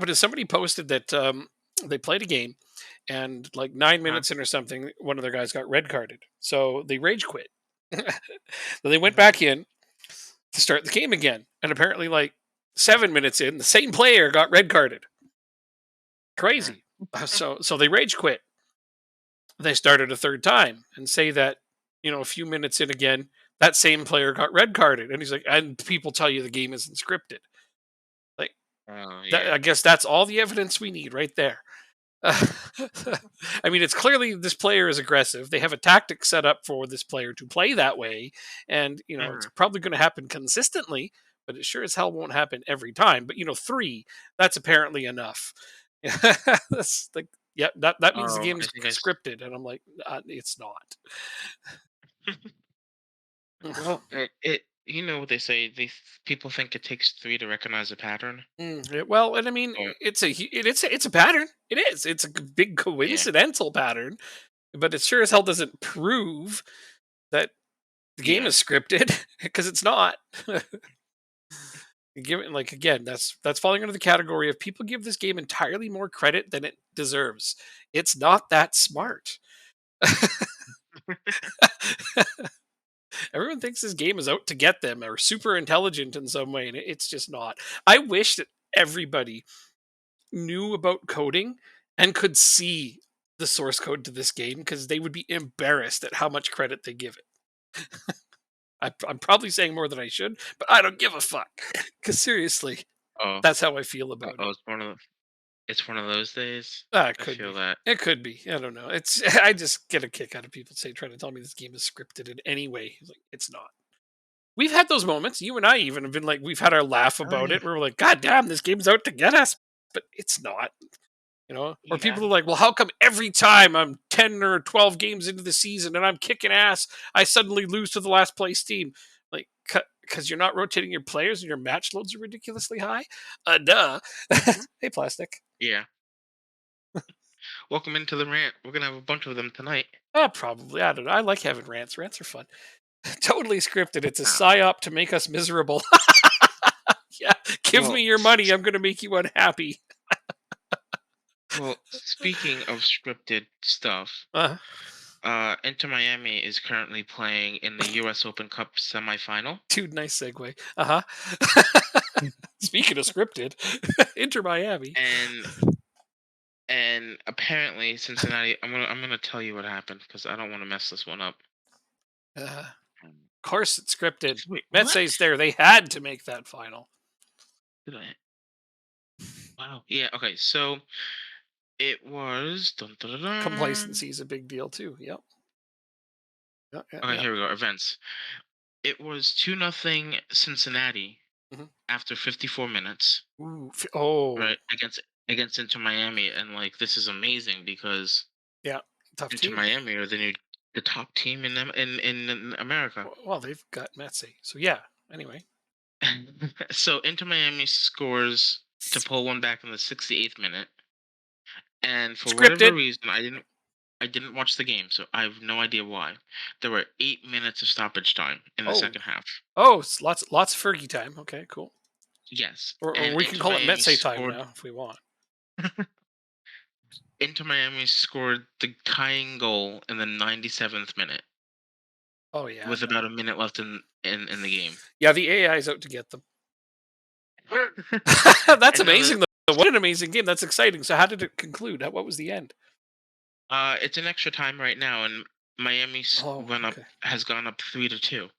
but as somebody posted that they played a game and like 9 Uh-huh. minutes in or something, one of their guys got red carded. So they rage quit. Then they went Mhm. back in to start the game again. And apparently, like 7 minutes in, the same player got red carded. Uh, Crazy. So they rage quit. They started a third time and say that, a few minutes in again, that same player got red carded. And he's like, and people tell you the game isn't scripted. Like, oh that, yeah. I guess that's all the evidence we need right there. I mean, it's clearly this player is aggressive. They have a tactic set up for this player to play that way, and it's Mhm. probably going to happen consistently. But it sure as hell won't happen every time. But three, that's apparently enough. That's like, yeah, that means the Oh, game's I think I. scripted, and I'm like, it's not. Well, it. You know what they say? People think it takes three to recognize a pattern. Well, and I mean, Or it's a pattern. It is. It's a big yeah, coincidental pattern, but it sure as hell doesn't prove that the game yeah. is scripted because it's not. Given like again, that's falling under the category of people give this game entirely more credit than it deserves. It's not that smart. Everyone thinks this game is out to get them or super intelligent in some way, and it's just not. I wish that everybody knew about coding and could see the source code to this game because they would be embarrassed at how much credit they give it. I'm probably saying more than I should, but I don't give a fuck. Because seriously, Oh, that's how I feel about it. oh, it's one of those days. It I could feel be. that. It could be. I don't know. It's I just get a kick out of people trying to tell me this game is scripted in any way. It's like it's not. We've had those moments. You and I even have been like we've had our laugh Oh about yeah, it. Where we're like, God damn, this game's out to get us, but it's not. Or yeah. people are like, well, how come every time I'm 10 or 12 games into the season and I'm kicking ass, I suddenly lose to the last place team? Like, because you're not rotating your players and your match loads are ridiculously high? Duh. Mhm. Hey, Plastic. Yeah. Welcome into the rant. We're gonna have a bunch of them tonight. Probably. I don't know. I like having rants. Rants are fun. Totally scripted. It's a Wow. psyop to make us miserable. Yeah. Give Well, me your money. I'm going to make you unhappy. speaking of scripted stuff, Uh, Inter Miami is currently playing in the U.S. Open Cup semifinal, Dude, nice segue. Uh huh. Mm. Speaking of scripted, Inter Miami. and apparently Cincinnati. I'm gonna tell you what happened because I don't want to mess this one up. Of Um, course, it's scripted. Wait, what? Metsay's there. They had to make that final. Did I? Wow. Yeah. Okay. So it was. Dun, dun, dun, dun. Complacency is a big deal too. Yep. Yep. Yep. Okay. Yep. Here we go. Events. It was 2-0 Cincinnati Mhm. after 54 minutes, Ooh. right? Oh. Against Inter Miami, and like this is amazing because Yeah. Tough Inter team. Miami are the top team in America. Well, they've got Metsy. So yeah. Anyway. So Inter Miami scores to pull one back in the 68th minute, and for whatever Scripted. reason, I didn't watch the game, so I have no idea why. There were 8 minutes of stoppage time in the Oh. second half. Oh, it's lots of Fergie time. Okay, cool. Yes, Or and we can call it Metsy time now if we want. Inter Miami scored the tying goal in the 97th minute Oh yeah, with no. about a minute left in the game. Yeah, the AI's out to get them. That's I know that. amazing though. What an amazing game. That's exciting. So how did it conclude? What was the end? It's an extra time right now, and Miami's Oh, went up okay. has gone up 3-2.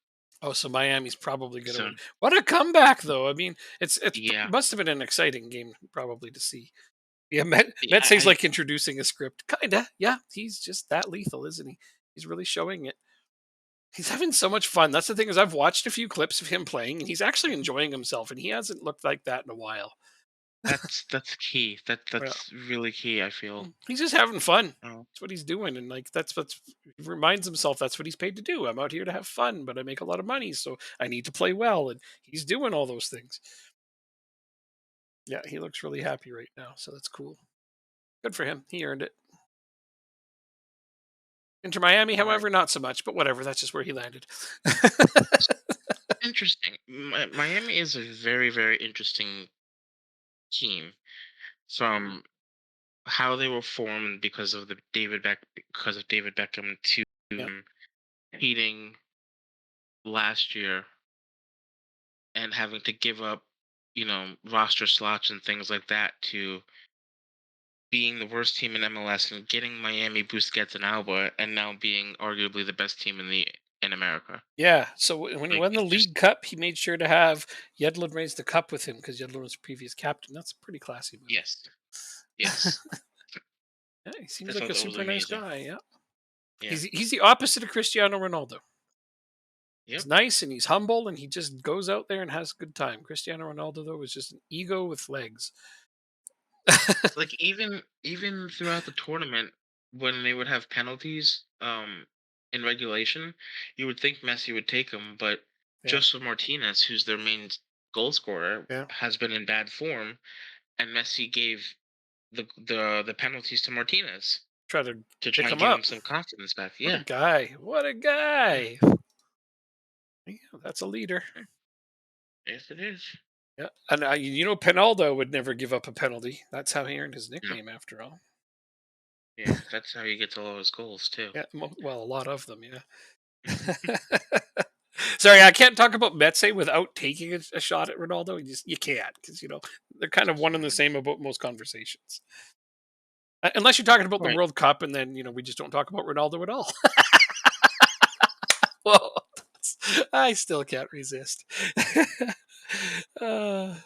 Oh, so Miami's probably going to So win. What a comeback, though! I mean, yeah, must have been an exciting game, probably to see. Yeah, yeah, Metsay's like introducing a script, kinda. Yeah, he's just that lethal, isn't he? He's really showing it. He's having so much fun. That's the thing is, I've watched a few clips of him playing, and he's actually enjoying himself, and he hasn't looked like that in a while. that's key. Well, That's really key. I feel. he's just having fun. Oh, That's what he's doing, and like that's he reminds himself that's what he's paid to do. I'm out here to have fun, but I make a lot of money, so I need to play well, and he's doing all those things. Yeah, he looks really happy right now, so that's cool. Good for him. He earned it. Inter Miami, all right. however, not so much, but whatever. That's just where he landed. Interesting. Miami is a very interesting team. from how they were formed because of David Beckham to Yeah. competing last year and having to give up, roster slots and things like that to being the worst team in MLS and getting Miami Busquets and Alba and now being arguably the best team in America. Yeah. So when he Like won the it's just League Cup, he made sure to have Yedlin raise the cup with him because Yedlin was previous captain. That's a pretty classy yes, move. yes. Yeah, he I seems like thought a that was super nice amazing. guy. Yeah. Yeah. He's the opposite of Cristiano Ronaldo. He's Yep. nice and he's humble and he just goes out there and has a good time. Cristiano Ronaldo though was just an ego with legs. Like even throughout the tournament when they would have penalties in regulation, you would think Messi would take them, but Yeah. Joseph Martinez, who's their main goal scorer, Yeah. has been in bad form, and Messi gave the penalties to Martinez Try to to pick try and him give him up. some confidence back. What a Yeah. guy. What a Yeah. guy. Yeah, that's a leader. Yeah. Yes, it is. Yeah. And Pinaldo would never give up a penalty. That's how he earned his No. nickname after all. Yeah, that's how he gets all his goals too. Yeah. Well, a lot of them. Yeah. Sorry, I can't talk about Metze without taking a shot at Ronaldo. You can't because they're kind of one and the Mhm. same about most conversations. Unless you're talking about the Right. World Cup, and then we just don't talk about Ronaldo at all. Well, I still can't resist. uh,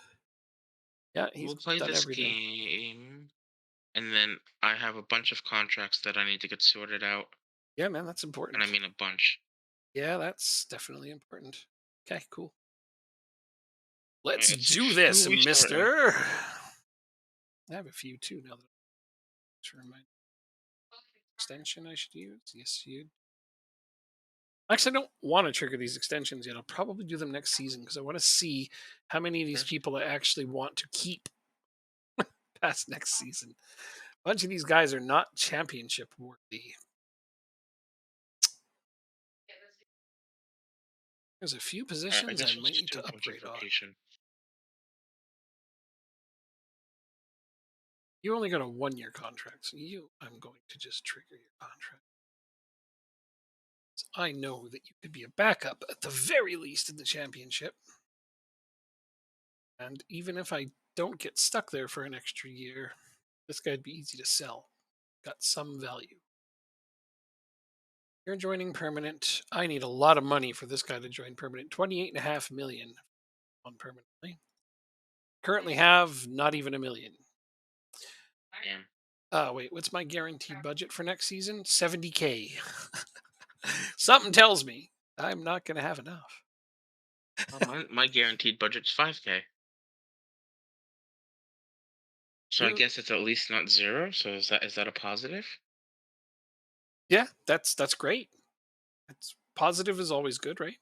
yeah, he's We'll play done this everything. game, and then I have a bunch of contracts that I need to get sorted out, Yeah, man, that's and I important. mean a bunch. Yeah, that's definitely important. Okay, cool. Right, Let's let's see. do Who this, are we starting? Mister. I have a few too now that sure my extension I should use. Yes, you. Actually, I don't want to trigger these extensions yet. I'll probably do them next season because I want to see how many of these First, people I actually want to keep past next season. A bunch of these guys are not championship worthy. There's a few I positions I guess might let's need do to a upgrade contract on. rotation. You only got a 1 year contract, so I'm going to just trigger your contract. So I know that you could be a backup at the very least in the championship. And even if I don't get stuck there for an extra year, this guy'd be easy to sell. Got some value. You're joining permanent. I need a lot of money for this guy to join permanent. 28.5 million on permanently. Currently have not even a million. Damn. Wait, what's my guaranteed budget for next season? 70K. Something tells me I'm not going to have enough. My guaranteed budget's 5K. So I You, guess it's at least not zero. So is that a positive? yeah, that's great. It's positive is always good, right?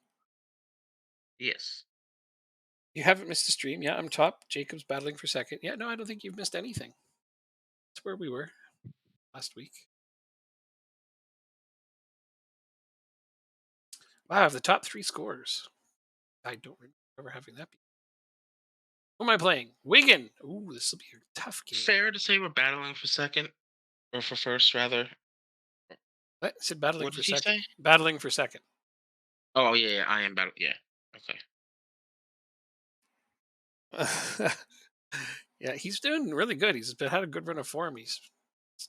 Yes. You haven't missed a stream. Yeah, I'm top. Jacob's battling for second. Yeah, no, I don't think you've missed anything. That's where we were last week. Wow, I have the top three scores. I don't remember having that. Who am I playing? Wigan. Ooh, this will be a tough game. Fair to say we're battling for second or for first rather. What? I said battling What for did he second. say? Battling for second. Oh yeah, yeah, I am battle. Yeah. Okay. Yeah, he's doing really good. Had a good run of form. He's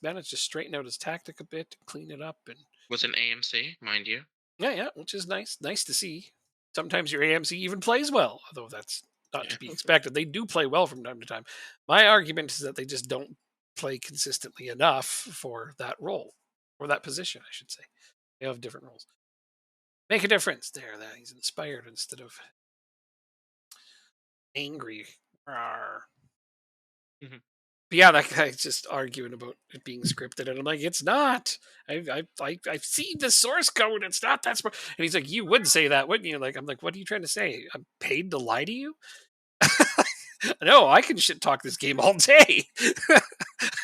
managed to straighten out his tactic a bit, clean it up, and Was an AMC, mind you. yeah, yeah, which is nice. Nice to see. Sometimes your AMC even plays well, although that's not Yeah. to be expected. They do play well from time to time. My argument is that they just don't play consistently enough for that role or that position, I should say. They have different roles. Make a difference there. That he's inspired instead of angry. Rawr. Mhm. But yeah, that guy's just arguing about it being scripted, and I'm like, it's not. I've seen the source code. It's not that smart. And he's like, you would say that, wouldn't you? Like, I'm like, what are you trying to say? I'm paid to lie to you? No, I can shit talk this game all day.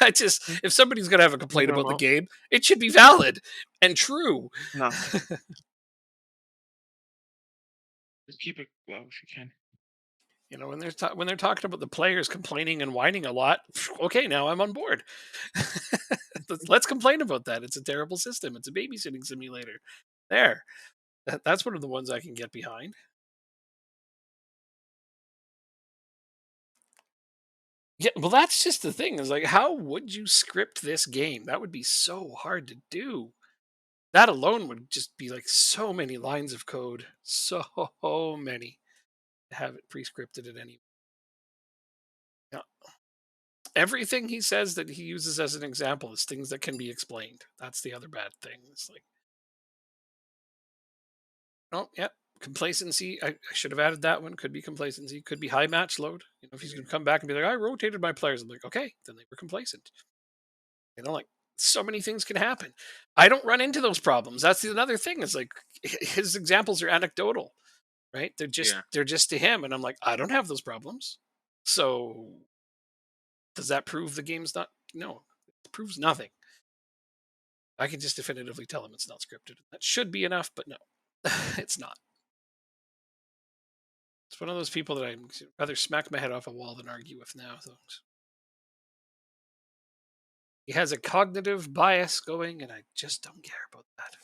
If somebody's gonna have a complaint No, about the no, game, it should be valid and true. no. Just keep it low if you can. When they're talking about the players complaining and whining a lot, okay, now I'm on board. Let's complain about that. It's a terrible system. It's a babysitting simulator. There, that's one of the ones I can get behind. Yeah, well, that's just the thing. Is like, how would you script this game? That would be so hard to do. That alone would just be like so many lines of code, so many to have it pre-scripted at any. Yeah. Everything he says that he uses as an example is things that can be explained. That's the other bad thing. It's like, oh, yeah, complacency. I should have added that one. Could be complacency. Could be high match load. If he's going to come back and be like, I rotated my players, I'm like, okay, then they were complacent. Like so many things can happen. I don't run into those problems. That's the another thing. Is like his examples are anecdotal, right? Yeah. They're just to him, and I'm like, I don't have those problems. So does that prove the game's not? No, it proves nothing. I can just definitively tell him it's not scripted. That should be enough, but no, it's not. It's one of those people that I'd rather smack my head off a wall than argue with now. So he has a cognitive bias going, and I just don't care about that.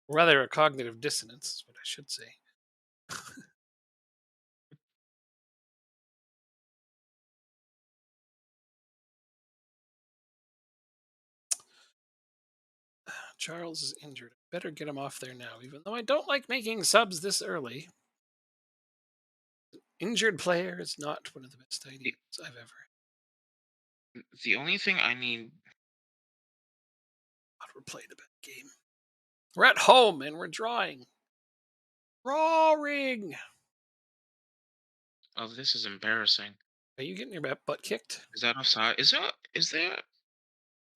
Rather, a cognitive dissonance is what I should say. Charles is injured. Better get him off there now, even though I don't like making subs this early. Injured player is not one of the best The, ideas I've ever the only thing I need. had. We're playing a bad game. We're at home and we're drawing. Drawing. Oh, this is embarrassing. Are you getting your butt kicked? Is that offside? Is there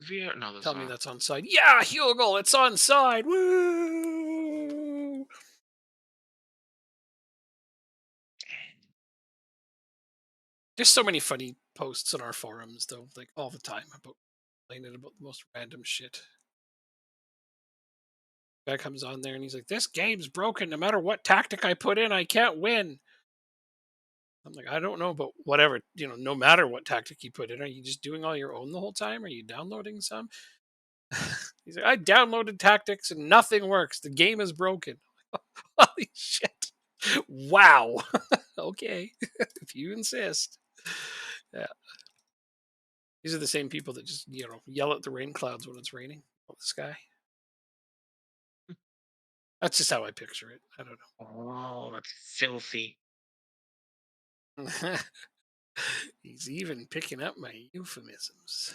VR? No, there's Tell me not. that's onside. Yeah, Hugel, it's onside. Woo! There's so many funny posts on our forums, though, like all the time about complaining about the most random shit. Guy comes on there and he's like, "This game's broken. No matter what tactic I put in, I can't win." I'm like, I don't know, but whatever, no matter what tactic you put in, are you just doing all your own the whole time? Are you downloading some? He's like, I downloaded tactics and nothing works. The game is broken. Holy shit. Wow. Okay. If you insist. Yeah. These are the same people that just, yell at the rain clouds when it's raining out the sky. That's just how I picture it. I don't Oh, that's filthy. know. He's even picking up my euphemisms.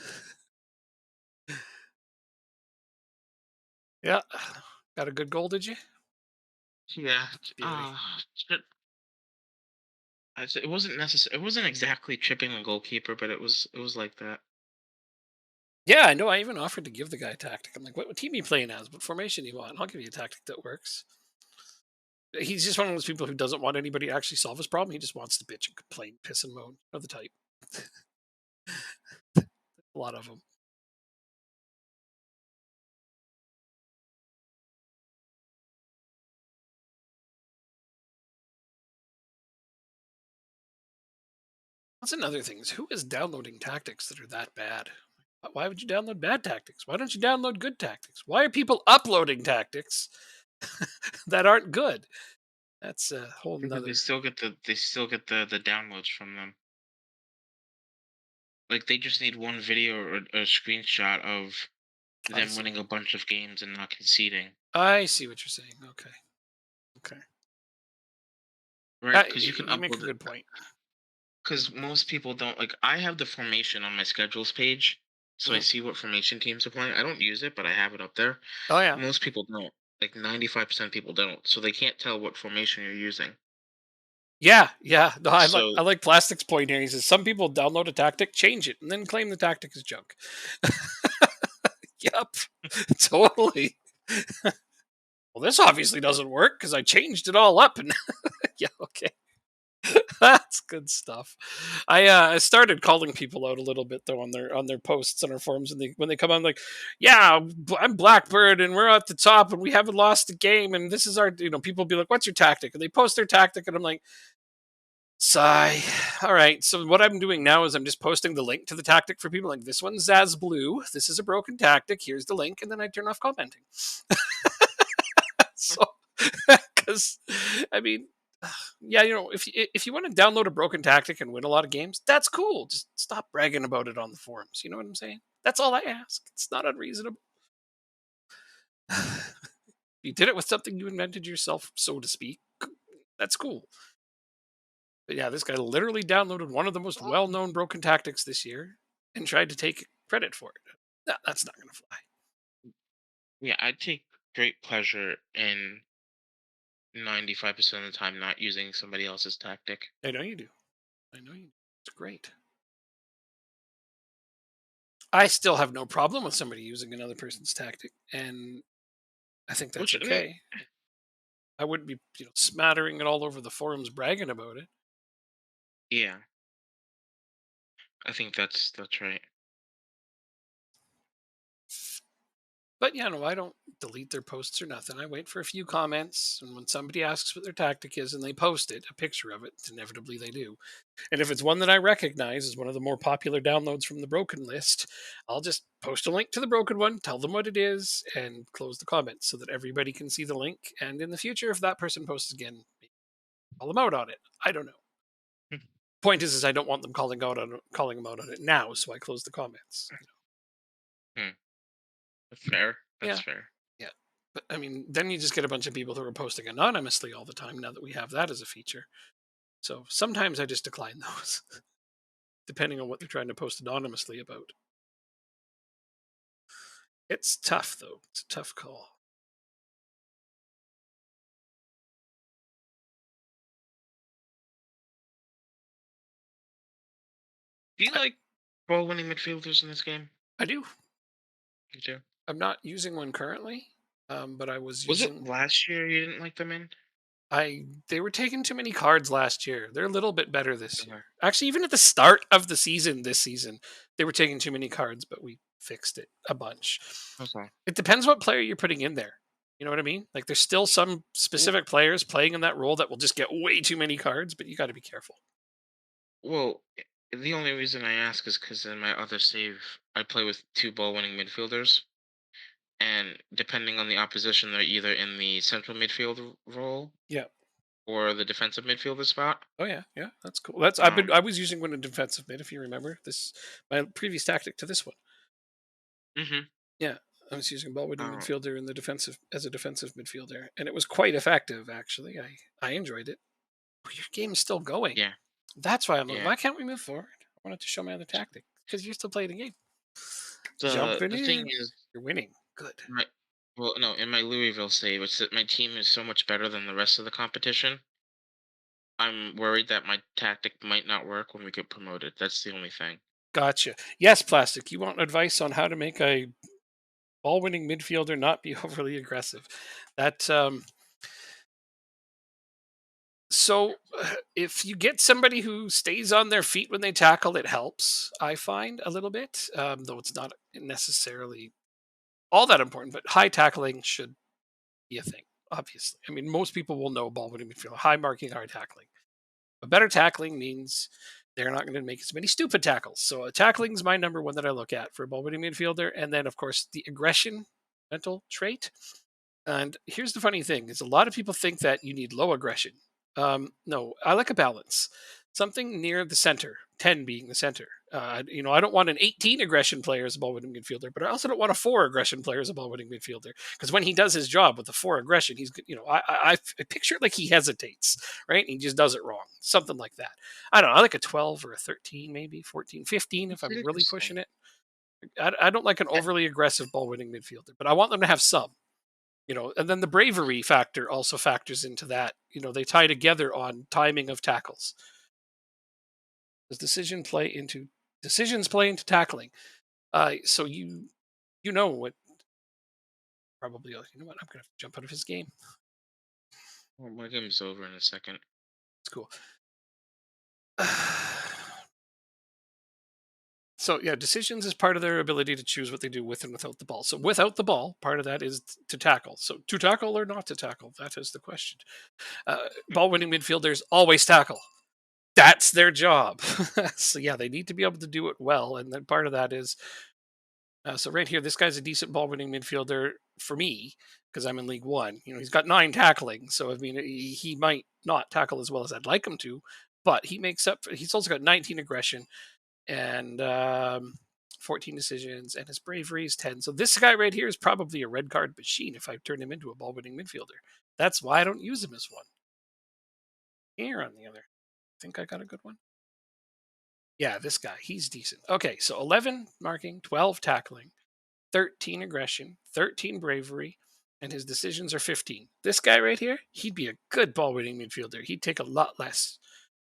Yeah. Got a good goal, did you? Yeah. Beauty. It wasn't necessary. It wasn't exactly chipping the goalkeeper, but it was like that. Yeah, I know. I even offered to give the guy a tactic. I'm like, what team are you playing as? What formation do you want? I'll give you a tactic that works. He's just one of those people who doesn't want anybody to actually solve his problem. He just wants to bitch and complain, piss and moan. The type. A lot of them. That's another thing is who is downloading tactics that are that bad? Why would you download bad tactics? Why don't you download good tactics? Why are people uploading tactics that aren't good? That's a whole Because nother. they still get the downloads from them. Like they just need one video or a screenshot of I them see. winning a bunch of games and not conceding, I see what you're saying. Okay. Okay. right? Because you can You make a upload it. good point. Because most people don't like. I have the formation on my schedules page, so I Mhm. see what formation teams are playing. I don't use it, but I have it up there. Oh yeah. Most people don't. Like 95% of people don't, so they can't tell what formation you're using. Yeah, yeah. No, So I like Plastic's point here. He says some people download a tactic, change it, and then claim the tactic is junk. Yep, totally. Well, this obviously doesn't work because I changed it all up. And yeah, okay, that's good stuff. I started calling people out a little bit though on their posts on our forums, and when they come on like, yeah, I'm Blackbird and we're at the top and we haven't lost a game and this is our people be like, what's your tactic? And they post their tactic and I'm like, Sigh. All right. So what I'm doing now is I'm just posting the link to the tactic for people. Like this one's Zaz Blue. This is a broken tactic. Here's the link, and then I turn off commenting. So, because I mean, yeah, if you want to download a broken tactic and win a lot of games, that's cool. Just stop bragging about it on the forums. You know what I'm saying? That's all I ask. It's not unreasonable. You did it with something you invented yourself, so to speak. That's cool. But yeah, this guy literally downloaded one of the most well-known broken tactics this year and tried to take credit for it. No, that's not going to fly. Yeah, I take great pleasure in 95% of the time not using somebody else's tactic. I know you do. I know you do. It's great. I still have no problem with somebody using another person's tactic, and I think that's Which I mean, okay. I wouldn't be, smattering it all over the forums bragging about it. yeah, I think that's right. But yeah, no, I don't delete their posts or nothing. I wait for a few comments, and when somebody asks what their tactic is and they post it, a picture of it, inevitably they do. And if it's one that I recognize as one of the more popular downloads from the broken list, I'll just post a link to the broken one, tell them what it is, and close the comments so that everybody can see the link. And in the future, if that person posts again, call them out on it. I don't know. Point is I don't want them calling them out on it now, so I close the comments. Hmm, fair. That's Yeah, fair. yeah. But I mean, then you just get a bunch of people who are posting anonymously all the time now that we have that as a feature. So sometimes I just decline those, depending on what they're trying to post anonymously about. It's tough though. It's a tough call. Do you I, like ball-winning midfielders in this game? I do. You do. I'm not using one currently, but I was Was it using. last year you didn't like them in? They were taking too many cards last year. They're a little bit better this Okay. year. Actually, even at the start of the season this season, they were taking too many cards, but we fixed it a bunch. Okay. It depends what player you're putting in there. You know what I mean? Like there's still some Well, specific players playing in that role that will just get way too many cards, but you got to be careful. well, the only reason I ask is because in my other save, I play with two ball-winning midfielders, and depending on the opposition, they're either in the central midfield role Yeah. or the defensive midfielder spot. Oh yeah, yeah, that's cool. That's I Um. was using one in defensive mid if you remember. This my previous tactic to this one. Mhm. Yeah, I was using ball winning Uh, midfielder in the defensive as a defensive midfielder, and it was quite effective. Actually, I enjoyed it. Oh, your game's still going. yeah. That's why I'm like, Yeah. why can't we move forward? I wanted to show my other tactic because you're still playing the game. The Jumping the thing in, is, you're winning. Good. my well, no, in my Louisville save, it's that my team is so much better than the rest of the competition. I'm worried that my tactic might not work when we get promoted. That's the only thing. Gotcha. Yes, plastic. You want advice on how to make a ball winning midfielder not be overly aggressive? That So, if you get somebody who stays on their feet when they tackle, it helps, I find, a little bit, though it's not necessarily all that important, but high tackling should be a thing, obviously. I mean, most people will know ball winning midfield, high marking, high tackling. But better tackling means they're not going to make as many stupid tackles. So, tackling is my number one that I look at for a ball winning midfielder. And then, of course, the aggression mental trait. And here's the funny thing: is a lot of people think that you need low aggression. No, I like a balance, something near the center, 10 being the center. I don't want an 18 aggression player as a ball winning midfielder, but I also don't want a 4 aggression player as a ball winning midfielder because when he does his job with the 4 aggression, he's I picture it like he hesitates, right? And he just does it wrong, something like that. I don't know. I like a 12 or a 13, maybe 14, 15 if It's I'm really pushing interesting. it. I don't like an Eh, overly aggressive ball winning midfielder, but I want them to have some. And then the bravery factor also factors into that. They tie together on timing of tackles. Does decisions play into tackling? So you know what probably you know what I'm gonna have to jump out of his game. well, my game's over in a second. It's cool. So yeah, decisions is part of their ability to choose what they do with and without the ball. So without the ball, part of that is to tackle. So to tackle or not to tackle, that is the question. Ball winning midfielders always tackle. That's their job. So yeah, they need to be able to do it well, and then part of that is so right here, this guy's a decent ball winning midfielder for me because I'm in League One. You know, he's got 9 tackling, so I mean, he might not tackle as well as I'd like him to, but he makes up. He's also got 19 aggression and 14 decisions, and his bravery is 10. So this guy right here is probably a red card machine if I turn him into a ball winning midfielder. That's why I don't use him as one. Here on the other, think I got a good one. Yeah, this guy, he's decent. Okay, so 11 marking, 12 tackling, 13 aggression, 13 bravery, and his decisions are 15. This guy right here, he'd be a good ball winning midfielder. He'd take a lot less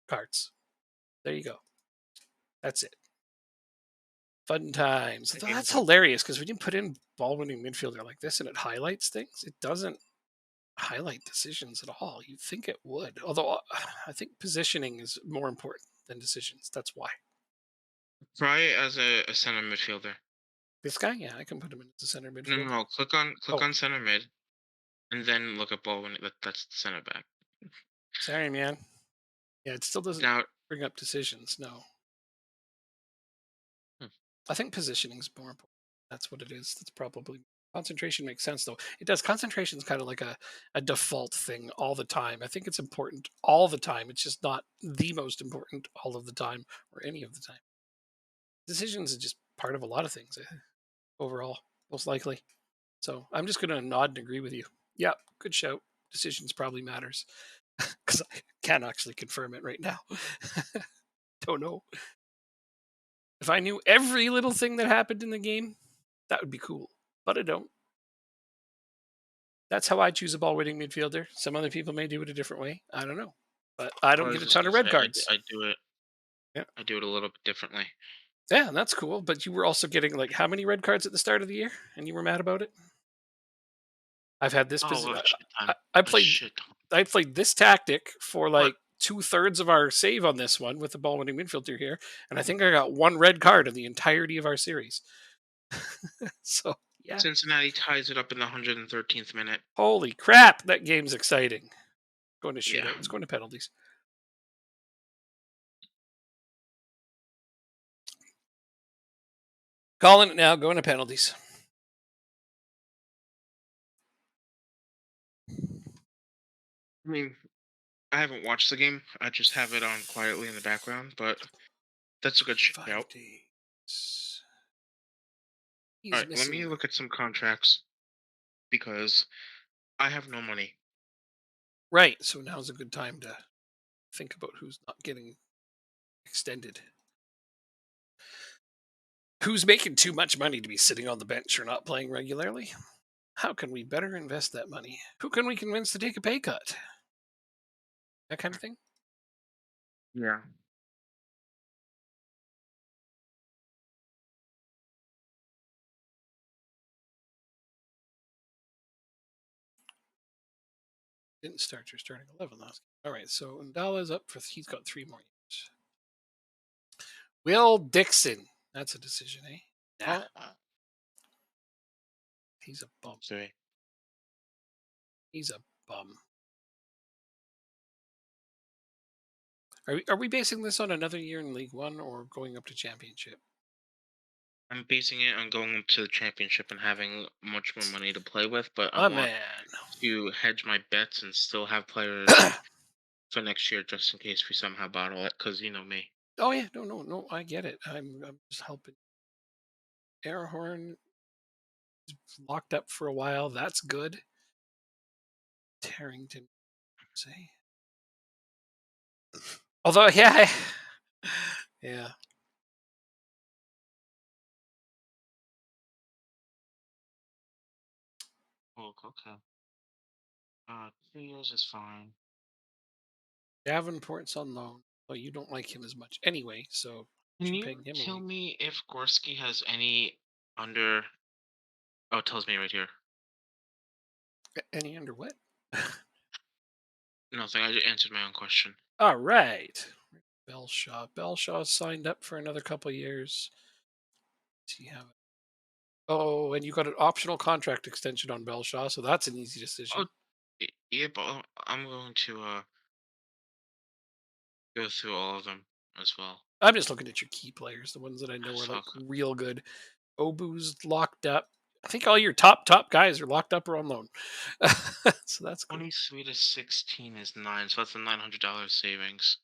cards. There you go. That's it. Fun times. I That's can- hilarious because when you put in ball winning midfielder like this and it highlights things, it doesn't highlight decisions at all. You'd think it would. Although I think positioning is more important than decisions. That's why. Try it as a center midfielder. This guy, yeah, I can put him in as a center No, no, midfielder. no. Click Oh, on center mid, and then look at ball when that's the center back. sorry, man. Yeah, it still doesn't Now, bring up decisions. No. hmm, I think positioning is more important. That's what it is. That's probably concentration makes sense though. It does. Concentration is kind of like a default thing all the time. I think it's important all the time. It's just not the most important all of the time or any of the time. Decisions is just part of a lot of things overall, most likely. So I'm just going to nod and agree with you. Yeah, good shout. Decisions probably matters because I can't actually confirm it right now. Don't know. If I knew every little thing that happened in the game, that would be cool. But I don't. That's how I choose a ball winning midfielder. Some other people may do it a different way. I don't know. But I I don't was get a just ton gonna of red say cards. Yeah. I do it a little bit differently. Yeah, that's cool. But you were also getting like how many red cards at the start of the year and you were mad about it? I've had this Oh, position. a shit ton, I a played shit ton. I played this tactic for But like 2/3 of our save on this one with the ball winning midfielder here. And I think I got one red card in the entirety of our series. So yeah. Cincinnati ties it up in the 113th minute. Holy crap, that game's exciting. Going to Yeah. shootout. It's going to penalties. Calling it now, going to penalties. I mean, I haven't watched the game. I just have it on quietly in the background, but that's a good Five shout. days. All He's right, let me missing. look at some contracts because I have no money. Right. So now's a good time to think about who's not getting extended. Who's making too much money to be sitting on the bench or not playing regularly? How can we better invest that money? Who can we convince to take a pay cut? That kind of thing. Yeah. Didn't start your starting 11 last game. All right. So Ndala's up for, he's got 3 more years. Will Dixon. That's a decision, eh? Nah, Oh, he's a bum. sorry. He's a bum. Are we basing this on another year in League One or going up to championship? I'm basing it on going to the championship and having much more money to play with, but I My want man. to hedge my bets and still have players for next year just in case we somehow bottle it. Because you know me. Oh yeah, no, no, no. I get it. I'm just helping. Airhorn locked up for a while. That's good. Tarrington, say. Although, yeah, yeah. Oh, okay. 2 years is fine. Davenport's on loan. Well, you don't like him as much anyway, so Can should you paying him a tell wage. me if Gorski has any under? Oh, it tells me right here. Any under what? Nothing. I just answered my own question. All right. Belshaw. Belshaw signed up for another couple years. Does he have it? Oh, and you got an optional contract extension on Belshaw, so that's an easy Oh, decision. yeah, but I'm going to go through all of them as well. I'm just looking at your key players, the ones that I know are like So real good. Obu's locked up. I think all your top guys are locked up or on loan. So that's cool. 23 to 16 is 9, so that's a $900 savings.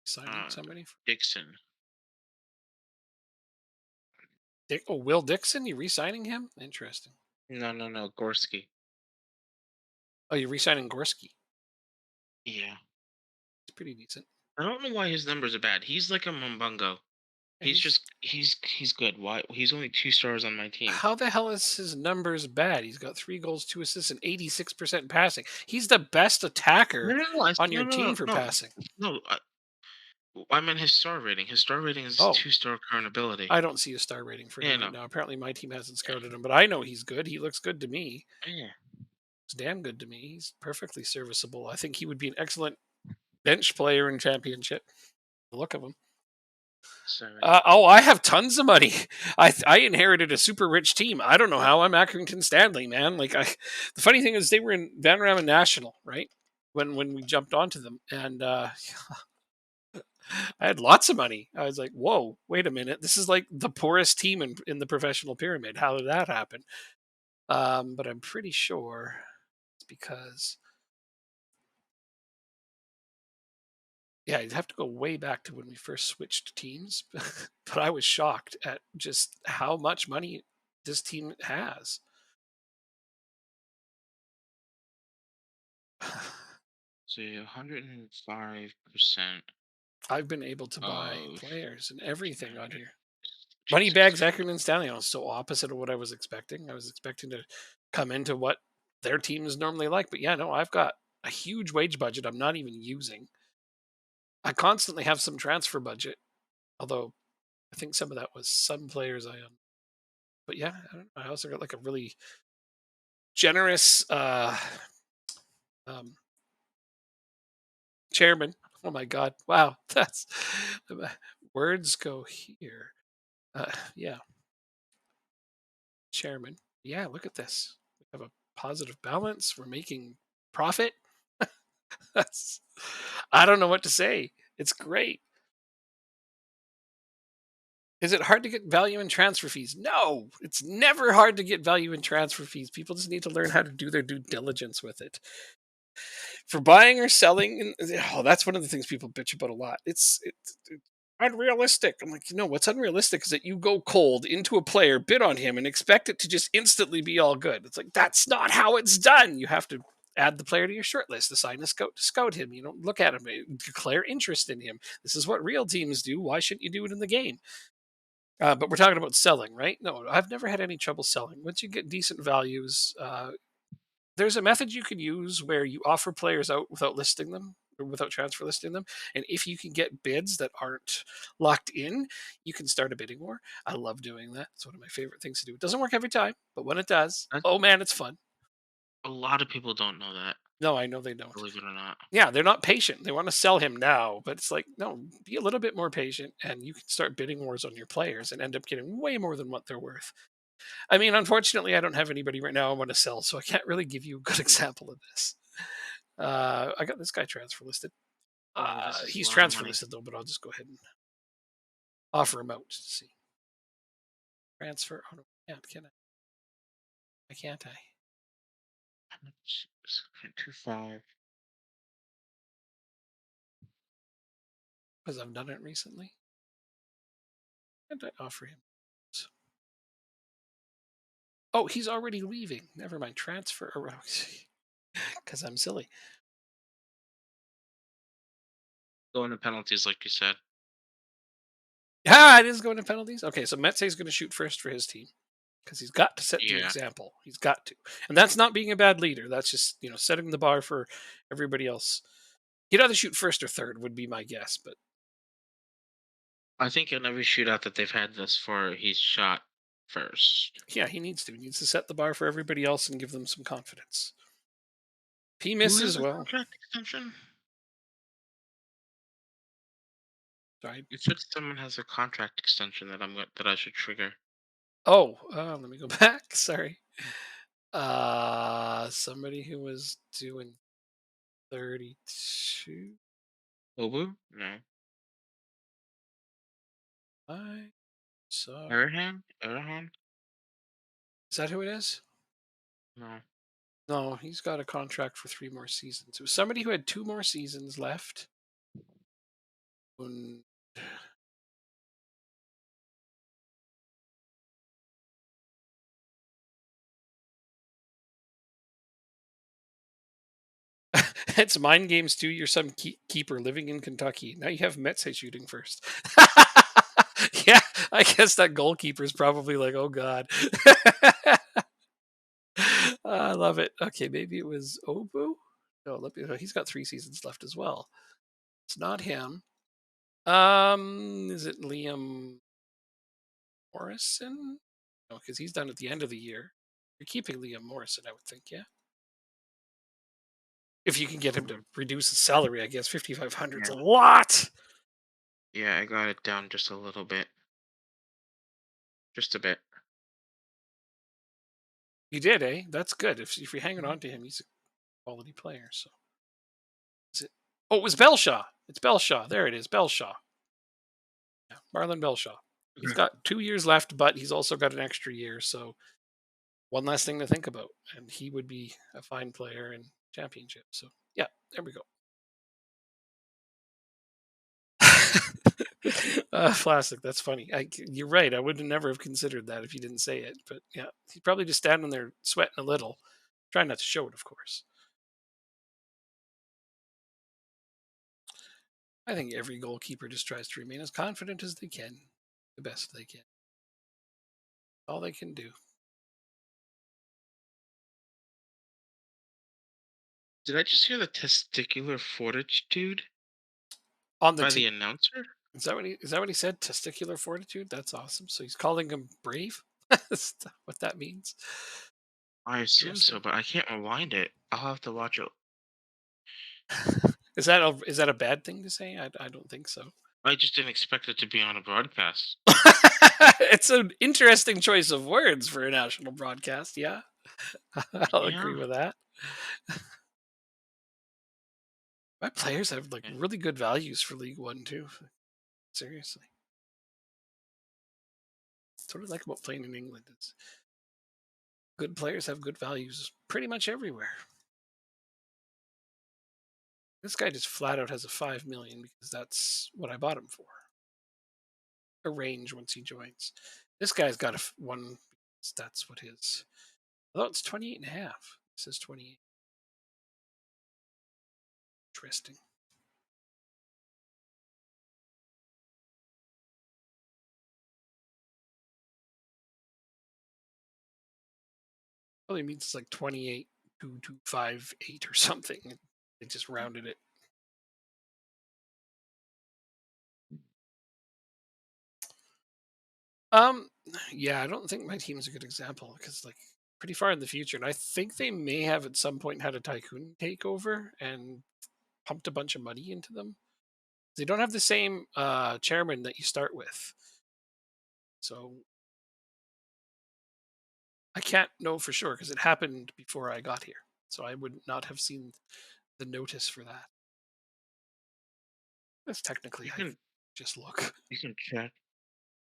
Signing Uh, somebody for Dixon. Will Dixon, you re-signing him? Interesting. No, no, no, Gorski. Oh, you're re-signing Gorski. Yeah. It's pretty decent. I don't know why his numbers are bad. He's like a Mumbungo. And He's good. Why he's only 2 stars on my team. how the hell is his numbers bad? He's got 3 goals, 2 assists, and 86% passing. He's the best No, attacker no, no, on no, your no, team no, for no, passing. no. I meant his star rating. His star rating is Oh, 2-star current ability. I don't see a star rating for him Yeah, right no. now. Apparently, my team hasn't scouted him, but I know he's good. He looks good to me. Yeah. He's damn good to me. He's perfectly serviceable. I think he would be an excellent bench player in championship. The look of him. Sorry. I have tons of money. I inherited a super rich team. I don't know how I'm Accrington Stanley, man. The funny thing is they were in Vanarama National, right? When we jumped onto them, and I had lots of money. I was like, whoa, wait a minute, this is like the poorest team in the professional pyramid. How did that happen? But I'm pretty sure it's because yeah, you'd have to go way back to when we first switched teams. But I was shocked at just how much money this team has. So 105% I've been able to buy of players and everything on 300. here. Jesus. Moneybags, Ekman, and Stanley are so opposite of what I was expecting. I was expecting to come into what their team is normally like. But yeah, no, I've got a huge wage budget I'm not even using. I constantly have some transfer budget, although I think some of that was some players I own. But yeah, I, don't know, I also got like a really generous um, chairman. Oh my God. Wow. That's words go here. Yeah, chairman. Yeah, look at this. We have a positive balance. We're making profit. That's, I don't know what to say. It's great. Is it hard to get value in transfer fees? No, it's never hard to get value in transfer fees. People just need to learn how to do their due diligence with it. For buying or selling, oh, that's one of the things people bitch about a lot. It's unrealistic. I'm like, no, what's unrealistic is that you go cold into a player, bid on him, and expect it to just instantly be all good. It's like that's not how it's done. You have to add the player to your short list, assign a scout to scout him. You don't look at him, declare interest in him. This is what real teams do. Why shouldn't you do it in the game? But we're talking about selling, right? No, I've never had any trouble selling. Once you get decent values, there's a method you can use where you offer players out without listing them or without transfer listing them. And if you can get bids that aren't locked in, you can start a bidding war. I love doing that. It's one of my favorite things to do. It doesn't work every time, but when it does, That, oh man, it's fun. a lot of people don't know that, No, I know they don't. believe it or not. Yeah, they're not patient. They want to sell him now, but it's like, no, be a little bit more patient and you can start bidding wars on your players and end up getting way more than what they're worth. I mean, unfortunately, I don't have anybody right now I want to sell, so I can't really give you a good example of this. I got this guy transfer listed. Oh, this is a He's lot of transfer money. listed though, but I'll just go ahead and offer him out to see. Transfer. Oh no, can I? Why can't I? How much is 25? Because I've done it recently. Can't I offer him? Oh, he's already leaving. Never mind. Transfer. Because I'm silly. Going to penalties, like you said. Ah, it is going to penalties. Okay, so Metze's going to shoot first for his team because he's got to set the Yeah. example. He's got to, and that's not being a bad leader. That's just setting the bar for everybody else. He'd either shoot first or third would be my guess, but I think in every shootout that they've had thus far, he's shot first. yeah, he needs to. He needs to set the bar for everybody else and give them some confidence. If he Who has misses, a well, contract extension? sorry. You said someone has a contract extension that I should trigger. Oh, let me go back. Sorry. Somebody who was doing. 32. Obu? No. I saw. Arahan? Arahan? Is that who it is? No. No, he's got a contract for 3 more seasons. It was somebody who had 2 more seasons left. Und- it's mind games too. You're some keeper living in Kentucky. Now you have Metse shooting first. Yeah, I guess that goalkeeper is probably like, oh god. I love it. Okay, maybe it was Obu. No, he's got 3 seasons left as well. It's not him. Is it Liam Morrison? No, because he's done at the end of the year. You're keeping Liam Morrison, I would think, yeah. If you can get him to reduce his salary, I guess 5,500 is Yeah. a lot. Yeah, I got it down just a little bit. Just a bit. You did, eh? That's good. If you're hanging Mhm. on to him, he's a quality player. So is it? Oh, it was Belshaw. It's Belshaw. There it is, Belshaw. Yeah, Marlon Belshaw. He's Okay. got 2 years left, but he's also got an extra year. So one last thing to think about, and he would be a fine player in championship. So yeah, there we go. Plastic. That's funny. You're right. I would never have considered that if you didn't say it. But yeah, he's probably just standing there sweating a little, trying not to show it, of course. I think every goalkeeper just tries to remain as confident as they can, the best they can. All they can do. Did I just hear the testicular fortitude On the by t- the announcer? is that what he said? Testicular fortitude. That's awesome. So he's calling him brave. Is that what that means? I assume so, Interesting. but I can't rewind it. I'll have to watch it. Is that a bad thing to say? I don't think so. I just didn't expect it to be on a broadcast. It's an interesting choice of words for a national broadcast. Yeah, I'll agree Yeah. with that. My players have like Okay. really good values for League One too. Seriously, that's what I like about playing in England. Is good players have good values pretty much everywhere. This guy just flat out has a 5 million because that's what I bought him for. A range once he joins. This guy's got one. That's what his. Although it's 28 and a half. It says 28. Interesting. Probably means it's like 28.2258 or something. They just rounded it. Um, yeah, I don't think my team's a good example because like pretty far in the future, and I think they may have at some point had a tycoon takeover and pumped a bunch of money into them. They don't have the same chairman that you start with, so I can't know for sure because it happened before I got here. So I would not have seen the notice for that. That's technically You I can just look. you can check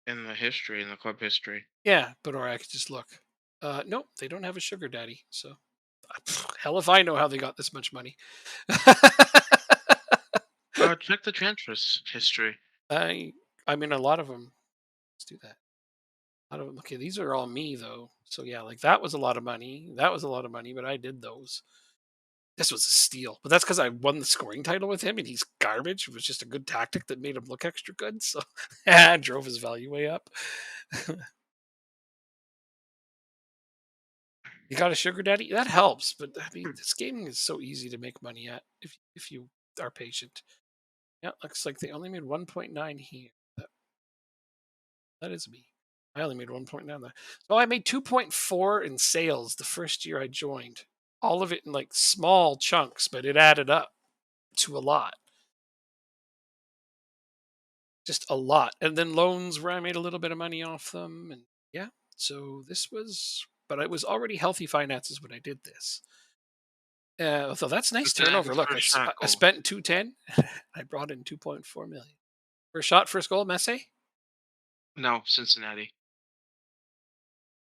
in the history, in the club history. Yeah, but or I could just look. Nope, they don't have a sugar daddy. So hell if I know how they got this much money. Check the transfers history. I I mean a lot of them. Let's do that. A lot of them. Okay, these are all me though. So yeah, like that was a lot of money. That was a lot of money, but I did those. This was a steal, but that's because I won the scoring title with him, and he's garbage. It was just a good tactic that made him look extra good. So I drove his value way up. You got a sugar daddy? That helps, but I mean, Hmm. this gaming is so easy to make money at if you are patient. Yeah, looks like they only made 1.9 here. That is me. I only made 1.9 there. So I made 2.4 in sales the first year I joined. All of it in like small chunks, but it added up to a lot. Just a lot. And then loans where I made a little bit of money off them. And yeah, so this was, but I was already healthy finances when I did this. So that's nice turnover. Cincinnati's Look, first shot I goal. spent 210. I brought in 2.4 million. First shot, first goal, Messi. No, Cincinnati.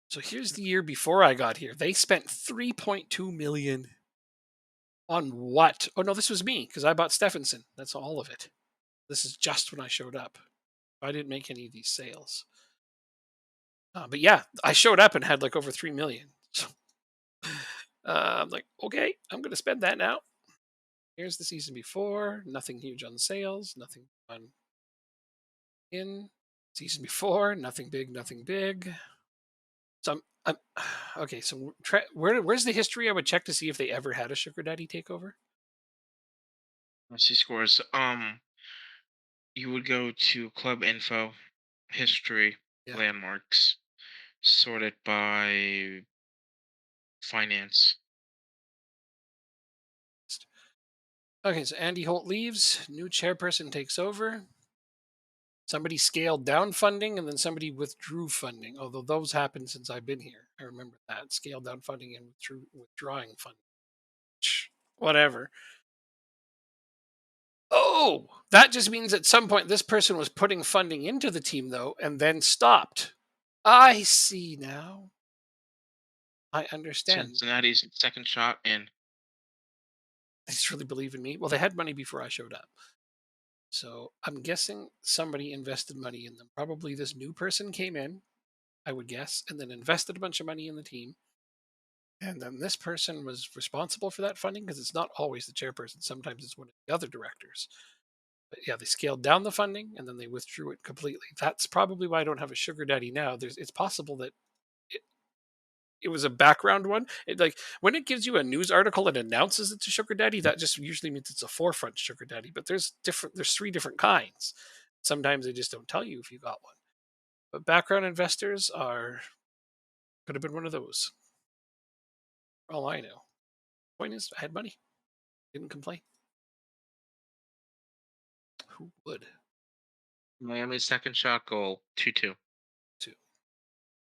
So here's the year before I got here. They spent 3.2 million on what? Oh no, this was me because I bought Stephenson. That's all of it. This is just when I showed up. I didn't make any of these sales. But yeah, I showed up and had like over 3 million. So I'm like, okay, I'm going to spend that now. Here's the season before. Nothing huge on sales. Nothing on in. Season before. Nothing big. Nothing big. So I'm okay. So where's the history? I would check to see if they ever had a sugar daddy takeover. Messi scores. You would go to club info, history, Yeah. landmarks, sorted by finance. Okay, so Andy Holt leaves. New chairperson takes over. Somebody scaled down funding and then somebody withdrew funding. Although those happened since I've been here. I remember that. Scaled down funding and withdrawing funding. Whatever. Oh, that just means at some point this person was putting funding into the team though and then stopped. I see now. I understand. Cincinnati's second shot in. They just really believe in me. Well, they had money before I showed up. So I'm guessing somebody invested money in them. Probably this new person came in, I would guess, and then invested a bunch of money in the team. And then this person was responsible for that funding because it's not always the chairperson. Sometimes it's one of the other directors. But yeah, they scaled down the funding and then they withdrew it completely. That's probably why I don't have a sugar daddy now. It's possible that it, it was a background one. Like when it gives you a news article and announces it's a sugar daddy, that just usually means it's a forefront sugar daddy. But there's three different kinds. Sometimes they just don't tell you if you got one. But background investors are could have been one of those. For all I know. Point is, I had money. Didn't complain. Who would? Miami's second shot goal, 2-2. Too.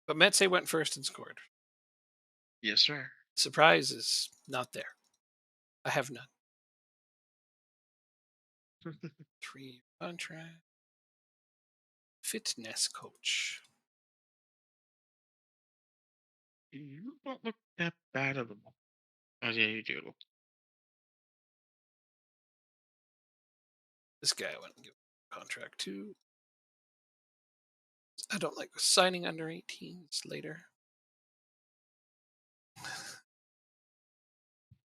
But Metse went first and scored. Yes, sir. Surprise is not there. I have none. 3 contract. Fitness coach. You don't look that bad at the moment. Oh, yeah, you do. This guy I went and give contract to. I don't like signing under 18s later.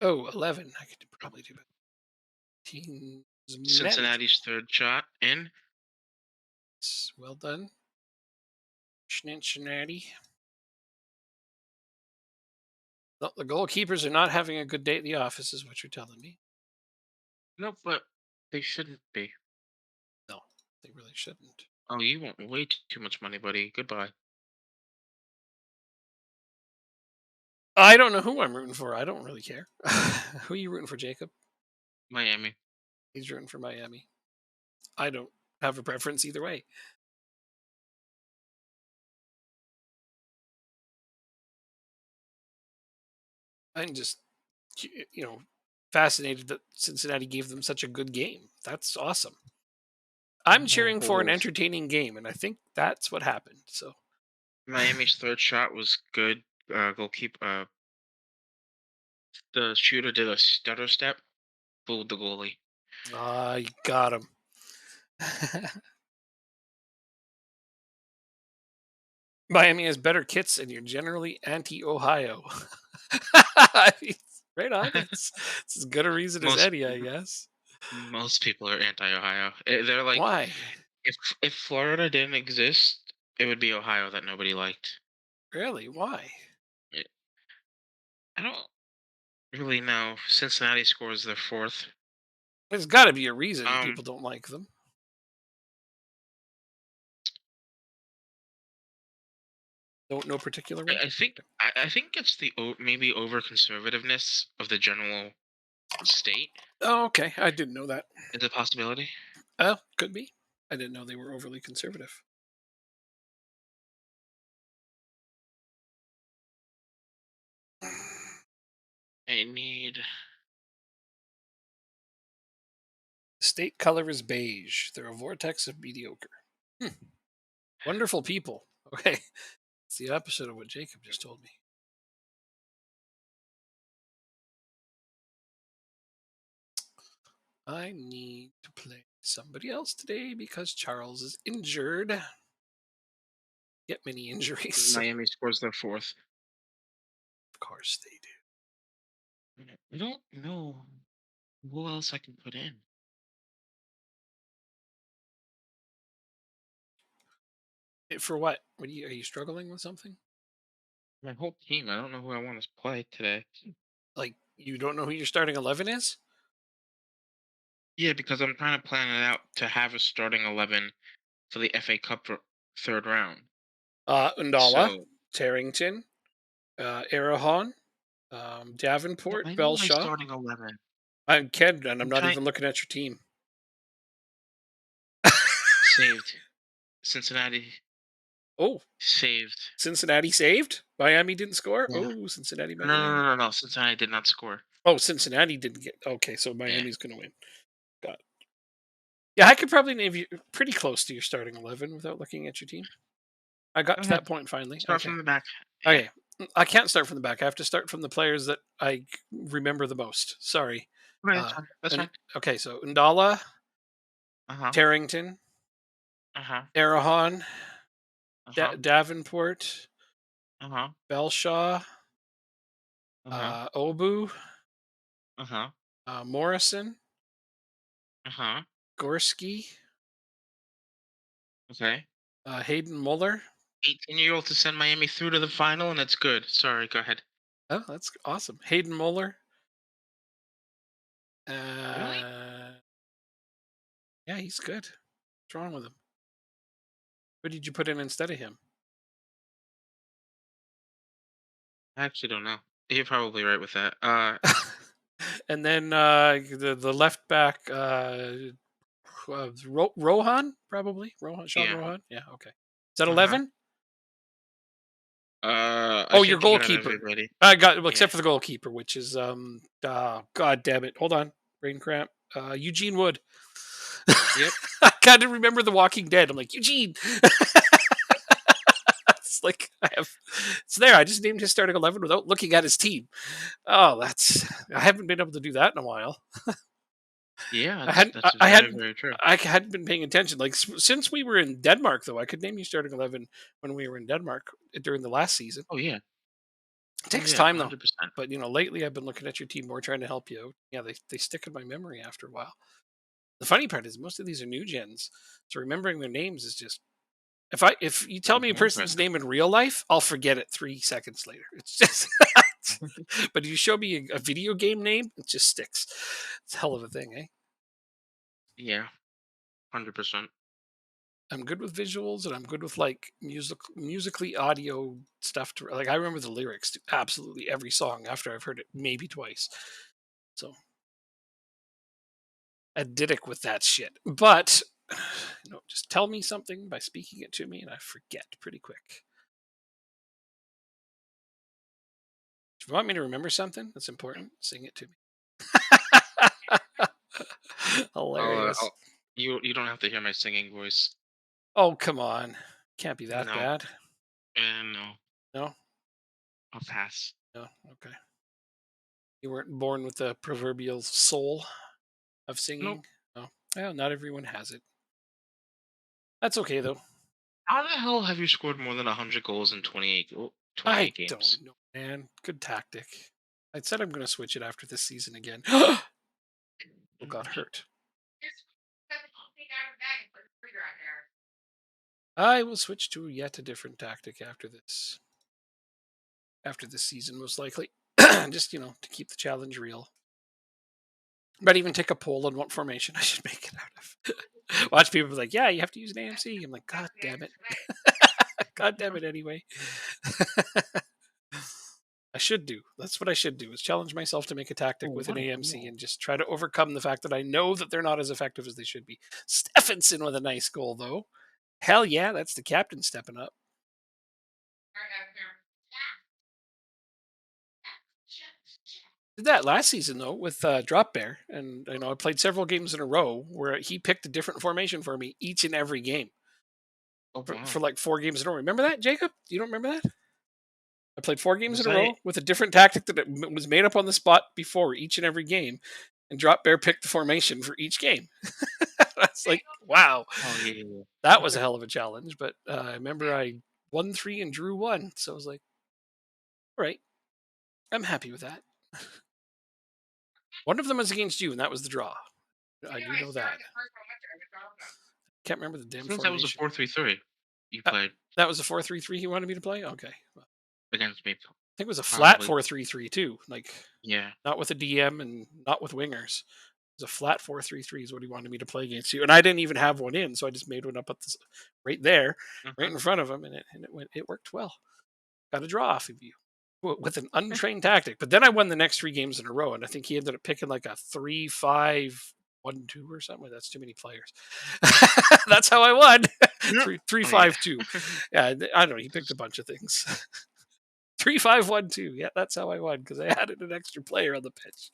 Oh, 11. I could probably do it. Teams manager. Cincinnati's third shot in. Well done. Cincinnati. No, the goalkeepers are not having a good day at the office, is what you're telling me. No, but they shouldn't be. No, they really shouldn't. Oh, you want way too much money, buddy. Goodbye. I don't know who I'm rooting for. I don't really care. Who are you rooting for, Jacob? Miami. He's rooting for Miami. I don't have a preference either way. I'm just, you know, fascinated that Cincinnati gave them such a good game. That's awesome. I'm cheering for an Oh, entertaining game, and I think that's what happened. So, Miami's third shot was good. Goalkeeper. The shooter did a stutter step, fooled the goalie. ah, you got him. Miami has better kits, and you're generally anti-Ohio. Right on. It's as good a reason as Most any, I guess. most people are anti-Ohio. They're like, Why? if Florida didn't exist, it would be Ohio that nobody liked. Really? Why? Eh, I don't really know. Cincinnati scores their fourth. There's got to be a reason Um, people don't like them. Don't no particular one. I think it's the maybe over conservativeness of the general state Oh, okay. I didn't know that. is a possibility. Oh, could be. I didn't know they were overly conservative. I need state color is beige. They're a vortex of mediocre. Hmm. Wonderful people. Okay. It's the opposite of what Jacob just told me. I need to play somebody else today because Charles is injured. Get many injuries. So of Miami scores their fourth. course they do. I don't know who else I can put in. For what? Are you struggling with something? My whole team. I don't know who I want to play today. Like you don't know who your starting 11 is? Yeah, because I'm trying to plan it out to have a starting 11 for the FA Cup third round. Undala, So Tarrington, Arahan, yeah, Davenport, I know my Belshaw. starting 11. I'm Ken, and I'm I'm not trying even looking at your team. saved Cincinnati Oh, saved. Cincinnati saved. Miami didn't score. Yeah. Oh, Cincinnati might No, have no, win. no, no, no. Cincinnati did not score. Oh, Cincinnati didn't get. Okay, so Yeah. Miami's going to win. Got it. Yeah, I could probably name you pretty close to your starting 11 without looking at your team. I got Go to ahead. that point finally. Start Okay. from the back. Yeah. Okay. I can't start from the back. I have to start from the players that I remember the most. Sorry. Okay, that's Uh, fine. That's and fine. okay, so Ndala, Uh huh. Tarrington, Uh huh. Arahan, Uh huh. Davenport, Uh huh. Belshaw, Uh huh. Obu, Uh huh. Morrison, Uh huh. Gorski, Okay. Hayden Muller. 18-year-old to send Miami through to the final, and that's good. Sorry. Go ahead. Oh, that's awesome. Hayden Muller. Really? Uh, yeah, he's good. What's wrong with him? Who did you put in instead of him? I actually don't know. You're probably right with that. And then the left back, Rohan, probably Rohan, Sean Yeah. Rohan. Yeah, okay. Is that Uh huh. 11? I Oh, your think you got goalkeeper. everybody. I got well, Yeah. except for the goalkeeper, which is God damn it. Hold on, brain cramp. Eugene Wood. Yep. I got to remember The Walking Dead. I'm like Eugene. It's like I have. It's there. I just named his starting 11 without looking at his team. Oh, that's. I haven't been able to do that in a while. Yeah. I hadn't. That's I very hadn't. very true. I hadn't been paying attention. Like since we were in Denmark, though, I could name you starting 11 when we were in Denmark during the last season. Oh yeah. It Oh takes yeah. time though. 100%. But lately I've been looking at your team more, trying to help you out. Yeah, they stick in my memory after a while. The funny part is most of these are new gens, so remembering their names is just if you tell me a Very person's impressive. name in real life, I'll forget it 3 seconds later. It's just, but if you show me a video game name, it just sticks. It's a hell of a thing, eh? Yeah. 100%. I'm good with visuals and I'm good with like musically audio stuff. To like, I remember the lyrics to absolutely every song after I've heard it maybe twice. So addicted with that shit. But just tell me something by speaking it to me, and I forget pretty quick. If you want me to remember something that's important, sing it to me. Hilarious. You don't have to hear my singing voice. Oh, come on. Can't be that No. bad. And no. No? I'll pass. No. Okay. You weren't born with the proverbial soul of Nope. singing? No. Well, not everyone has it. That's okay, though. How the hell have you scored more than 100 goals in 28 I games? don't know, man. Good tactic. I said I'm going to switch it after this season again. Who got hurt? I will switch to yet a different tactic after this. After this season, most likely. Just, to keep the challenge real. But even take a poll on what formation I should make it out of. Watch people be like, yeah, you have to use an AMC. I'm like, God damn it. God damn it anyway. I should do. That's what I should do is challenge myself to make a Oh, tactic with an what a AMC goal. and just try to overcome the fact that I know that they're not as effective as they should be. Stephenson with a nice goal, though. Hell yeah, that's the captain stepping up. Did that last season though with Drop Bear, and I played several games in a row where he picked a different formation for me each and every game Oh for wow. like 4 games in a row. Remember that, Jacob? You don't remember that? I played 4 games Was in a that row with a different tactic that was made up on the spot before each and every game, and Drop Bear picked the formation for each game. That's like, wow, oh yeah, yeah, that was a hell of a challenge. But I remember I won 3 and drew 1, so I was like, all right, I'm happy with that. One of them was against you, and that was the draw. I do know that. Can't remember the damn since that was a formation. 4-3-3 you Uh, played that was a 4-3-3 he wanted me to play? Okay. Well, I against me, think it was a flat probably. 4-3-3 too, like Yeah. not with a DM and not with wingers. It was a flat 4-3-3 is what he wanted me to play against you. And I didn't even have one in, so I just made one up at this, right there, right Hmm. in front of him, and it worked well. Got a draw off of you with an untrained tactic. But then I won the next 3 games in a row, and I think he ended up picking like a 3-5-1-2 or something. That's too many players. That's how I won. Yep. three three Oh yeah. five two. Yeah, I don't know. He picked a bunch of things. 3-5-1-2. Yeah, that's how I won because I added an extra player on the pitch.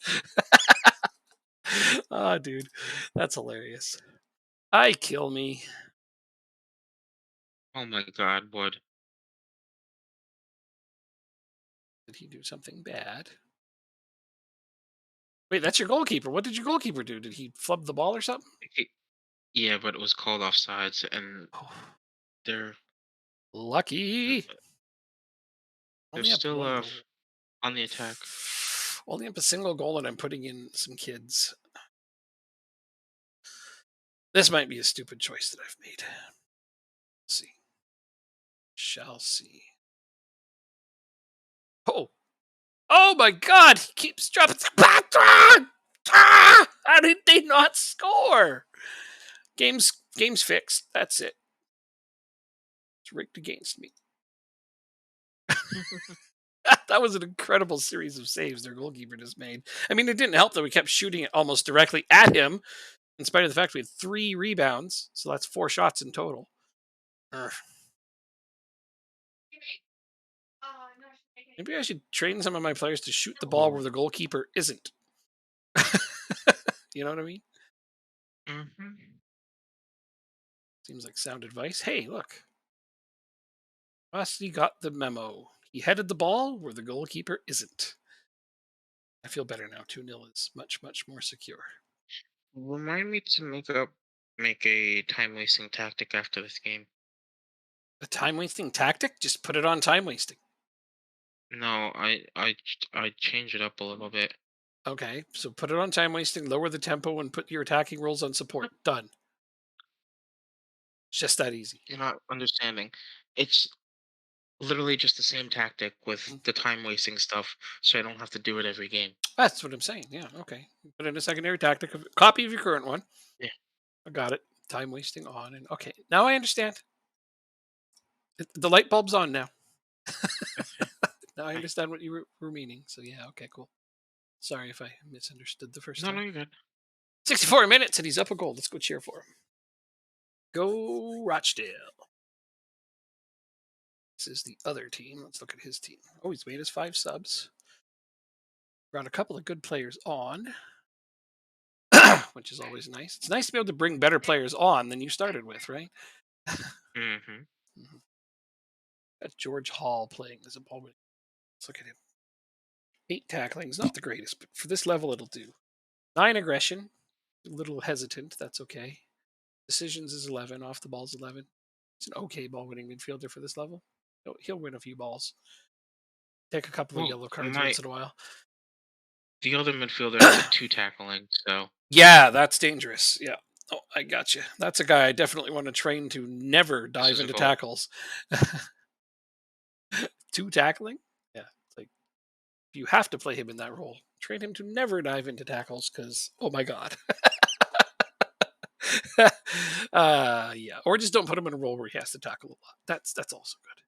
Oh, dude, that's hilarious. I kill me. Oh my God, Wood. Did he do something bad? Wait, that's your goalkeeper. What did your goalkeeper do? Did he flub the ball or something? Yeah, but it was called offsides, and Oh, they're lucky. they're Only up still one goal. on the attack. Only up a single goal, and I'm putting in some kids. This might be a stupid choice that I've made. Let's see. Shall see. Oh, oh my God! He keeps dropping. How did they not score? Game's fixed. That's it. It's rigged against me. That was an incredible series of saves their goalkeeper just made. I mean, it didn't help that we kept shooting it almost directly at him, in spite of the fact we had 3 rebounds. So that's 4 shots in total. Ugh. Maybe I should train some of my players to shoot the ball Oh. where the goalkeeper isn't. You know what I mean? Hmm. Seems like sound advice. Hey, look. Rusty got the memo. He headed the ball where the goalkeeper isn't. I feel better now. 2-0 is much, much more secure. Remind me to make a time wasting tactic after this game. A time wasting tactic? Just put it on time wasting. No, I change it up a little bit. Okay, so put it on time wasting, lower the tempo, and put your attacking rolls on support. Done. It's just that easy. You're not understanding. It's literally just the same tactic with Mhm. the time wasting stuff, so I don't have to do it every game. That's what I'm saying. Yeah, okay. Put in a secondary tactic, of copy of your current one. Yeah. I got it. Time wasting on, and okay. Now I understand. The light bulb's on now. Okay. Now I Right. understand what you were meaning. So yeah, okay, cool. Sorry if I misunderstood the first No, no, time. you're good. 64 minutes and he's up a goal. Let's go cheer for him. Go Rochdale. This is the other team. Let's look at his team. Oh, he's made us 5 subs. Brought a couple of good players on, which is always nice. It's nice to be able to bring better players on than you started with, right? Hmm. Mhm. That's George Hall playing as a ball. Let's look at him. 8 tacklings, not the greatest, but for this level, it'll do. 9 aggression, a little hesitant. That's okay. Decisions is 11. Off the ball's 11. It's an okay ball winning midfielder for this level. He'll win a few balls. Take a couple of Well, yellow cards my once in a while. the other midfielder has a two tackling, so Yeah, that's dangerous. Yeah. Oh, I got you. That's a guy I definitely want to train to never this dive is a into goal. tackles. 2 tackling? Yeah. It's like if you have to play him in that role, train him to never dive into tackles because oh my god. Yeah. Or just don't put him in a role where he has to tackle a lot. That's also good.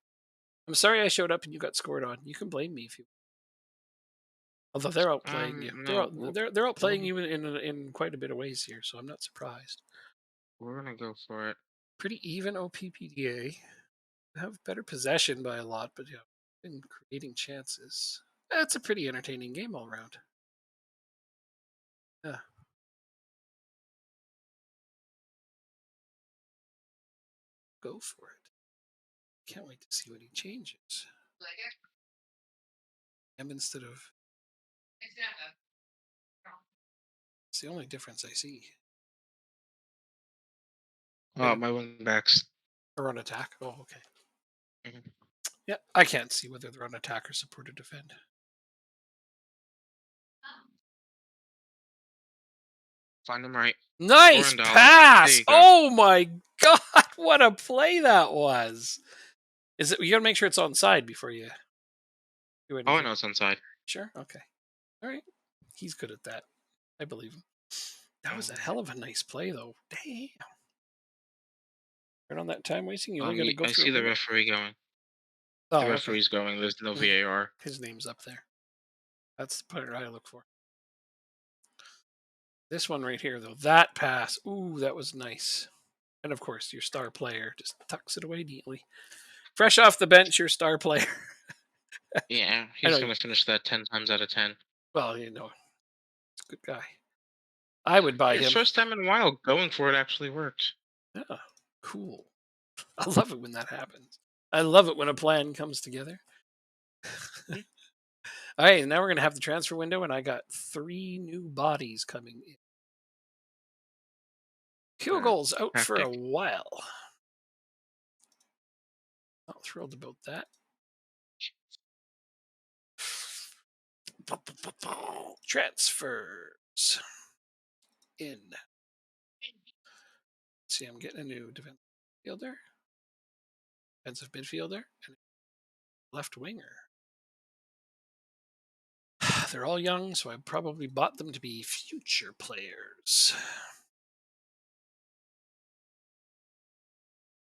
I'm sorry I showed up and you got scored on. You can blame me if you. Although they're outplaying you. No, They're we're, outplaying you in quite a bit of ways here, so I'm not surprised. we're gonna go for it. Pretty even OPPDA. Have better possession by a lot, but yeah, been creating chances. It's a pretty entertaining game all around. Yeah, go for it. Can't wait to see what he changes. M instead of. It's the only difference I see. Yeah, My wing backs. or on attack. Oh, okay. Mhm. Yeah, I can't see whether they're on attack or support or defend. Find them right. Nice $4. There pass! you go. Oh my god, what a play that was! Is it? You gotta make sure it's on side before you do Oh, anything. no, it's inside. Sure. Okay. All right. He's good at that. I believe him. That was a Mhm. hell of a nice play, though. Damn. Right on that time wasting. You only got to go I through see a the minute. referee going. The Oh, okay. referee's going. There's no Mm, VAR. his name's up there. That's the part I look for. This one right here, though, that pass. Ooh, that was nice. And of course, your star player just tucks it away neatly. Fresh off the bench, your star player. Yeah, I he's know. gonna finish that 10 times out of 10. Well, it's a good guy. I would buy His him. first time in a while going for it actually worked. Yeah, cool. I love it when that happens. I love it when a plan comes together. Mhm. All right, now we're gonna have the transfer window, and I got 3 new bodies coming in. Uh, Kyogo's out for a Tactic. while. Not thrilled about that. Transfers in. See, I'm getting a new defensive midfielder, defensive midfielder, and left winger. They're all young, so I probably bought them to be future players.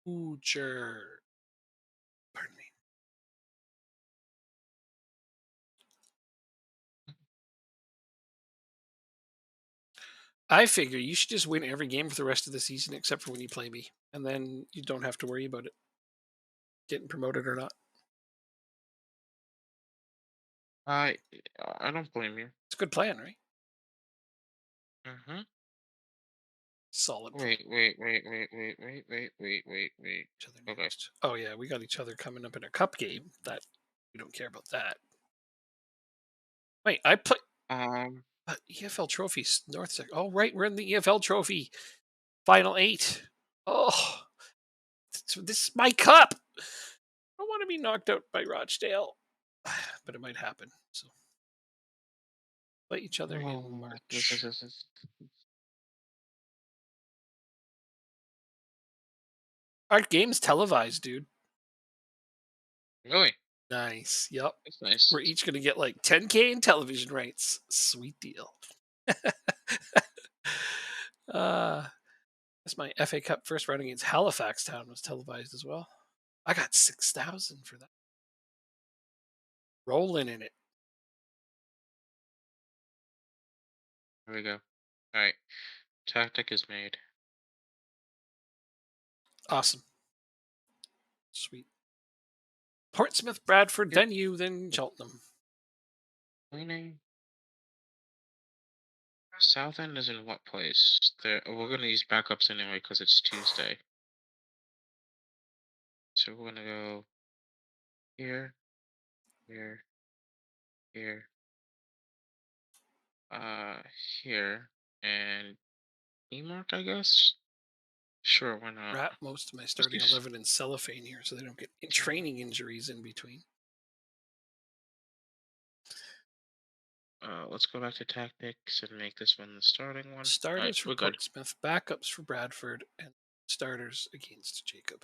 Future. Pardon me. I figure you should just win every game for the rest of the season except for when you play me. And then you don't have to worry about it getting promoted or not. I I don't blame you. It's a good plan, right? Mhm. Solid plan. Wait. Each other Okay. next. Oh yeah, we got each other coming up in a cup game. That we don't care about that. Wait, I play Um. EFL trophies North Sec. Oh right, we're in the EFL trophy final 8. Oh, this is my cup. I don't want to be knocked out by Rochdale, but it might happen. So play each other in Oh, March. Our game's televised, dude. Really? Nice. Yep. That's nice. We're each going to get like 10K in television rights. Sweet deal. uh, that's my FA Cup first round against Halifax Town was televised as well. I got 6,000 for that. Rolling in it. Here we go. All right. Tactic is made. Awesome. Sweet. Portsmouth, Bradford, Yep. then you, then Cheltenham. Cleaning. Southend is in what place? There. We're gonna use backups anyway because it's Tuesday. So we're gonna go here, here, here, uh, here, and E-mark, I guess. Sure, why not? Wrap most of my Let's do. starting 11 in cellophane here so they don't get training injuries in between. Let's go back to tactics and make this one the starting one. All right, Starters for we're good. Portsmouth, backups for Bradford, and starters against Jacob.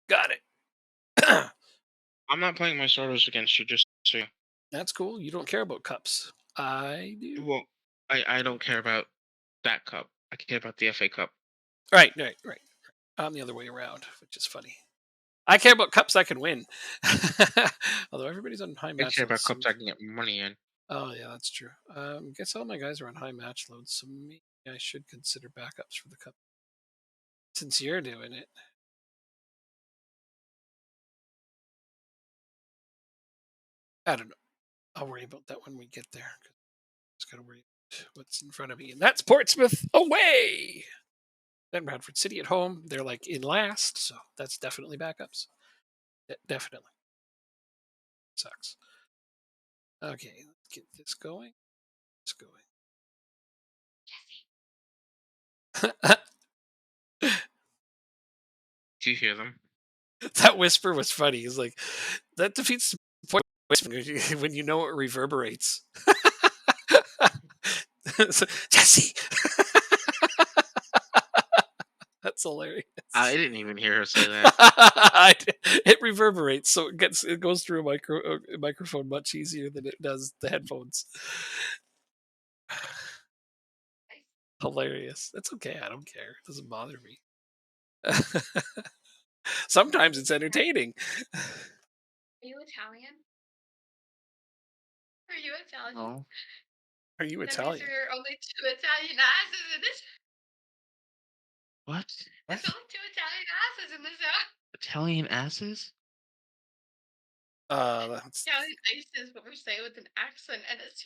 Got it. I'm not playing my starters against you, just so you. That's cool. You don't care about cups. I do. Well, I don't care about that cup. I care about the FA Cup. Right. I'm the other way around, which is funny. I care about cups I can win. Although everybody's on high I match care loads. about cups I can get money in. Oh, yeah, that's true. Guess all my guys are on high match loads, so maybe I should consider backups for the cup. Since you're doing it. I don't know. I'll worry about that when we get there. Just gotta worry. what's in front of me, and that's Portsmouth away. Then Bradford City at home. They're like in last, so that's definitely backups. Definitely sucks. Okay, let's get this going. It's going. Do you hear them? That whisper was funny. He's like, that defeats the point of whispering when you know it reverberates. So, Jesse, that's hilarious. I didn't even hear her say that. It reverberates, so it goes through a microphone much easier than it does the headphones. Hilarious. That's okay. I don't care. It doesn't bother me. Sometimes it's entertaining. Are you Italian? Are you Italian? No. Are you That means Italian? there are only two Italian asses in this. What? There's What? only two Italian asses in this house. Italian asses? That's Italian asses, but we're saying with an accent, and it's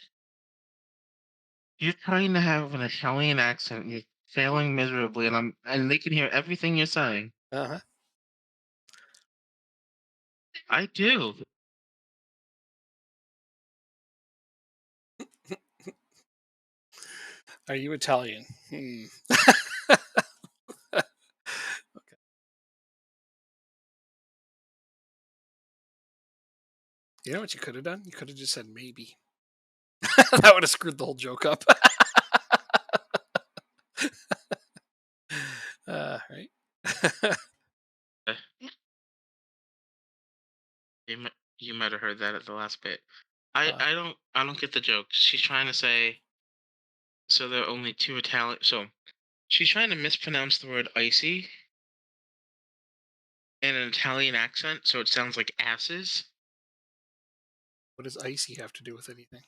You're trying to have an Italian accent. You're failing miserably, and they can hear everything you're saying. uh-huh. I do. Are you Italian? Hmm. You know what you could have done? You could have just said maybe. That would have screwed the whole joke up. Right? Eh, you might have heard that at the last bit. Uh, I don't get the joke. She's trying to say so there are only two Italian. So she's trying to mispronounce the word icy in an Italian accent, so it sounds like asses. what does icy have to do with anything?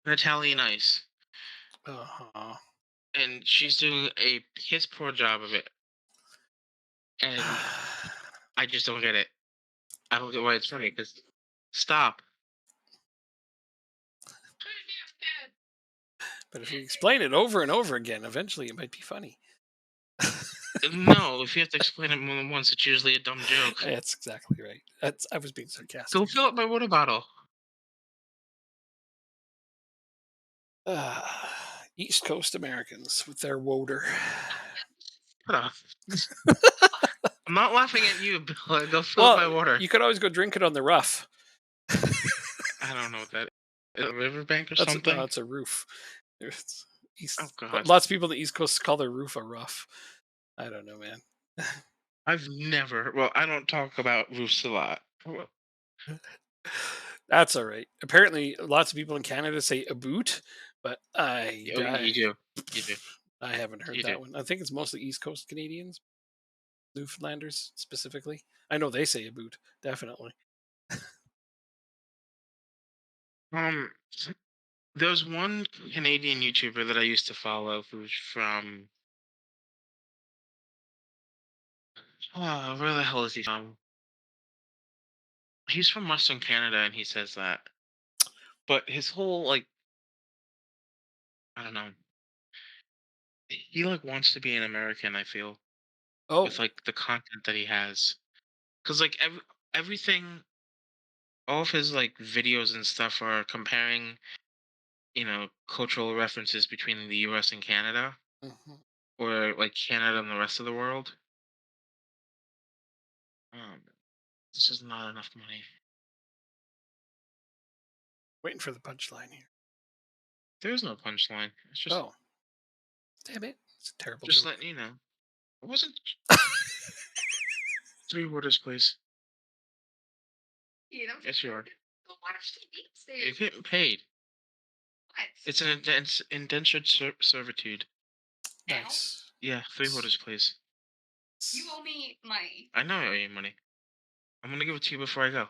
An Italian ice, Uh-huh. and she's doing a piss poor job of it, and I just don't get it. I don't get why it's funny. Because stop. But if you explain it over and over again, eventually it might be funny. No, if you have to explain it more than once, it's usually a dumb joke. That's exactly right. I was being Go sarcastic. fill up my water bottle. Uh, East Coast Americans with their woder. Shut up. I'm not laughing at you, Bill. Go fill up Well, my water. you could always go drink it on the rough. I don't know what that is. A riverbank or That's no, something? it's a roof. There's Oh, east, God. lots of people in the East Coast call their roof a rough. I don't know, man. I've never. Well, I don't talk about roofs a lot. That's all right. Apparently, lots of people in Canada say a boot, but Oh, you do. You do. I haven't heard You do. that one. I think it's mostly East Coast Canadians, Newfoundlanders specifically. I know they say a boot, definitely. Um, there's one Canadian YouTuber that I used to follow who's from. Where the hell is he from? He's from Western Canada, and he says that. But his whole like, I don't know. He like wants to be an American. I feel with Oh, like the content that he has, because like everything, all of his like videos and stuff are comparing, cultural references between the U.S. and Canada, mhm. or like Canada and the rest of the world. Um, this is not enough money. Waiting for the punchline here. There's no punchline. It's just Oh, damn it! It's a terrible just joke. letting you know. It wasn't 3 waters, please. you know. Yes, you are. Go watch TV. You're Steve. getting paid. What? It's an indentured servitude. Now Nice. Yeah, 3 waters, please. you owe me money. I know I owe you money. I'm gonna give it to you before I go.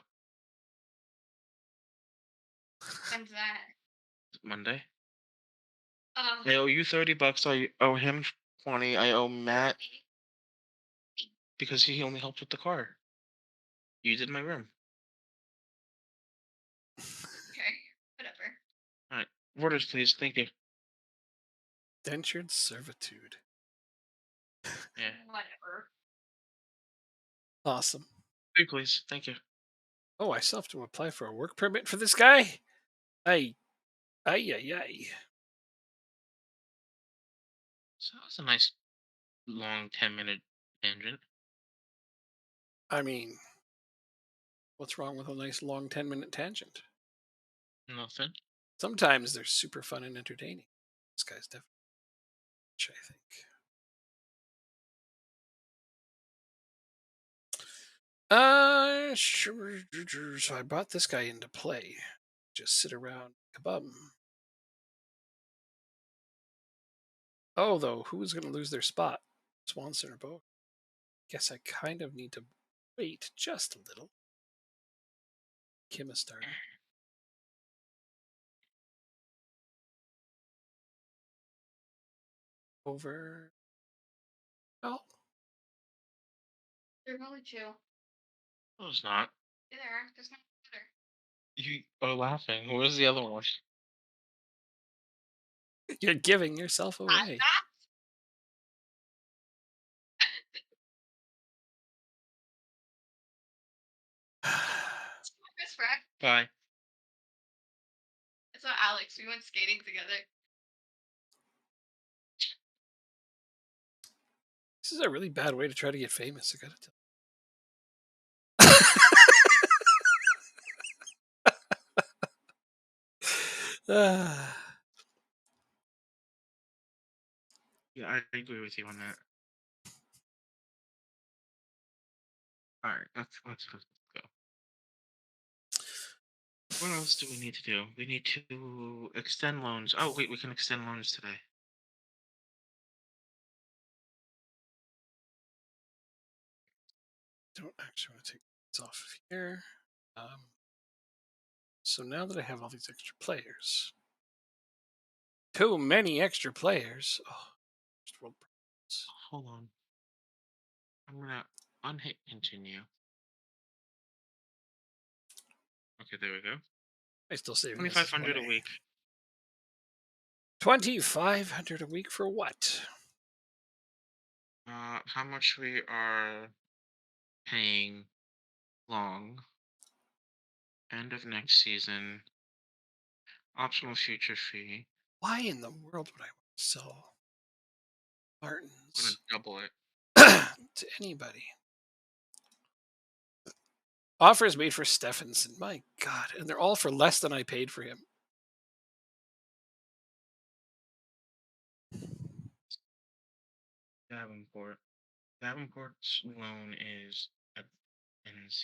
When's that? Monday. Um, I owe you $30. I owe him 20. I owe Matt because he only helped with the car. You did my room. okay, whatever. All right. Waters, please. Thank you. Dentured servitude. Yeah. Whatever. Awesome. 3, please. Thank you. Oh, I still have to apply for a work permit for this guy? Ay, ay, ay, ay. So that was a nice long 10-minute tangent. I mean, what's wrong with a nice long 10-minute tangent? Nothing. Sometimes they're super fun and entertaining. This guy's definitely, I think. Sure. So I brought this guy into play. Just sit around, kabum. Oh, though, who's going to lose their spot? Swanson or both? Guess I kind of need to wait just a little. Kim a starter. Over. Oh, There's only two. No, it's not. Yeah, there are. There's no other. You are laughing. Where's the other one? you're giving yourself away. Chris Pratt. Bye. It's not Alex. We went skating together. This is a really bad way to try to get famous, I gotta tell you. Yeah, I agree with you on that. All right, let's go. What else do we need to do? We need to extend loans. Oh wait, we can extend loans today. Don't actually want to take this off of here. So now that I have all these extra players, too many extra players. Oh, just world problems. Hold on. I'm gonna unhit continue. Okay, there we go. I still saving 2,500 a week. 2,500 a week for what? How much we are paying long. End of next season. Optional future fee. Why in the world would I want to sell I'm gonna Martins double it. to anybody? Offers made for Stephenson. My God. And they're all for less than I paid for him. Davenport. Davenport's loan ends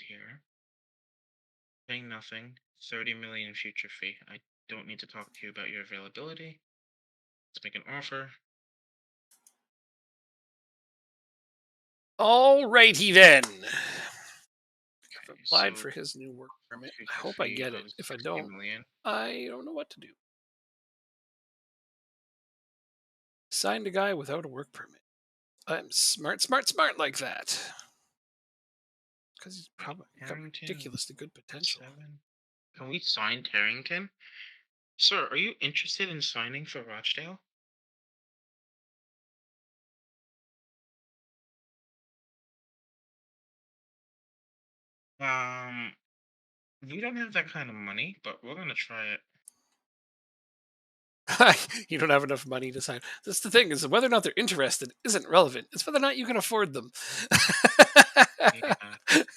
here. Paying nothing. 30 million future fee. I don't need to talk to you about your availability. Let's make an offer. Alrighty then. I've Okay, applied so for his new work permit. I future hope I fee get it. of If I 60 don't, million. I don't know what to do. Signed a guy without a work permit. I'm smart like that. Because he's probably got Harrington, ridiculously good potential. 7. Can we sign Tarrington? Sir, are you interested in signing for Rochdale? We don't have that kind of money, but we're gonna try it. You don't have enough money to sign. That's the thing, is whether or not they're interested isn't relevant. It's whether or not you can afford them. Yeah.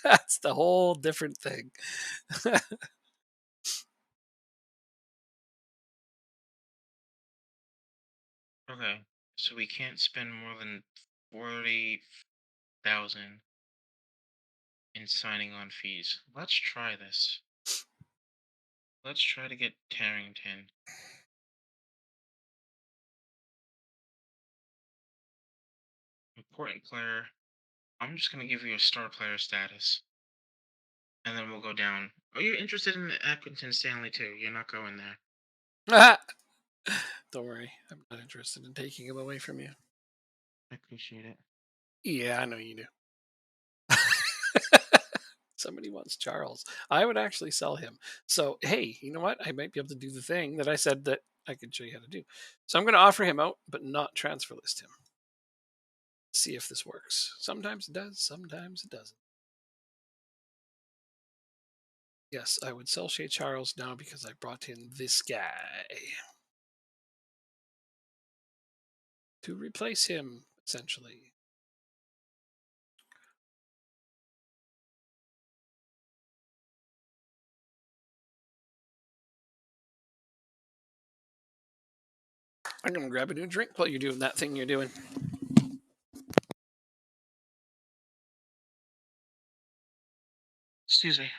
That's the whole different thing. Okay. So we can't spend more than 40,000 in signing on fees. Let's try this. Let's try to get Tarrington. Important player. I'm just gonna give you a star player status. And then we'll go down. Are you interested in Accrington Stanley too? You're not going there. Don't worry, I'm not interested in taking him away from you. I appreciate it. Yeah, I know you do. Somebody wants Charles. I would actually sell him. So, hey, you know what? I might be able to do the thing that I said that I could show you how to do. So I'm going to offer him out, but not transfer list him. See if this works. Sometimes it does, sometimes it doesn't. Yes, I would sell Shay Charles now because I brought in this guy to replace him, essentially. I'm going to grab a new drink while you're doing that thing you're doing. Excuse me.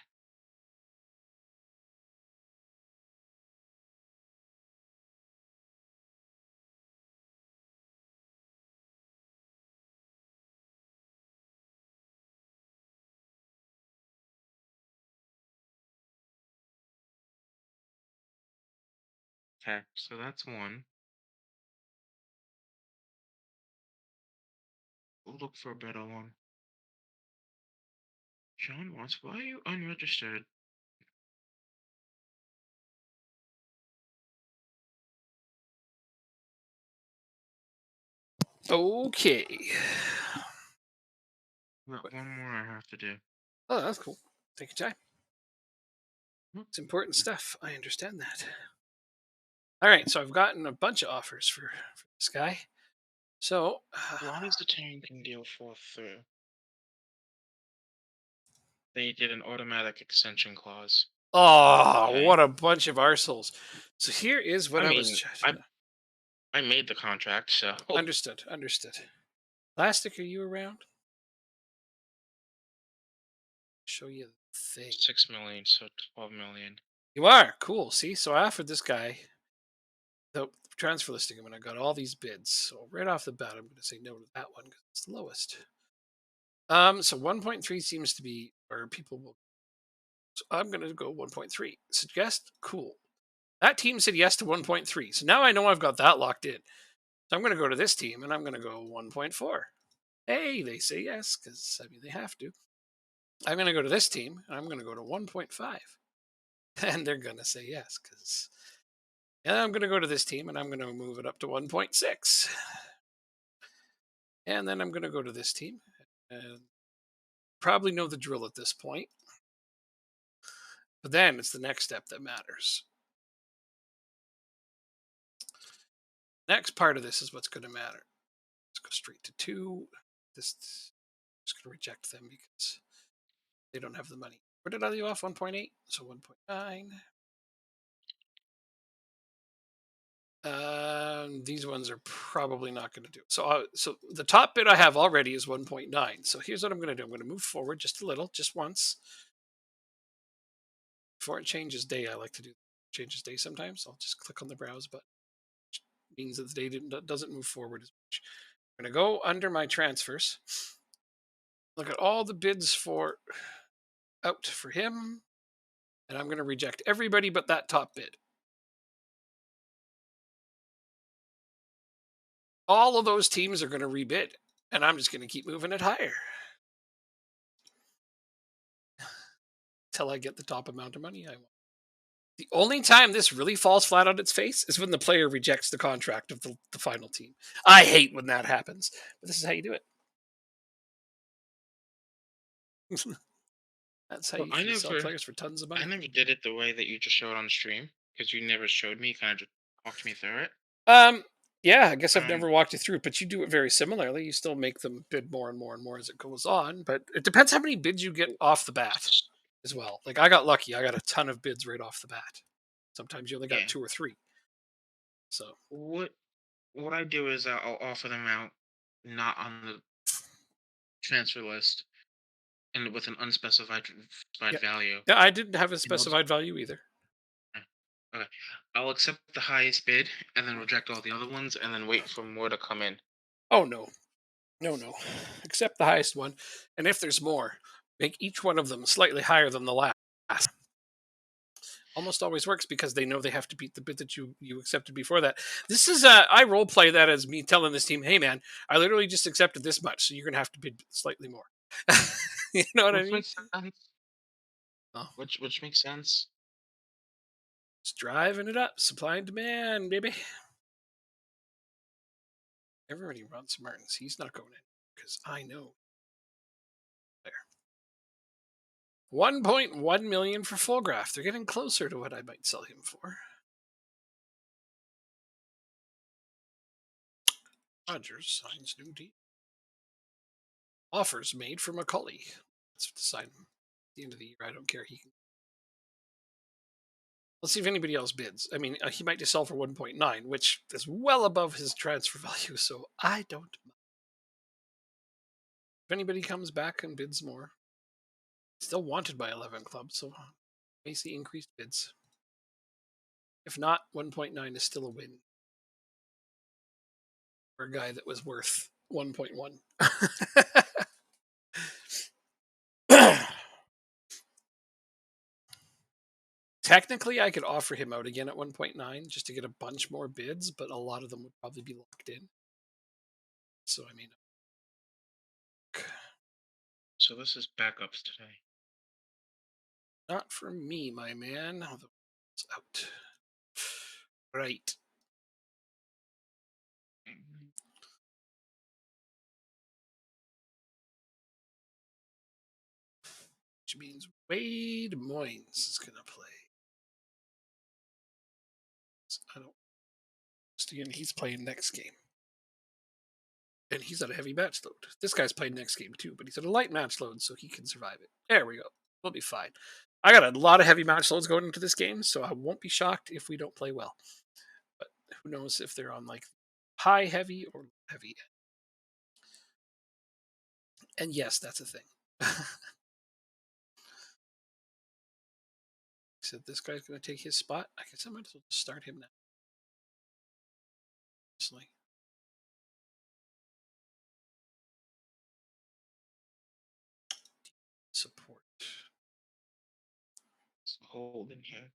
Okay, so that's one. We'll look for a better one. John Watts, why are you unregistered? Okay. Got one more I have to do. Oh, that's cool. Take your time. Hmm. It's important stuff. I understand that. All right, so I've gotten a bunch of offers for this guy. So, Why does the tanking deal fall through? They did an automatic extension clause. oh, Okay. what a bunch of arseholes. So here is what I I was. mean, I made the contract, so Understood. Understood. Plastic, are you around? Show you the thing. 6 million, so 12 million. You are cool. See, so I offered this guy the transfer listing him, and I got all these bids. So right off the bat, I'm going to say no to that one because it's the lowest. So 1.3 seems to be where people will. So I'm going to go 1.3. Suggest cool. That team said yes to 1.3. So now I know I've got that locked in. So I'm going to go to this team and I'm going to go 1.4. Hey, they say yes because I mean they have to. I'm going to go to this team and I'm going to go to 1.5. And they're going to say yes because. And I'm going to go to this team and I'm going to move it up to 1.6. And then I'm going to go to this team and probably know the drill at this point. But then it's the next step that matters. Next part of this is what's going to matter. Let's go straight to 2. This I'm just going to reject them because they don't have the money. Where did I leave off? 1.8, so 1.9. These ones are probably not going to do it. So the top bid I have already is 1.9. So here's what I'm going to do. I'm going to move forward just a little, just once. Before it changes day, I like to do changes day sometimes. I'll just click on the browse button, which means that the day doesn't move forward as much. I'm going to go under my transfers. Look at all the bids for out for him. And I'm going to reject everybody but that top bid. All of those teams are going to rebid, and I'm just going to keep moving it higher till I get the top amount of money I want. The only time this really falls flat on its face is when the player rejects the contract of the final team. I hate when that happens, but this is how you do it. That's how Well, you can sell players for tons of money. I never did it the way that you just showed on stream because you never showed me. Kind of just walked me through it. Yeah, I guess I've Um, never walked you through it, but you do it very similarly. You still make them bid more and more and more as it goes on, but it depends how many bids you get off the bat as well. Like I got lucky; I got a ton of bids right off the bat. Sometimes you only got Yeah. 2 or 3. So What I do is I'll offer them out not on the transfer list and with an unspecified yeah, value. yeah, I didn't have a And specified value either. okay, I'll accept the highest bid and then reject all the other ones and then wait for more to come in. Oh no, no, accept the highest one, and if there's more, make each one of them slightly higher than the last. Almost always works because they know they have to beat the bid that you accepted before that. This is I role play that as me telling this team, "Hey man, I literally just accepted this much, so you're gonna have to bid slightly more." You know what I Which mean? makes sense. Oh. Which makes sense. Just driving it up, supply and demand, baby. Everybody runs Martins. He's not going in because I know. There. 1.1 million for Fulgraf. They're getting closer to what I might sell him for. Rogers signs new deal. Offers made for Macaulay. Let's decide at the end of the year. I don't care. He can. Let's see if anybody else bids. I mean, he might just sell for 1.9, which is well above his transfer value, so I don't mind. If anybody comes back and bids more, still wanted by 11 clubs, so may see increased bids. If not, 1.9 is still a win for a guy that was worth 1.1. Technically, I could offer him out again at 1.9 just to get a bunch more bids, but a lot of them would probably be locked in. So, I mean, So this is backups today. not for me, my man. Although it's out. Right. Which means Wade Moynes is going to play. I don't. Again, he's playing next game. And he's at a heavy match load. This guy's playing next game too, but he's at a light match load, so he can survive it. There we go. We'll be fine. I got a lot of heavy match loads going into this game, so I won't be shocked if we don't play well. But who knows if they're on like high heavy or heavy. And yes, that's a thing. Said this guy's going to take his spot. I guess I might as well just start him now. Honestly. Support. Hold in here.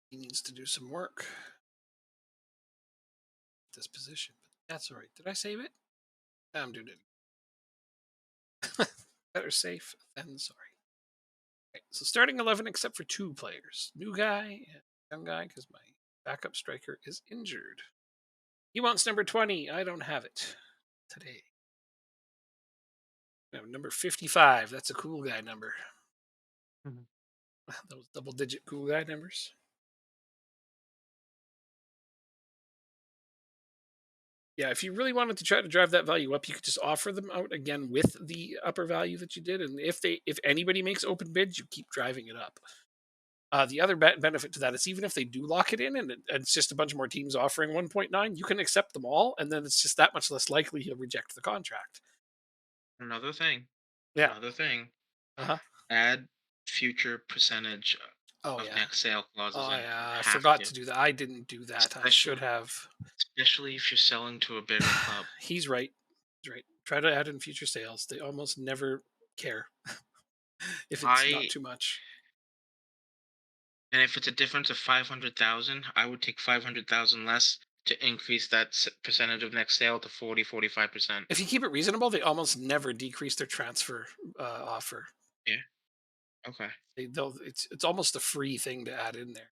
He needs to do some work. This position, but that's all right. Did I save it? I'm doing it. Better safe than sorry. Okay, so starting 11 except for 2 players. New guy and young guy because my backup striker is injured. He wants number 20. I don't have it today. I have number 55. That's a cool guy number. Those double-digit cool guy numbers. Yeah, if you really wanted to try to drive that value up, you could just offer them out again with the upper value that you did, and if anybody makes open bids, you keep driving it up. The other benefit to that is even if they do lock it in and it's just a bunch more teams offering 1.9, you can accept them all, and then it's just that much less likely he'll reject the contract. Another thing. Yeah. Another thing. Uh-huh. Add future percentage of next sale clauses. Oh in. yeah, I forgot to do that. I didn't do that. I should have. Especially if you're selling to a bigger club. He's right. He's right. Try to add in future sales. They almost never care if it's not too much. And if it's a difference of 500,000, I would take 500,000 less to increase that percentage of next sale to 40-45%. If you keep it reasonable, they almost never decrease their transfer offer. Yeah. Okay. It's almost a free thing to add in there.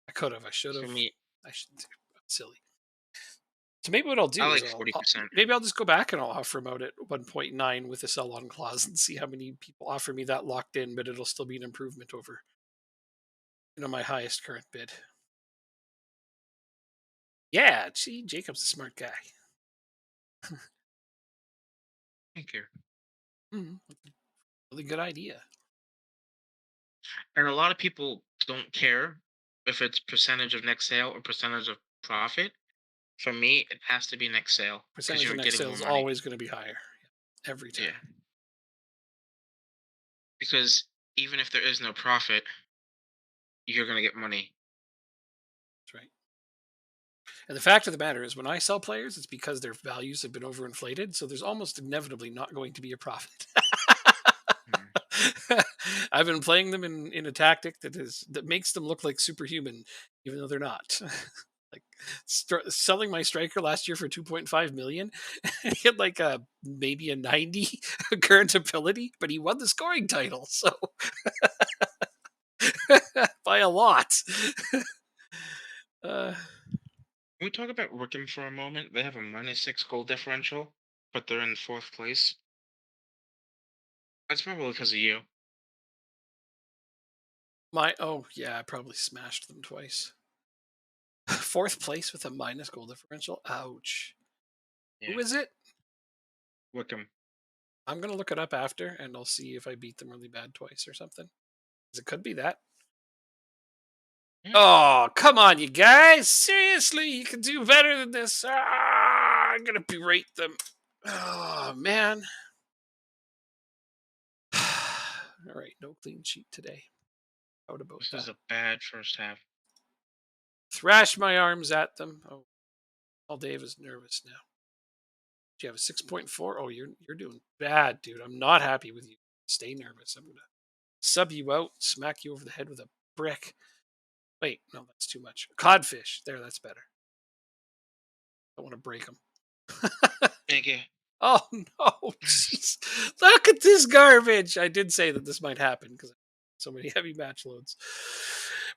I could have. I should have. I should. Silly. So maybe what I'll do is 40%. Maybe I'll just go back and I'll offer them out at 1.9 with a sell-on clause and see how many people offer me that locked in, but it'll still be an improvement over, my highest current bid. Yeah, see, Jacob's a smart guy. Thank you. Really good idea. And a lot of people don't care if it's percentage of next sale or percentage of profit. For me, it has to be next sale. Percentage of next sale is always going to be higher. Every time. Yeah. Because even if there is no profit, you're going to get money. That's right. And the fact of the matter is when I sell players, it's because their values have been overinflated. So there's almost inevitably not going to be a profit. I've been playing them in a tactic that makes them look like superhuman, even though they're not. Like selling my striker last year for 2.5 million, he had like maybe a 90 current ability, but he won the scoring title. So by a lot. uh, Can we talk about Wickham for a moment? They have a -6 goal differential, but they're in fourth place. That's probably because of you. oh yeah, I probably smashed them twice. Fourth place with a minus goal differential. Ouch. Yeah, Who is it? Wickham. I'm gonna look it up after, and I'll see if I beat them really bad twice or something. 'Cause it could be that. Yeah. Oh, come on, you guys! Seriously, you can do better than this. I'm gonna berate them. Oh man. All right, no clean sheet today. Out about This is that. a bad first half. Thrash my arms at them. Oh, all Dave is nervous now. Do you have a 6.4? Oh, you're doing bad, dude. I'm not happy with you. Stay nervous. I'm gonna sub you out, smack you over the head with a brick. Wait, no, that's too much. Codfish. There, that's better. I want to break them. Thank you. Oh no, jeez. Look at this garbage. I did say that this might happen because so many heavy match loads.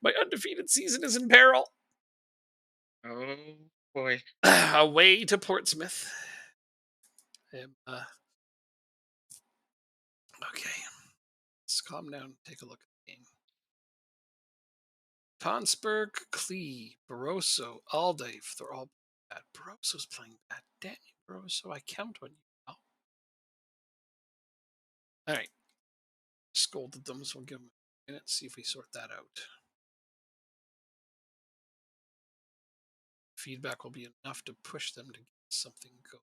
My undefeated season is in peril. Oh boy. Away to Portsmouth. Okay, let's calm down and take a look at the game. Tonsberg, Klee, Barroso, Aldave, they're all bad. Barroso's playing bad. Damn you, Barroso, I count on you now. All right, scolded them, so we'll give them a minute, see if we sort that out. Feedback will be enough to push them to get something going.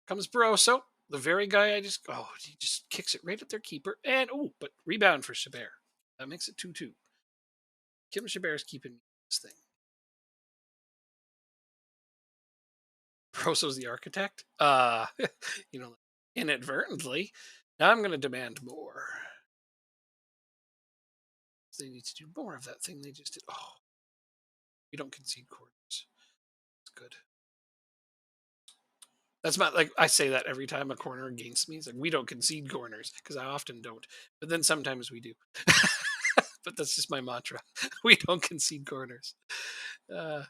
Comes Barroso, the very guy he just kicks it right at their keeper. And, but rebound for Chabert. That makes it 2-2. Kim Chabert's keeping this thing. Barroso's the architect? You know, inadvertently. Now I'm going to demand more. They need to do more of that thing they just did. Oh, we don't concede corners. It's good. That's not like I say that every time a corner against me. It's like we don't concede corners because I often don't, but then sometimes we do. But that's just my mantra. We don't concede corners. Uh,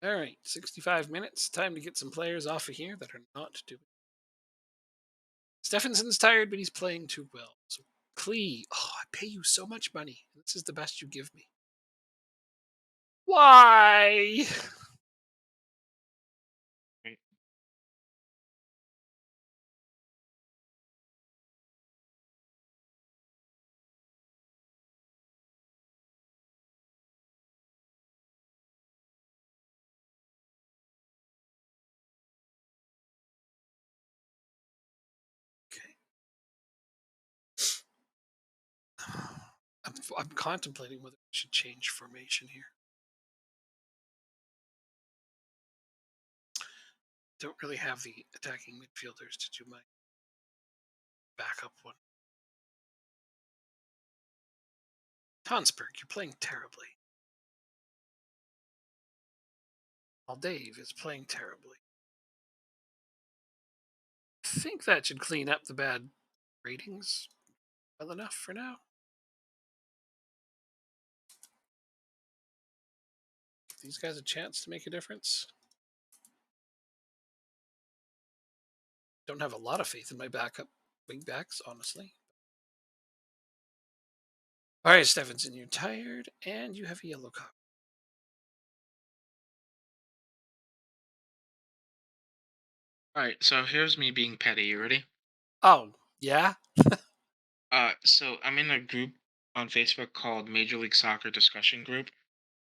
all right, 65 minutes. Time to get some players off of here that are not doing. Stephenson's tired, but he's playing too well. So Klee, I pay you so much money. This is the best you give me. Why? Right. Okay. I'm contemplating whether we should change formation here. Don't really have the attacking midfielders to do my backup one. Tonsberg, you're playing terribly. While Dave is playing terribly. I think that should clean up the bad ratings well enough for now. Give these guys a chance to make a difference. Don't have a lot of faith in my backup wing backs, honestly. All right, Stephenson, you're tired and you have a yellow card. All right. So here's me being petty. You ready? Oh, yeah? So I'm in a group on Facebook called Major League Soccer Discussion Group,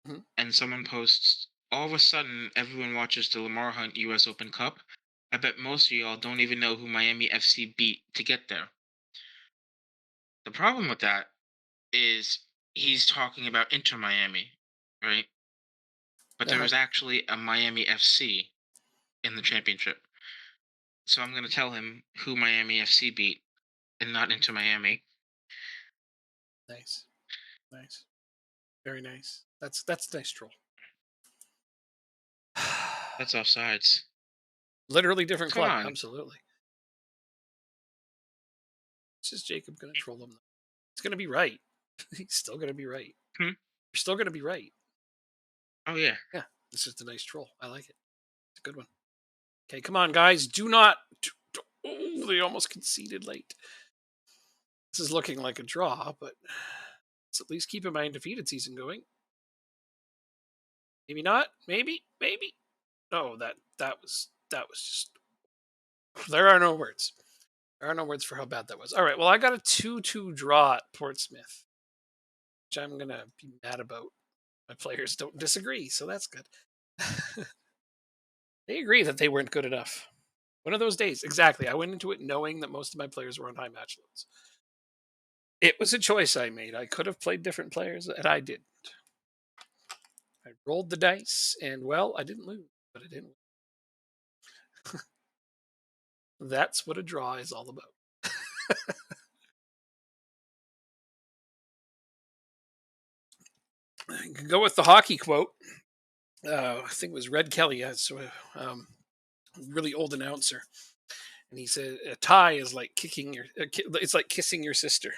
Mhm. and someone posts, all of a sudden, everyone watches the Lamar Hunt U.S. Open Cup. I bet most of y'all don't even know who Miami FC beat to get there. The problem with that is he's talking about Inter Miami, right? But there Uh-huh. was actually a Miami FC in the championship. So I'm going to tell him who Miami FC beat and not Inter Miami. Nice. Nice. Very nice. That's nice troll. That's offsides. Literally different Come club. on. Absolutely. It's just Jacob going to troll them. It's going to be right. He's still going to be right. Hmm? You're still going to be right. Oh yeah. Yeah, it's just a nice troll. I like it. It's a good one. Okay, come on, guys. Do not. Oh, they almost conceded late. This is looking like a draw, but let's at least keep my undefeated season going. Maybe not. Maybe. Maybe. Oh, that was just. There are no words. There are no words for how bad that was. All right. Well, I got a 2-2 draw at Portsmouth, which I'm gonna be mad about. My players don't disagree, so that's good. They agree that they weren't good enough. One of those days, exactly. I went into it knowing that most of my players were on high match loads. It was a choice I made. I could have played different players, and I didn't. I rolled the dice, and well, I didn't lose, but I didn't win. That's what a draw is all about. I can go with the hockey quote. I think it was Red Kelly. That's a really old announcer, and he said a tie is like kicking your. It's like kissing your sister.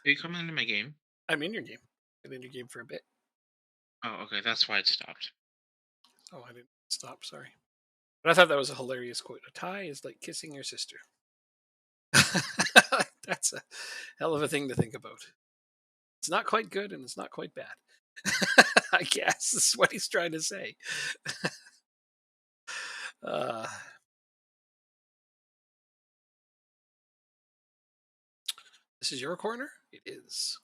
Are you coming into my game? I'm in your game. Been in your game for a bit. Oh, okay. That's why it stopped. Oh, I didn't stop. Sorry, but I thought that was a hilarious quote. A tie is like kissing your sister. That's a hell of a thing to think about. It's not quite good, and it's not quite bad. I guess this is what he's trying to say. Uh, this is your corner? It is.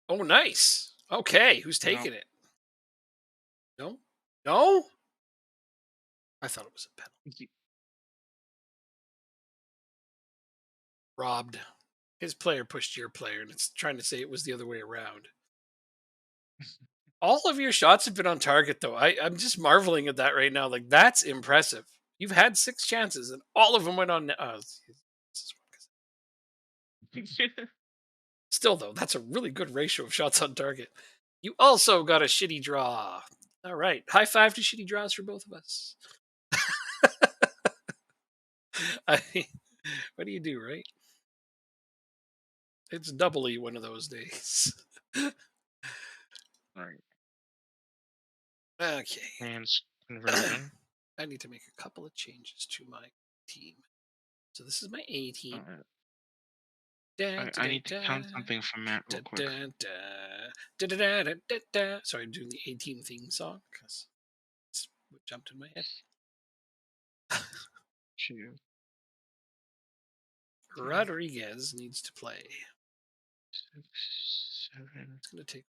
Oh, nice. Okay, who's No. taking it? No? No? I thought it was a penalty. Robbed. His player pushed your player, and it's trying to say it was the other way around. All of your shots have been on target, though. I'm just marveling at that right now. Like, that's impressive. You've had 6 chances, and all of them went on. Still, though, that's a really good ratio of shots on target. You also got a shitty draw. All right. High five to shitty draws for both of us. I mean, what do you do, right? It's doubly one of those days. All right. Okay. Man's conversion. I need to make a couple of changes to my team. So this is my A team. All right. I need to count something from Matt real quick. Sorry, I'm doing the A team theme song because it's what jumped in my head. 2, Rodriguez needs to play. 6, 7, It's going to take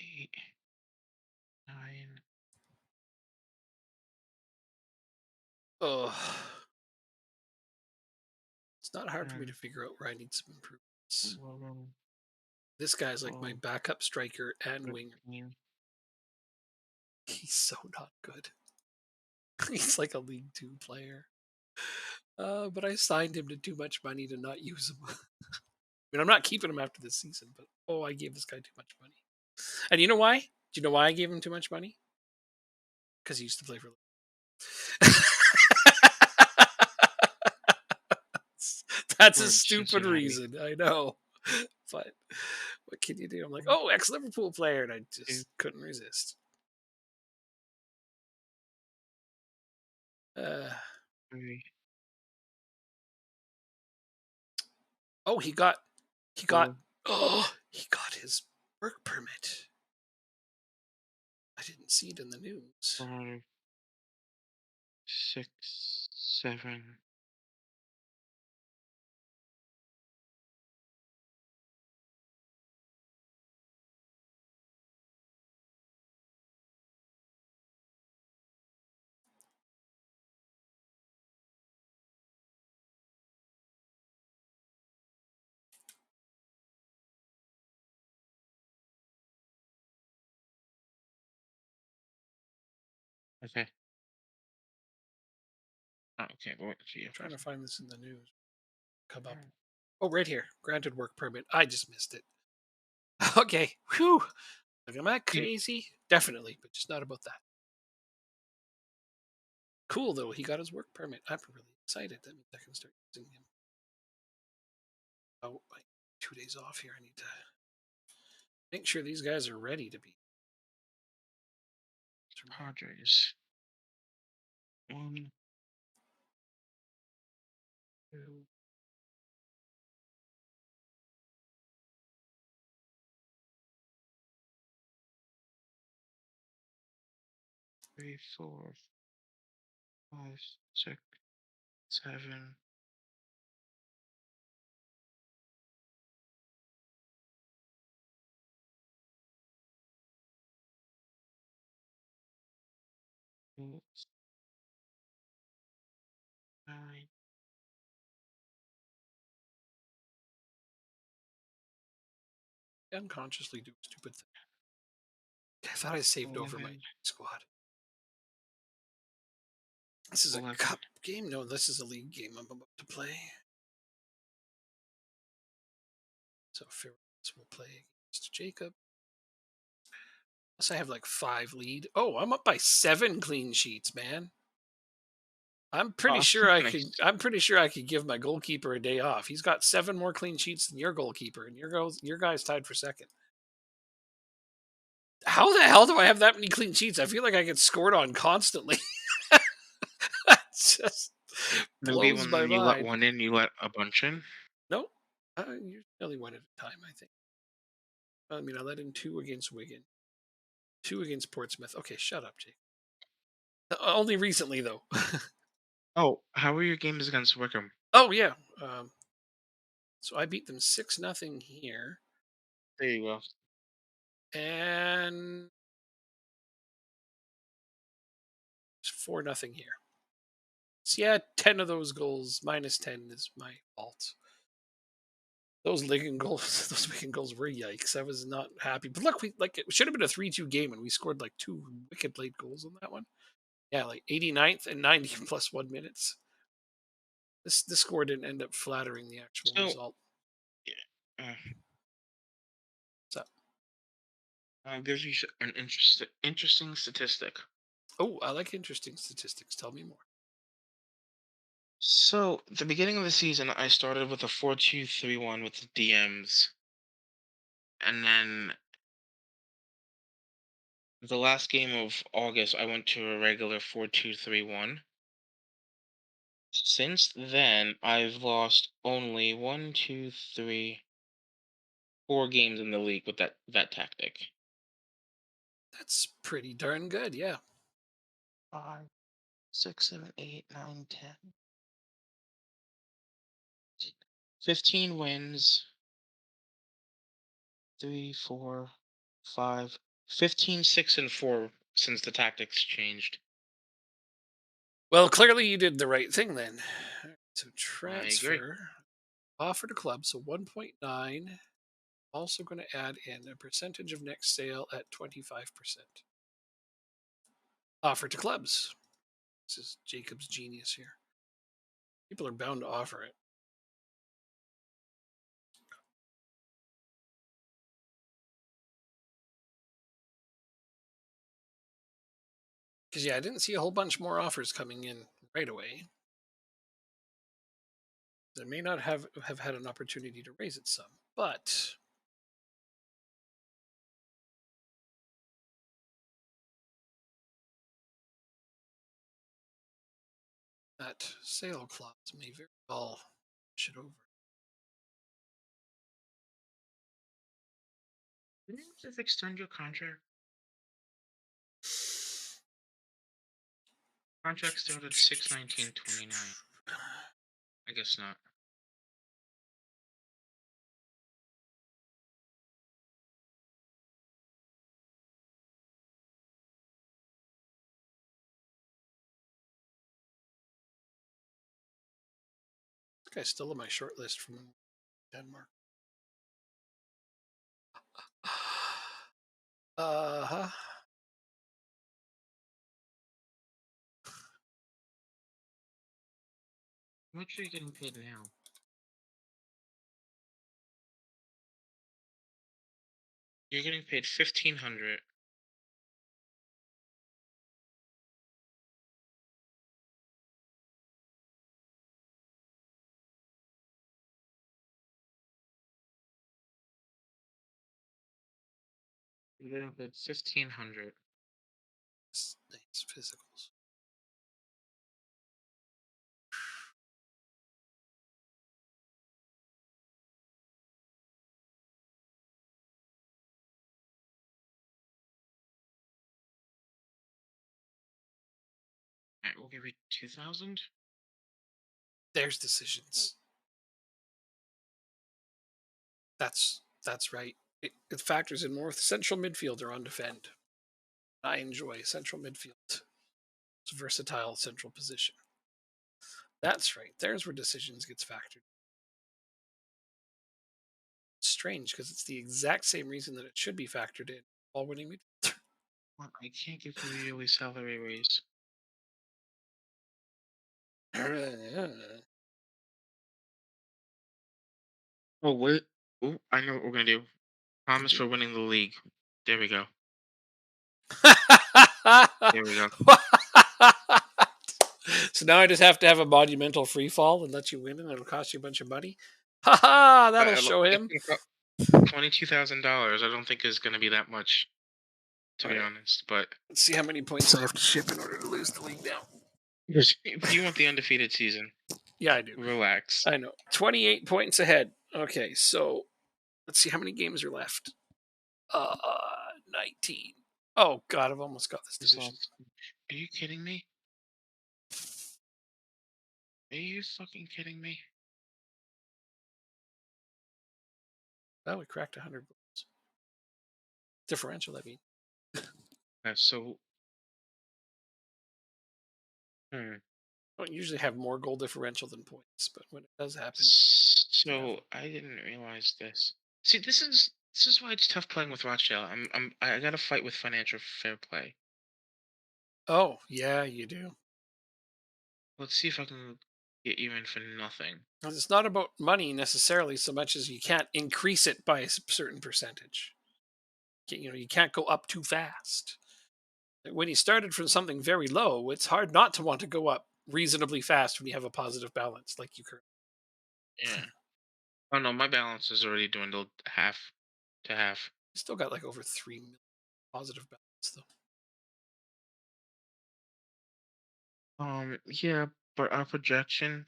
8, 9. Oh, it's not hard for me to figure out where I need some improvements. 11, This guy's like my 12, backup striker and 13. winger. He's so not good. He's like a League Two player. But I signed him to too much money to not use him. I mean, I'm not keeping him after this season, but I gave this guy too much money. And you know why? Do you know why I gave him too much money? Because he used to play for. That's a stupid Cincinnati. reason, I know. But what can you do? I'm like, oh, ex-Liverpool player, and I just couldn't resist. 3. Oh, he got Oh. he got his work permit. I didn't see it in the news. 5, 6, 7. Okay. Oh, okay, wait for you. Trying to find this in the news. Come up. Oh, right here. Granted work permit. I just missed it. Okay. Whew. Look at that crazy. definitely, but just not about that. Cool though, he got his work permit. I'm really excited. That means I can start using him. Oh, 2 days off here. I need to make sure these guys are ready to be. Padres. 1, 2, 3, 4, 5, 6, 7. Eight, 9. Unconsciously do a stupid thing. I thought I saved over my 11, squad. This is a 11. cup game? No, this is a league game I'm about to play. So Ferris will play against Jacob. Plus I have like 5 lead. Oh, I'm up by 7 clean sheets, man. I'm pretty Oh, sure I could. nice. I'm pretty sure I could give my goalkeeper a day off. He's got 7 more clean sheets than your goalkeeper, and your guy's tied for second. How the hell do I have that many clean sheets? I feel like I get scored on constantly. It just Maybe blows my when you let mind. one in, you let a bunch in. No, usually one at a time. I think. I mean, I let in 2 against Wigan, 2 against Portsmouth. Okay, shut up, Jake. Only recently though. Oh, how were your games against Wickham? Oh yeah. So I beat them 6-0 here, There you go. and 4-0 here. So yeah, 10 of those goals minus 10 is my fault. Those Wigan goals, those Wigan goals were yikes. I was not happy. But look, it should have been a 3-2 game, and we scored like 2 wicked late goals on that one. Yeah, like 89th and 90 plus 1 minutes. This score didn't end up flattering the actual So, result. yeah, So, gives you an interesting statistic. oh, I like interesting statistics. Tell me more. So, the beginning of the season, I started with a 4-2-3-1 with the DMs, and then the last game of August, I went to a regular 4-2-3-1. Since then, I've lost only 4 games in the league with that tactic. That's pretty darn good. Yeah. 5, 6, 7, 8, 9, 10. 15 wins, 3, 4, 5, 15, 6, and 4 since the tactics changed. Well, clearly you did the right thing then. So I agree. transfer offer to club. So 1.9. Also going to add in a percentage of next sale at 25%. Offer to clubs. This is Jacob's genius here. People are bound to offer it. Because, yeah, I didn't see a whole bunch more offers coming in right away. They may not have had an opportunity to raise it some, but that sale clause may very well push it over. Didn't you just extend your contract? Contract started 6/19/29. I guess not. This guy's still on my short list from Denmark. Uh-huh. How much are you getting paid now? You're getting paid 1,500. They're up at 1,500. It's physicals. Alright, we'll give you 2,000. There's decisions. That's right. It factors in more with central midfielder on defend. I enjoy central midfield. It's a versatile central position. That's right. There's where decisions gets factored. It's strange because it's the exact same reason that it should be factored in while winning midfielder. Well, I can't give you a yearly salary raise. Oh, wait. Oh, I know what we're gonna do. Promise for winning the league. There we go. There we go. So now I just have to have a monumental free fall and let you win, and it'll cost you a bunch of money. Ha ha! That'll show him. $22,000. I don't think is gonna be that much, to be Alright. honest. But Let's see how many points I have to ship in order to lose the league now. you want the undefeated season? Yeah, I do. Relax. I know. 28 points ahead. Okay, so let's see how many games are left. 19. Oh god, I've almost got this division. Are you kidding me? Are you fucking kidding me? Oh, we cracked 100 points. Differential, I mean. So. Don't usually have more goal differential than points, but when it does happen, So I didn't realize this. See, this is why it's tough playing with Rochdale. I gotta fight with financial fair play. oh yeah, you do. Let's see if I can get you in for nothing. 'Cause it's not about money necessarily so much as you can't increase it by a certain percentage. You can't go up too fast. Like, when you started from something very low, it's hard not to want to go up reasonably fast when you have a positive balance like you currently. Yeah. Oh no, my balance has already dwindled half to half. You still got like over 3 million positive balance though. Yeah, but our projection,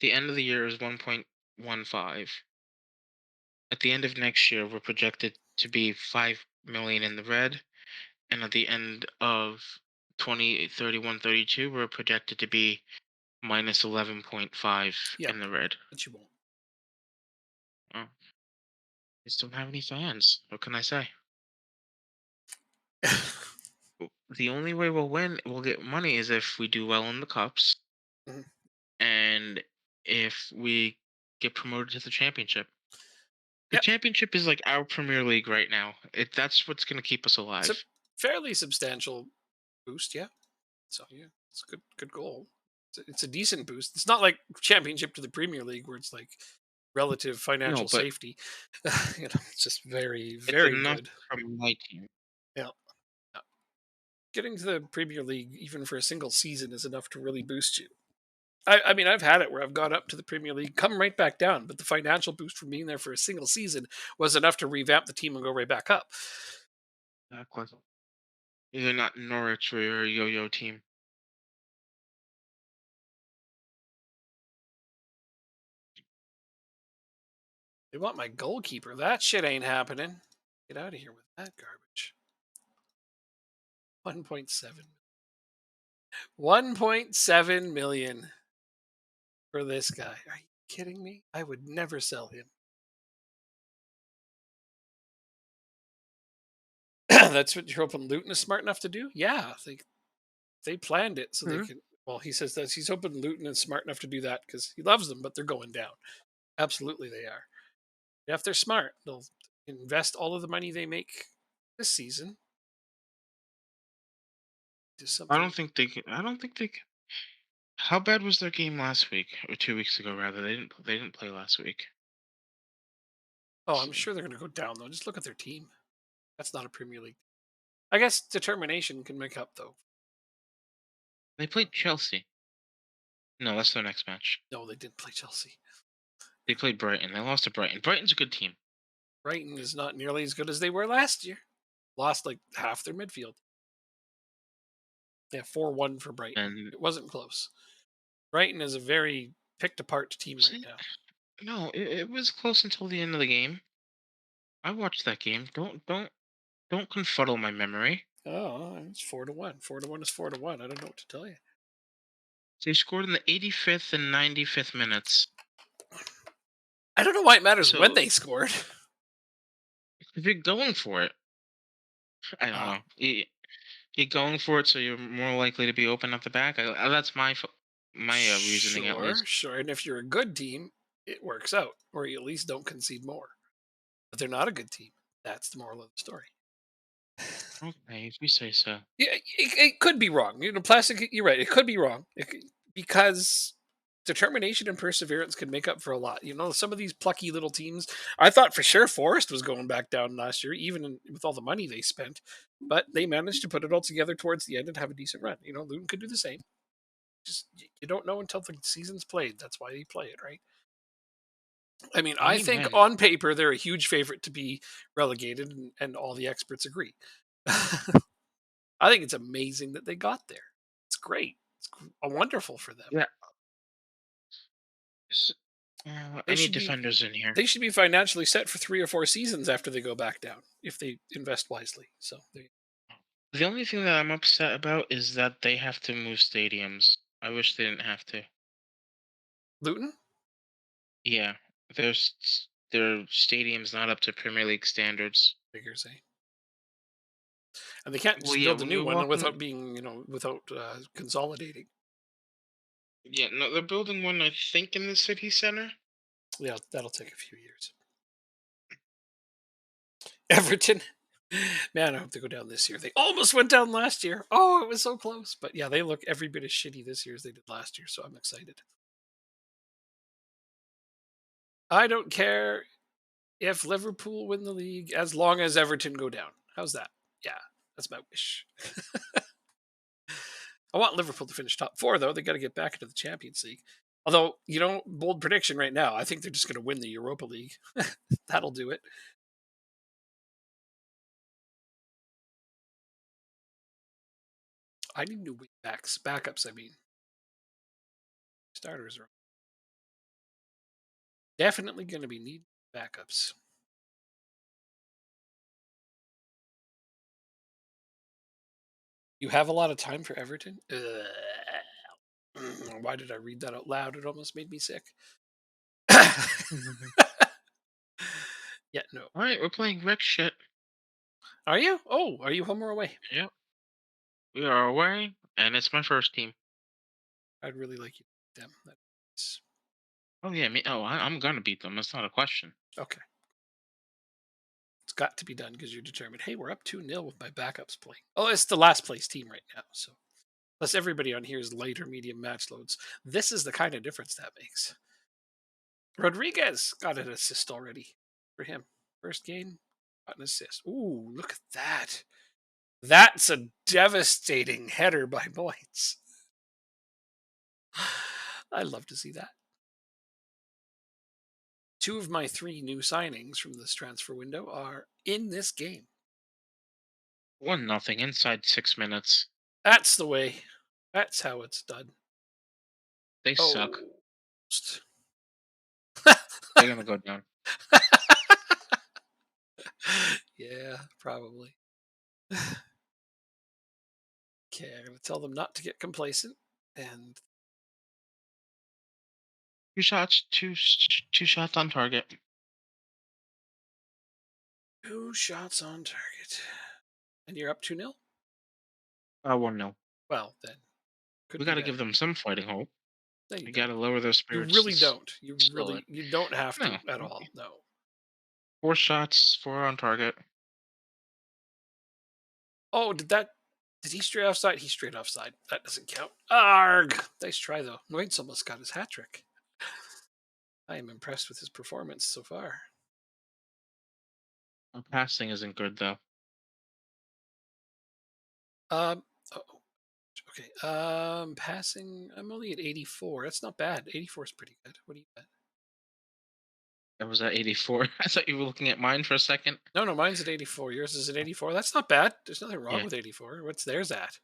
the end of the year is 1.15. At the end of next year, we're projected to be 5 million in the red, and at the end of 2031-32, we're projected to be minus 11.5 Yeah, in the red. but you won't. Oh, just don't have any fans. What can I say? The only way we'll get money is if we do well in the cups, Mhm. and if we get promoted to the championship. The Yep, championship is like our Premier League right now. That's what's going to keep us it's a alive. fairly substantial boost. Yeah, so yeah, it's a good goal. It's a decent boost. It's not like championship to the Premier League where it's like relative No, financial but safety. It's just very it's very enough good. from my team. Yeah. Yeah. Getting to the Premier League even for a single season is enough to really boost you. I mean, I've had it where I've gone up to the Premier League, come right back down, but the financial boost from being there for a single season was enough to revamp the team and go right back up. Exactly. You're not Norwich or you're a yo-yo team. They want my goalkeeper. That shit ain't happening. Get out of here with that garbage. 1.7. 1.7 million for this guy. Are you kidding me? I would never sell him. That's what you're hoping Luton is smart enough to do? Yeah, they planned it so they Hmm. can. Well, he says that he's hoping Luton is smart enough to do that because he loves them, but they're going down. Absolutely, they are. Yeah, if they're smart, they'll invest all of the money they make this season to I something. don't think they can. I don't think they can. How bad was their game last week or 2 weeks ago? Rather, they didn't play last week. Oh, Let's I'm see. sure they're going to go down though. Just look at their team. That's not a Premier League. I guess determination can make up though. They played Chelsea. No, that's their next match. No, they didn't play Chelsea. They played Brighton. They lost to Brighton. Brighton's a good team. Brighton is not nearly as good as they were last year. Lost like half their midfield. Yeah, 4-1 for Brighton. And It wasn't close. Brighton is a very picked apart team was right it? now. No, it was close until the end of the game. I watched that game. Don't confuddle my memory. Oh, it's 4-1. 4-1 is 4-1. I don't know what to tell you. They scored in the 85th and 95th minutes. I don't know why it matters when So they scored. if you're going for it, I don't Ah, know. You're going for it, so you're more likely to be open at the back. That's my reasoning at sure, least. sure. And if you're a good team, it works out, or you at least don't concede more. But they're not a good team. That's the moral of the story. Okay, if you say so. Yeah, it could be wrong. Plastic. You're right. It could be wrong because determination and perseverance can make up for a lot. Some of these plucky little teams. I thought for sure Forest was going back down last year, even with all the money they spent, but they managed to put it all together towards the end and have a decent run. Luton could do the same. Just you don't know until the season's played. That's why they play it, right? I mean, I think Amen. on paper they're a huge favorite to be relegated, and all the experts agree. I think it's amazing that they got there. It's great. It's wonderful for them. Yeah. s- They I need should be defenders in here. they should be financially set for 3 or 4 seasons after they go back down if they invest wisely. So The only thing that I'm upset about is that they have to move stadiums. I wish they didn't have to. Luton, Yeah, their stadium's not up to Premier League standards. figures, eh? And they can't Well, just yeah, build a when new you're one walking, without without consolidating. yeah, no, they're building one, I think, in the city center. Yeah, that'll take a few years. Everton, man, I hope they go down this year. They almost went down last year. Oh, it was so close. But yeah, they look every bit as shitty this year as they did last year. So I'm excited. I don't care if Liverpool win the league as long as Everton go down. How's that? Yeah, that's my wish. I want Liverpool to finish top four, though. They got to get back into the Champions League. Although, bold prediction right now, I think they're just going to win the Europa League. That'll do it. I need new wing backs, backups. I mean, starters are definitely going to be need backups. You have a lot of time for Everton. Why did I read that out loud? It almost made me sick. Mhm. Yeah, no. All right, we're playing wreck shit. Are you? Oh, are you home or away? Yep, we are away, and it's my first team. I'd really like you to beat them. That's Oh yeah, me. Oh, I'm gonna beat them. That's not a question. okay. It's got to be done because you're determined. Hey, we're up 2-0 with my backups playing. Oh, it's the last place team right now. So, plus everybody on here is light or medium match loads. This is the kind of difference that makes. Rodriguez got an assist already for him. First game, got an assist. Ooh, look at that. That's a devastating header by Moyes. I love to see that. Two of my three new signings from this transfer window are in this game. 1-0 inside 6 minutes. That's the way. That's how it's done. They Oh. suck. They're gonna go down. Yeah, probably. Okay, I'm going to tell them not to get complacent. And 2 shots, two shots on target. 2 shots on target. And you're up 2-0? 1-0. Well, then, We could be got to give better. them some fighting hope. No, you We got don't. to lower their You spirits really don't. You slowly. really, you don't have No, to at all. No. 4 shots, 4 on target. Oh, did he stray offside? He's straight offside. That doesn't count. Arg! Nice try, though. Noit's almost got his hat trick. I am impressed with his performance so far. Our passing isn't good though. Um, oh, okay. Passing. I'm only at 84. That's not bad. 84 is pretty good. What do you got? I was at 84. I thought you were looking at mine for a second. No, no, mine's at 84. Yours is at 84. That's not bad. There's nothing wrong Yeah, with 84. What's theirs at?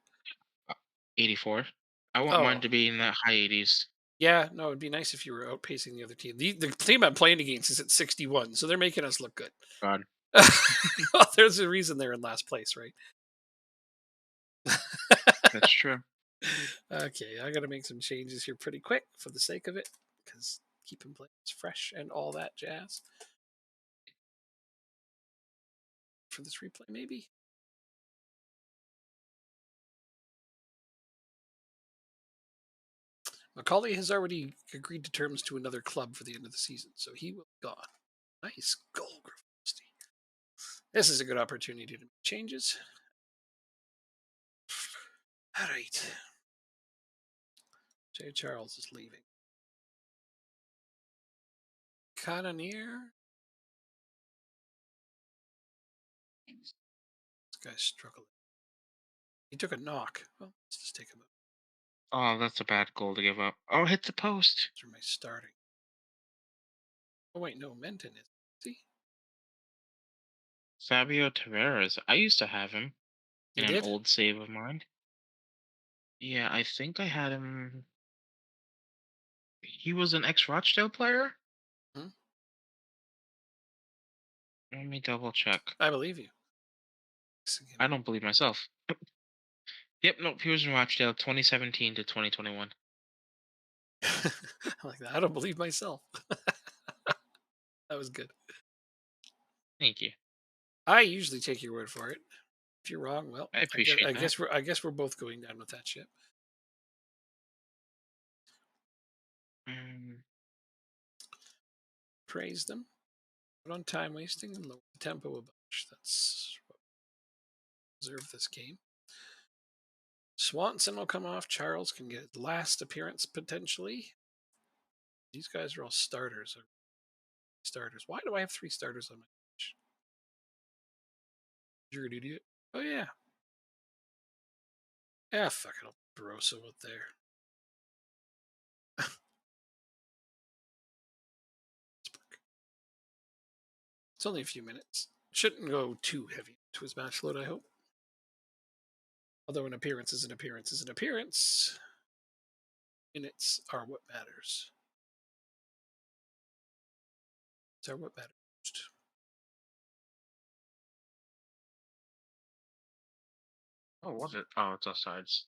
uh, 84. I want mine Oh, to be in the high 80s. yeah. No, it'd be nice if you were outpacing the other team. The team I'm playing against is at 61, so they're making us look good. God, Well, there's a reason they're in last place, right? that's true. Okay, I got to make some changes here pretty quick for the sake of it, because keeping players fresh and all that jazz for this replay, maybe. Macaulay has already agreed to terms to another club for the end of the season, so he will be gone. Nice goal, Grafosty. This is a good opportunity to make changes. All right. Jay Charles is leaving. Cannoneer. This guy's struggling. He took a knock. Well, let's just take him out. Oh, that's a bad goal to give up. Oh, hit the post. These are my starting. Oh, wait, no, Menton is. See? Fabio Tavares. I used to have him in You an did? old save of mine. Yeah, I think I had him. He was an ex-Rochdale player? Hmm? Let me double check. I believe you. I don't believe myself. Yep, nope, he was in Rochdale 2017 to 2021. I like that. I don't believe myself. That was good. Thank you. I usually take your word for it. If you're wrong, well, I I guess, appreciate I that. guess we're I guess we're both going down with that ship. Um, Praise them, put on time wasting and lower the tempo a bunch. That's what we deserve this game. Swanson will come off. Charles can get last appearance potentially. These guys are all starters. Starters. Why do I have 3 starters on my bench? You're an idiot. Oh yeah. Yeah, fuck it. I'll put Barroso out there. It's only a few minutes. Shouldn't go too heavy to his match load, I hope. Although an appearance is an appearance is an appearance. Minutes are what matters. Are what matters most. oh, was it? Oh, it's offsides.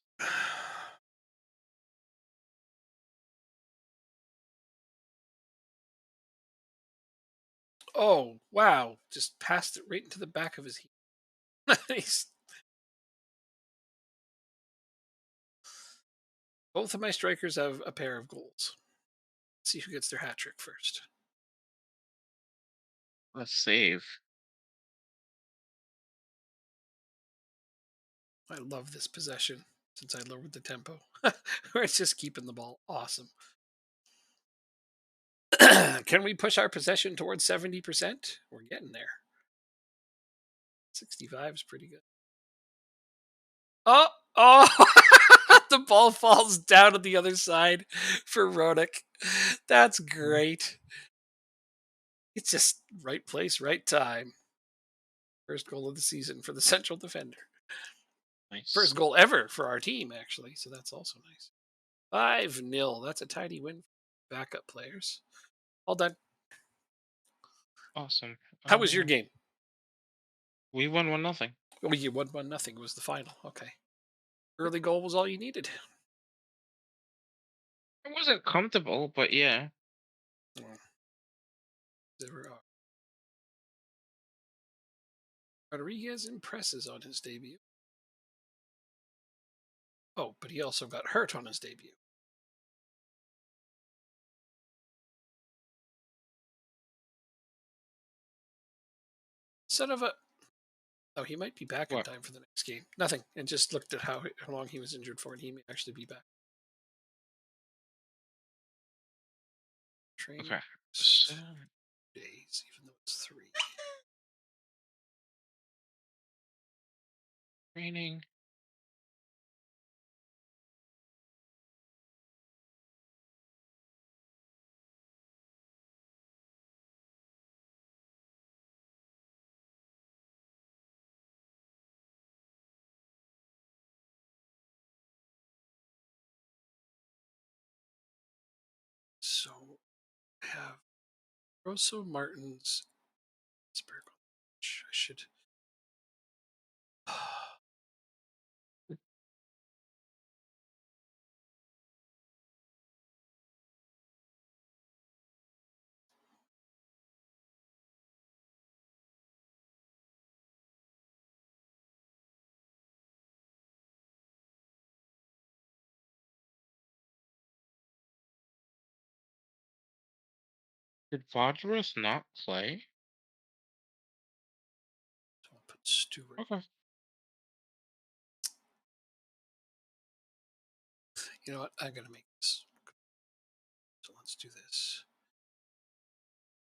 Oh, wow. Just passed it right into the back of his heel. Nice. Both of my strikers have a pair of goals. Let's see who gets their hat trick first. Let's save. I love this possession since I lowered the tempo. Where it's just keeping the ball awesome. Can we push our possession towards 70%? We're getting there. 65 is pretty good. Oh, the ball falls down on the other side for Rodick. That's great. It's just right place, right time. First goal of the season for the central defender. Nice. First goal ever for our team, actually. So that's also nice. 5-0. That's a tidy win. Backup players. All done. Awesome. How was your game? We won 1-0. Oh, you won 1-0 was the final. Okay. Early goal was all you needed. It wasn't comfortable, but yeah. Well, there we are. Rodriguez impresses on his debut. Oh, but he also got hurt on his debut. Son of a. Oh, he might be back in What? time for the next game. Nothing. And just looked at how long he was injured for, and he may actually be back. Training Okay. just days, even though it's 3. Training. have Rosso Martins. Sparkle. I should. Did Vodorous not play? So I'll put Stewart. Okay. You know what? I'm gonna make this. So let's do this.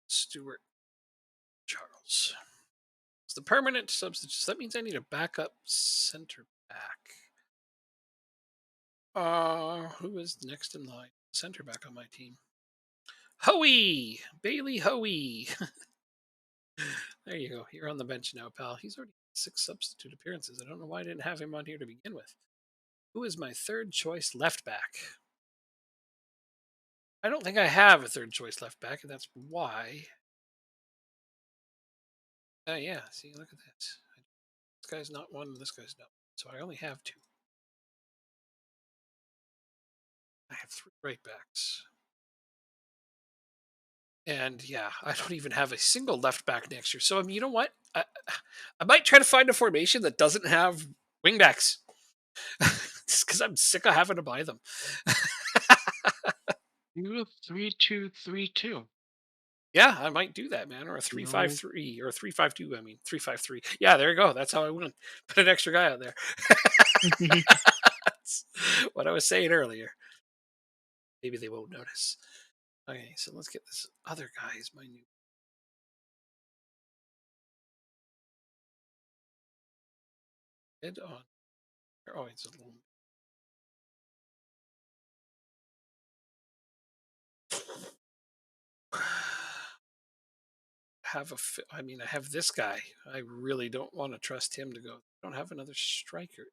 Stewart Charles. It's the permanent substitute. So that means I need a backup center back. Who is next in line? Center back on my team. Hoey! Bailey Hoey. There you go. You're on the bench now, pal. He's already 6 substitute appearances. I don't know why I didn't have him on here to begin with. Who is my third choice left back? I don't think I have a third choice left back, and that's why. Yeah, see, look at this. This guy's not one, and this guy's not. So I only have 2. I have 3 right backs. And yeah, I don't even have a single left back next year. So I mean, you know what? I might try to find a formation that doesn't have wing backs. Just because I'm sick of having to buy them. You 3-2-3-2. Yeah, I might do that, man. Or a You 3-5-3 or a 3-5-2. I mean, 3-5-3. Yeah, there you go. That's how I win. Put an extra guy out there. know. That's what I was saying earlier. Maybe they won't notice. Okay, so let's get this other guy as my new head on. Oh, it's a little. I mean, I have this guy. I really don't want to trust him to go. I don't have another striker.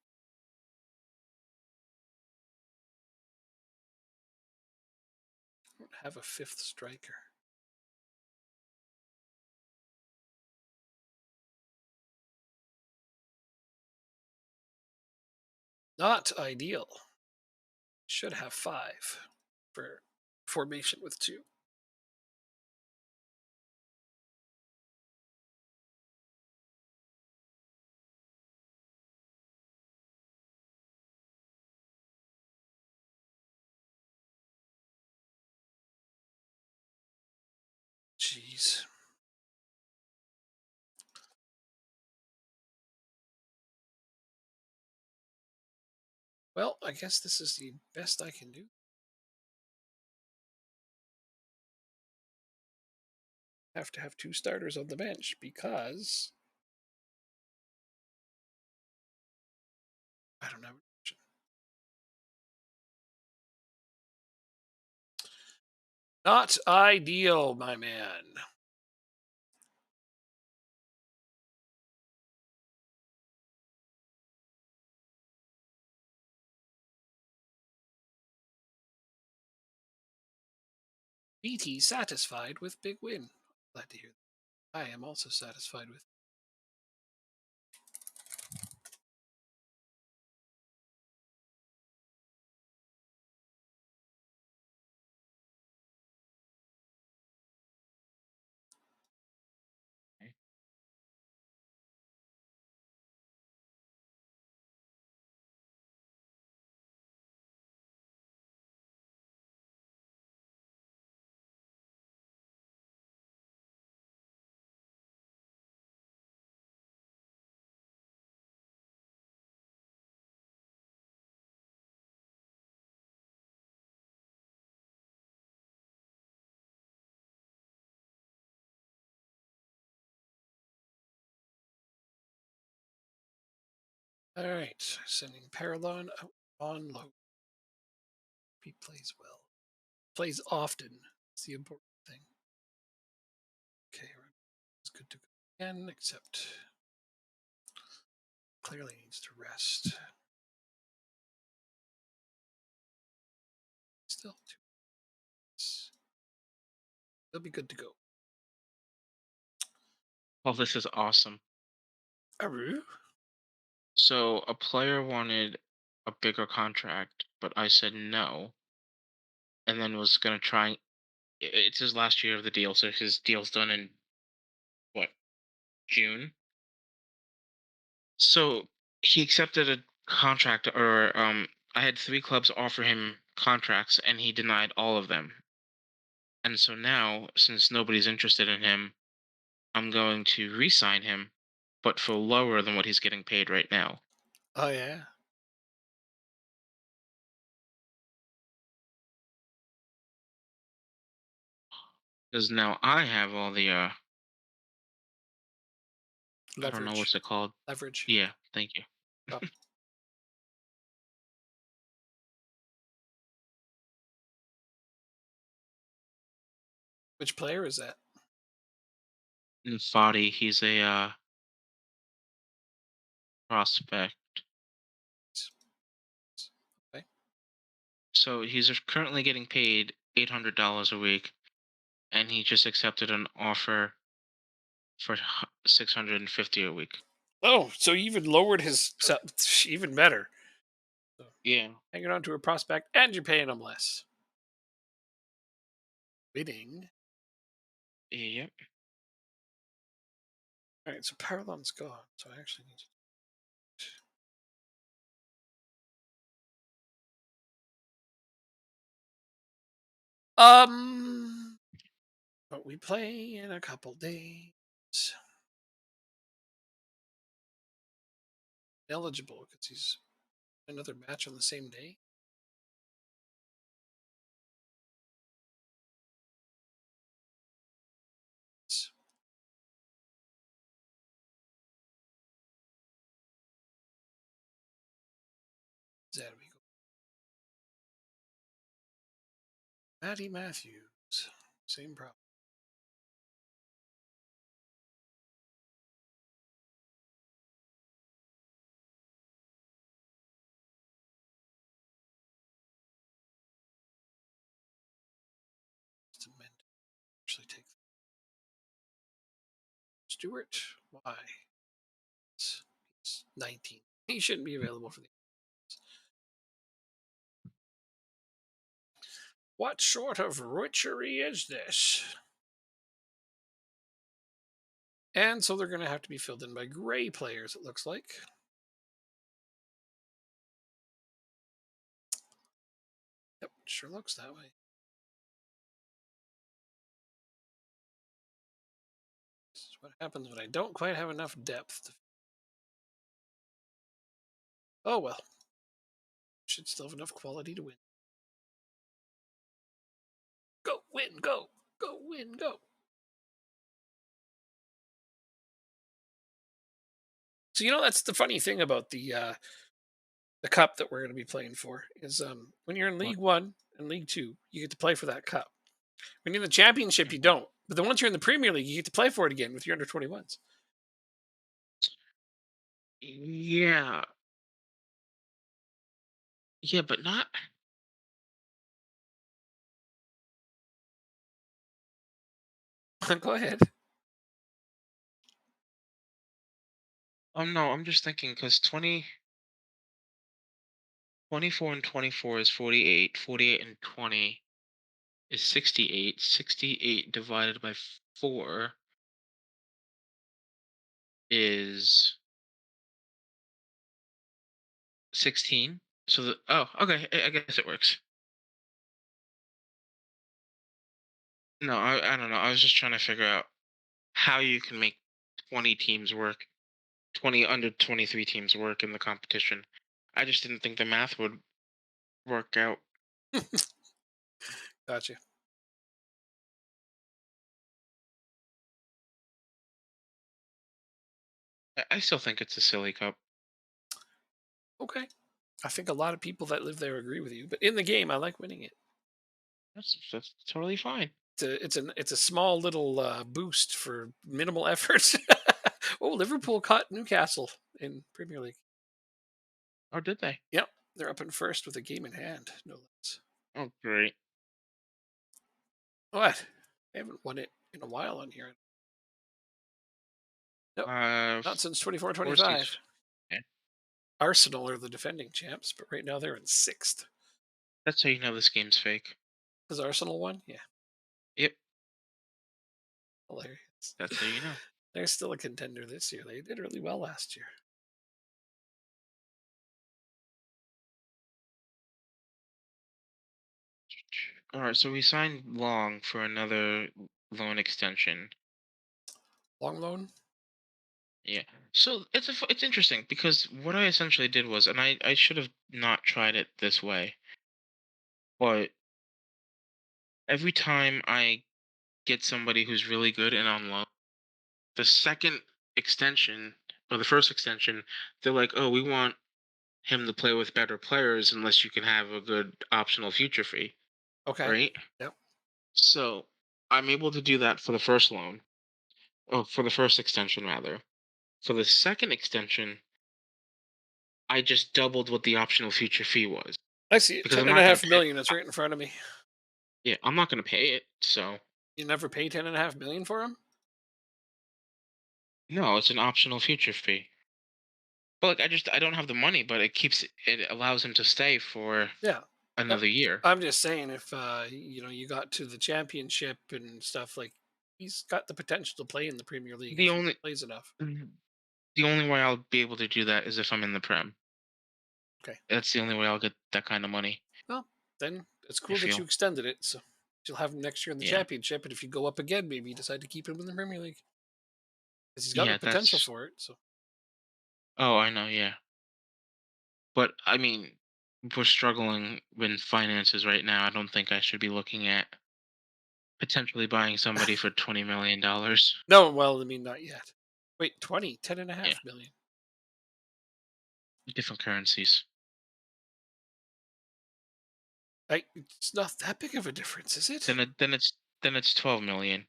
I don't have a 5th striker. Not ideal. Should have 5 for formation with 2. Jeez. Well, I guess this is the best I can do. Have to have 2 starters on the bench because I don't have. Not ideal, my man. BT satisfied with big win. Glad to hear that. I am also satisfied with. All right, sending Paralon out on low. He plays well. Plays often. It's the important thing. Okay, it's good to go again, except clearly needs to rest. Still 2 minutes. They'll be good to go. Well, this is awesome. Aru? So a player wanted a bigger contract, but I said no, and then was gonna try. It's his last year of the deal, so his deal's done in what, June. So he accepted a contract, or I had three clubs offer him contracts, and he denied all of them. And so now, since nobody's interested in him, I'm going to re-sign him, but for lower than what he's getting paid right now. Oh yeah. Because now I have all the I don't know Leverage. what's it called. Leverage. Yeah, thank you. Oh, which player is that? And Fadi, he's a prospect. Okay. So he's currently getting paid $800 a week, and he just accepted an offer for 650 a week. Oh, so you even lowered his even better. So Yeah. hanging on to a prospect and you're paying him less. Winning. Yep. All right, so Paralon's gone. So I actually need to. But we play in a couple days. Eligible because he's another match on the same day. There we go. Matty Matthews. Same problem. Let's amend. Actually take Stewart. Why? He's 19. He shouldn't be available for the. What sort of witchery is this? And so they're going to have to be filled in by gray players, it looks like. Yep, sure looks that way. This is what happens when I don't quite have enough depth. Oh well. Should still have enough quality to win. Go, win, go. Go, win, go. So that's the funny thing about the cup that we're going to be playing for is when you're in What? League One and League Two, you get to play for that cup. When you're in the Championship, you Mhm. don't. But then once you're in the Premier League, you get to play for it again with your under 21s. Yeah. Yeah, but not. Go ahead. No, I'm just thinking because 24 and 24 is 48. 48 and 20 is 68. 68 divided by 4 is 16. So okay, I guess it works. No, I don't know. I was just trying to figure out how you can make 20 teams work, 20 under 23 teams work in the competition. I just didn't think the math would work out. Gotcha. I still think it's a silly cup. Okay. I think a lot of people that live there agree with you, but in the game, I like winning it. That's totally fine. It's a small little boost for minimal effort. Oh, Liverpool caught Newcastle in Premier League. Oh, did they? Yep, they're up in first with a game in hand. No less. Oh, great. What? They haven't won it in a while on here. Nope, Uh, not since 24 four 25. seasons. Yeah. Arsenal are the defending champs, but right now they're in sixth. That's how you know this game's fake. Because Arsenal won? Yeah, Yep, hilarious. that's how you know. They're still a contender this year. They did really well last year. All right, so we signed Long for another loan extension. Long loan? Yeah. So it's interesting because what I essentially did was, and I should have not tried it this way, but every time I get somebody who's really good and on loan, the second extension or the first extension, they're like, oh, we want him to play with better players unless you can have a good optional future fee, Okay. right? Yep. So I'm able to do that for the first loan, or for the first extension rather. For the second extension, I just doubled what the optional future fee was I see it. because Ten I'm and a not going half to pay. million. That's right in front of me. Yeah, I'm not going to pay it. So You never pay 10.5 million for him? no, it's an optional future fee. But like, I don't have the money, but it allows him to stay for Yeah. another year. I'm just saying, if you got to the championship and stuff, like he's got the potential to play in the Premier League The if he only plays enough. the only way I'll be able to do that is if I'm in the Prem. Okay. That's the only way I'll get that kind of money. Well, then it's I cool that you feel. extended it, so you'll have him next year in the Yeah. championship. And if you go up again, maybe you decide to keep him in the Premier League because he's got the Yeah, potential that's. for it. So Oh, I know. Yeah, but I mean, we're struggling with finances right now. I don't think I should be looking at potentially buying somebody for $20 million. no, well, I mean, not yet. Wait, 10 and a Yeah, half million. different currencies. It's not that big of a difference, is it? Then it's 12 million.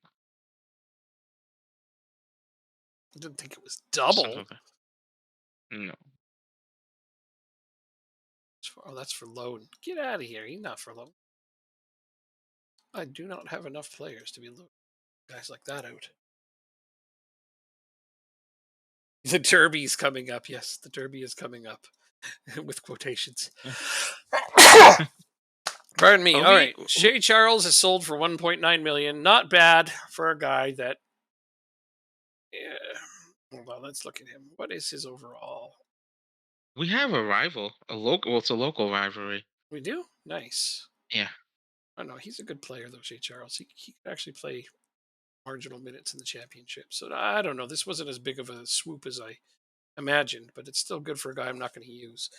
I didn't think it was Something double. like that. No. That's for loan. Get out of here. He's not for loan. I do not have enough players to be loaning guys like that out. The Derby's coming up. Yes, the Derby is coming up with quotations. Pardon me. Are All we? right. Shea Charles is sold for 1.9 million. Not bad for a guy that. Yeah. Hold on. Let's look at him. What is his overall? We have a rival, a local. Well, it's a local rivalry. We do. Nice. Yeah. I don't know. He's a good player though, Shea Charles. He could actually play marginal minutes in the championship. So I don't know. This wasn't as big of a swoop as I imagined, but it's still good for a guy I'm not going to use.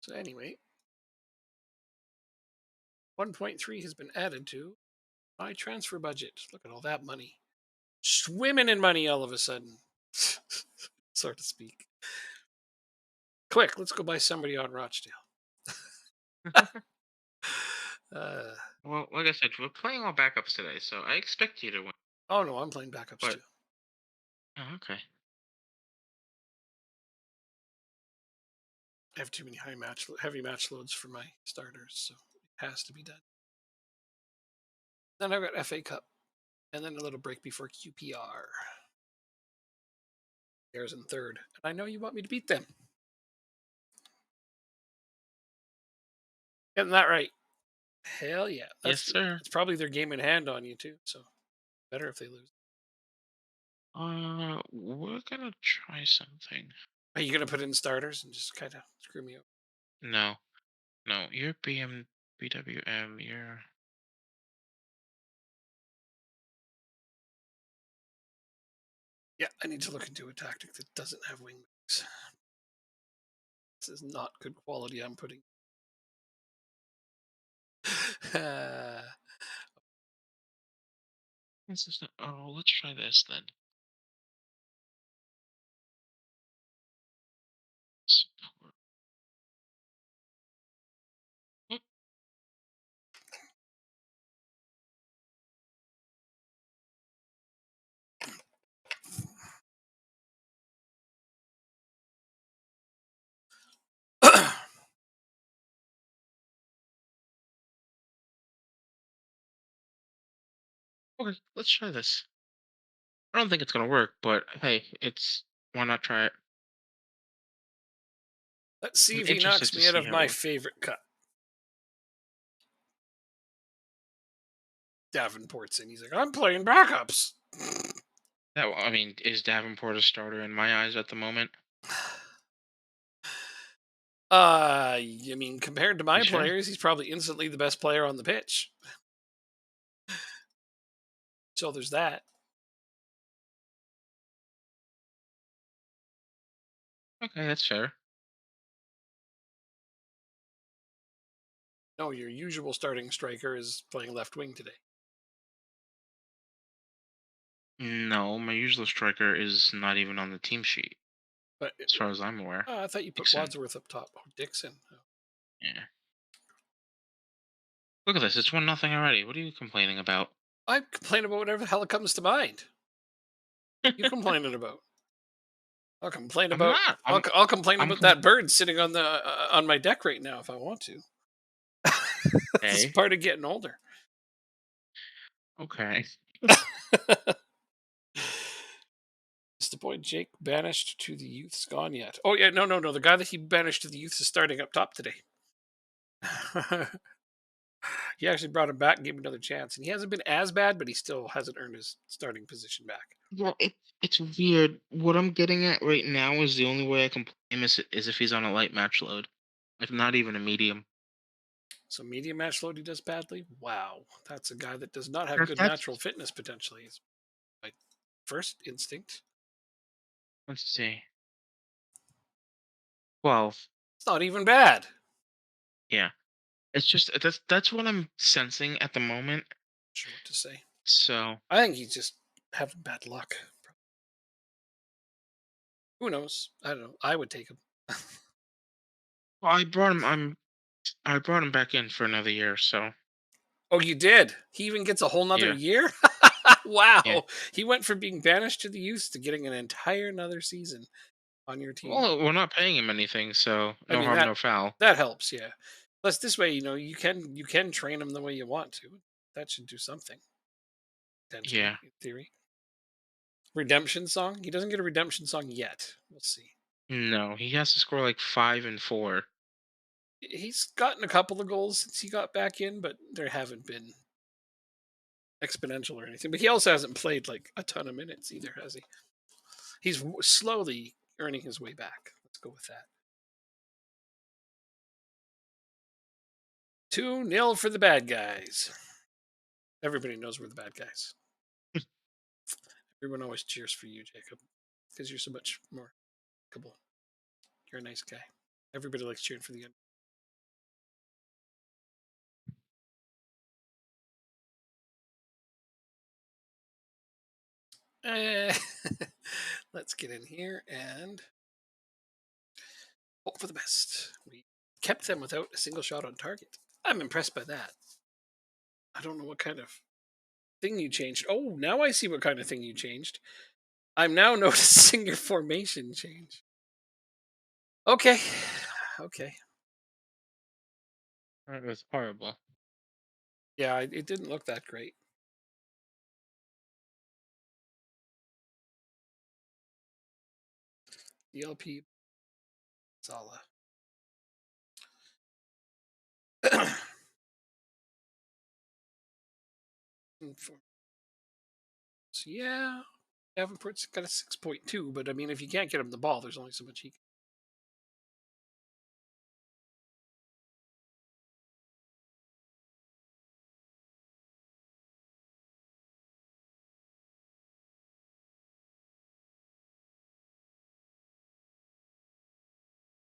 So anyway, 1.3 has been added to my transfer budget. Look at all that money. Swimming in money all of a sudden. So to speak. Quick, let's go buy somebody on Rochdale. uh, Well, like I said, we're playing all backups today, so I expect you to win. oh no, I'm playing backups But too. oh, okay. I have too many heavy match loads for my starters, so it has to be done. Then I've got FA Cup, and then a little break before QPR. There's in third, and I know you want me to beat them. Getting that right. Hell yeah. Yes, sir. It's probably their game in hand on you too, so better if they lose. We're gonna try something. Are you gonna put in starters and just kind of screw me up? No, no, you're BWM. You're. Yeah, I need to look into a tactic that doesn't have wingbacks. This is not good quality I'm putting. This is not, oh, let's try this then. Support. Oh, Okay, let's try this. I don't think it's gonna work, but hey, it's why not try it? Let's see I'm if he interested knocks to me out see of how it my works. favorite cut. Davenport's in. He's like, I'm playing backups. I mean, is Davenport a starter in my eyes at the moment? I mean, compared to You my sure? players, he's probably instantly the best player on the pitch. So there's that. Okay, that's fair. No, your usual starting striker is playing left wing today. No, my usual striker is not even on the team sheet, But as far as I'm aware. I thought you put Dixon. Wadsworth up top. Oh, Dixon. Oh. Yeah. Look at this. It's 1-0 already. What are you complaining about? I complain about whatever the hell comes to mind. You complaining about? I'll complain I'm about. not. I'll complain I'm about that bird sitting on my deck right now if I want to. This is okay. part of getting older. Okay. Is the boy Jake banished to the youths gone yet? Oh yeah, no. The guy that he banished to the youths is starting up top today. He actually brought him back and gave him another chance, and he hasn't been as bad, but he still hasn't earned his starting position back. Yeah, it's weird. What I'm getting at right now is the only way I can play him is if he's on a light match load, like not even a medium. So medium match load he does badly. Wow, that's a guy that does not have That- good That's natural fitness potentially. Is my first instinct. let's see. 12. It's not even bad. Yeah. It's just that's what I'm sensing at the moment. Sure what to say. So I think he's just having bad luck. Who knows? I don't know. I would take him. well, I brought him back in for another year. So Oh, you did? He even gets a whole nother yeah, year? yeah. Wow. He went from being banished to the youth to getting an entire another season on your team. Well, we're not paying him anything, so I no mean harm, no foul. that helps, yeah. Plus this way, you can train him the way you want to. That should do something, potentially, Yeah. in theory. Redemption song? He doesn't get a redemption song yet. We'll see. No, he has to score like 5 and 4. He's gotten a couple of goals since he got back in, but there haven't been exponential or anything. But he also hasn't played like a ton of minutes either, has he? He's slowly earning his way back. Let's go with that. 2-0 for the bad guys. Everybody knows we're the bad guys. Everyone always cheers for you, Jacob, because you're so much more likable. You're a nice guy. Everybody likes cheering for the end. Eh, let's get in here and hope for the best. We kept them without a single shot on target. I'm impressed by that. I don't know what kind of thing you changed. Oh, now I see what kind of thing you changed. I'm now noticing your formation change. Okay. Okay. That was horrible. Yeah, it didn't look that great. DLP Sala. So yeah, Davenport's got a 6.2, but I mean, if you can't get him the ball, there's only so much he can.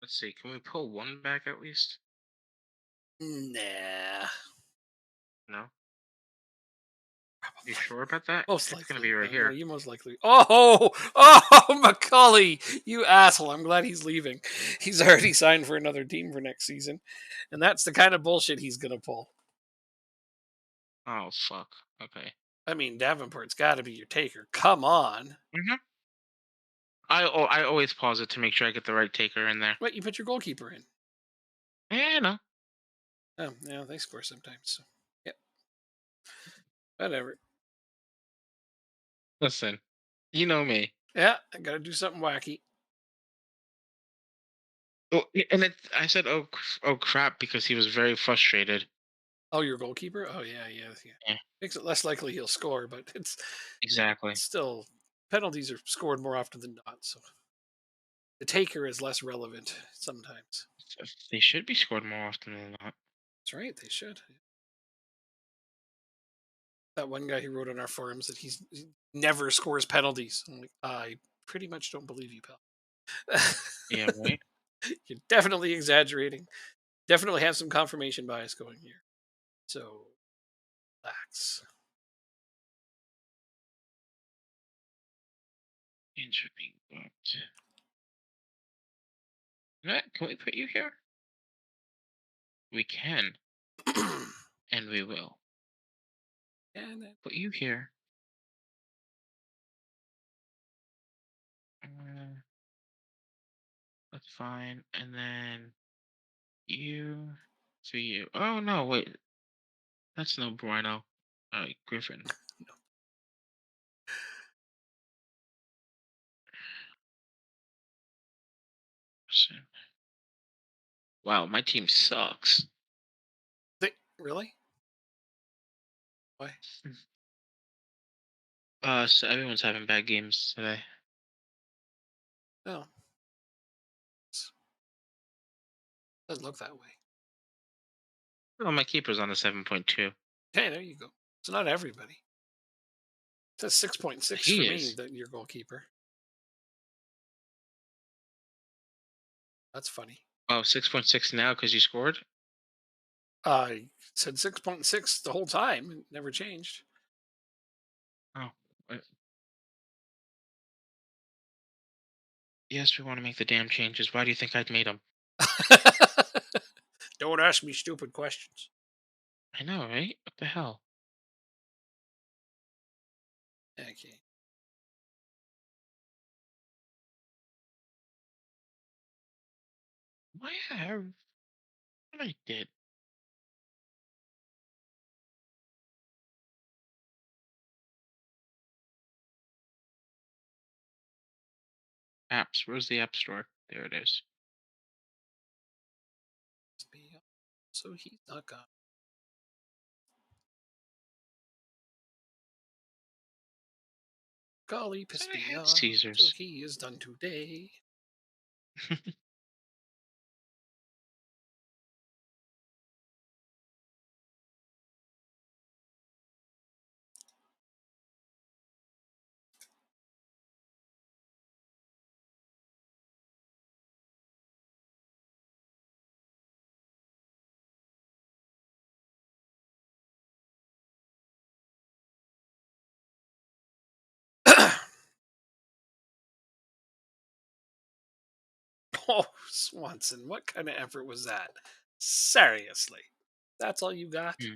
Let's see. Can we pull one back at least? Nah, No. You probably. sure about that? Most It's gonna likely. be right No, here. you most likely. Oh, Macaulay, you asshole. I'm glad he's leaving. He's already signed for another team for next season. And that's the kind of bullshit he's going to pull. Oh fuck. Okay. I mean, Davenport's got to be your taker. Come on. hmm I always pause it to make sure I get the right taker in there. What, you put your goalkeeper in? Yeah, no. Oh, yeah, they score sometimes. So, yep. Whatever. Listen, you know me. Yeah, I gotta do something wacky. Oh, and I said, "Oh, oh crap," because he was very frustrated. Oh, your goalkeeper? Oh yeah, yeah, yeah. Yeah, Makes it less likely he'll score, but it's exactly. still penalties are scored more often than not. So the taker is less relevant sometimes. They should be scored more often than not. That's right, they should. That one guy who wrote on our forums that he never scores penalties. I'm like, I pretty much don't believe you, pal. Yeah, right. You're definitely exaggerating. Definitely have some confirmation bias going here. So relax. Interesting. Matt, can we put you here? We can, and we will And then, put you here. Uh, that's fine. And then you, to you. Oh no, wait, that's no bueno. Griffin. Listen. Wow, my team sucks. really? Why? So everyone's having bad games today. No, doesn't look that way. Oh, my keeper's on a 7.2. Hey, there you go. It's not everybody. It says 6.6 He for me, is. that your goalkeeper. That's funny. Oh, 6.6 now because you scored? I said 6.6 the whole time. It never changed. Oh, uh, yes, we want to make the damn changes. Why do you think I'd made them? Don't ask me stupid questions. I know, right? What the hell? Okay. Why have what I did? Apps. Where's the app store? There it is. So he's not gone. Golly, I piss thought I me had off. So Caesars. he is done today. Oh, Swanson, what kind of effort was that? Seriously. That's all you got? Hmm.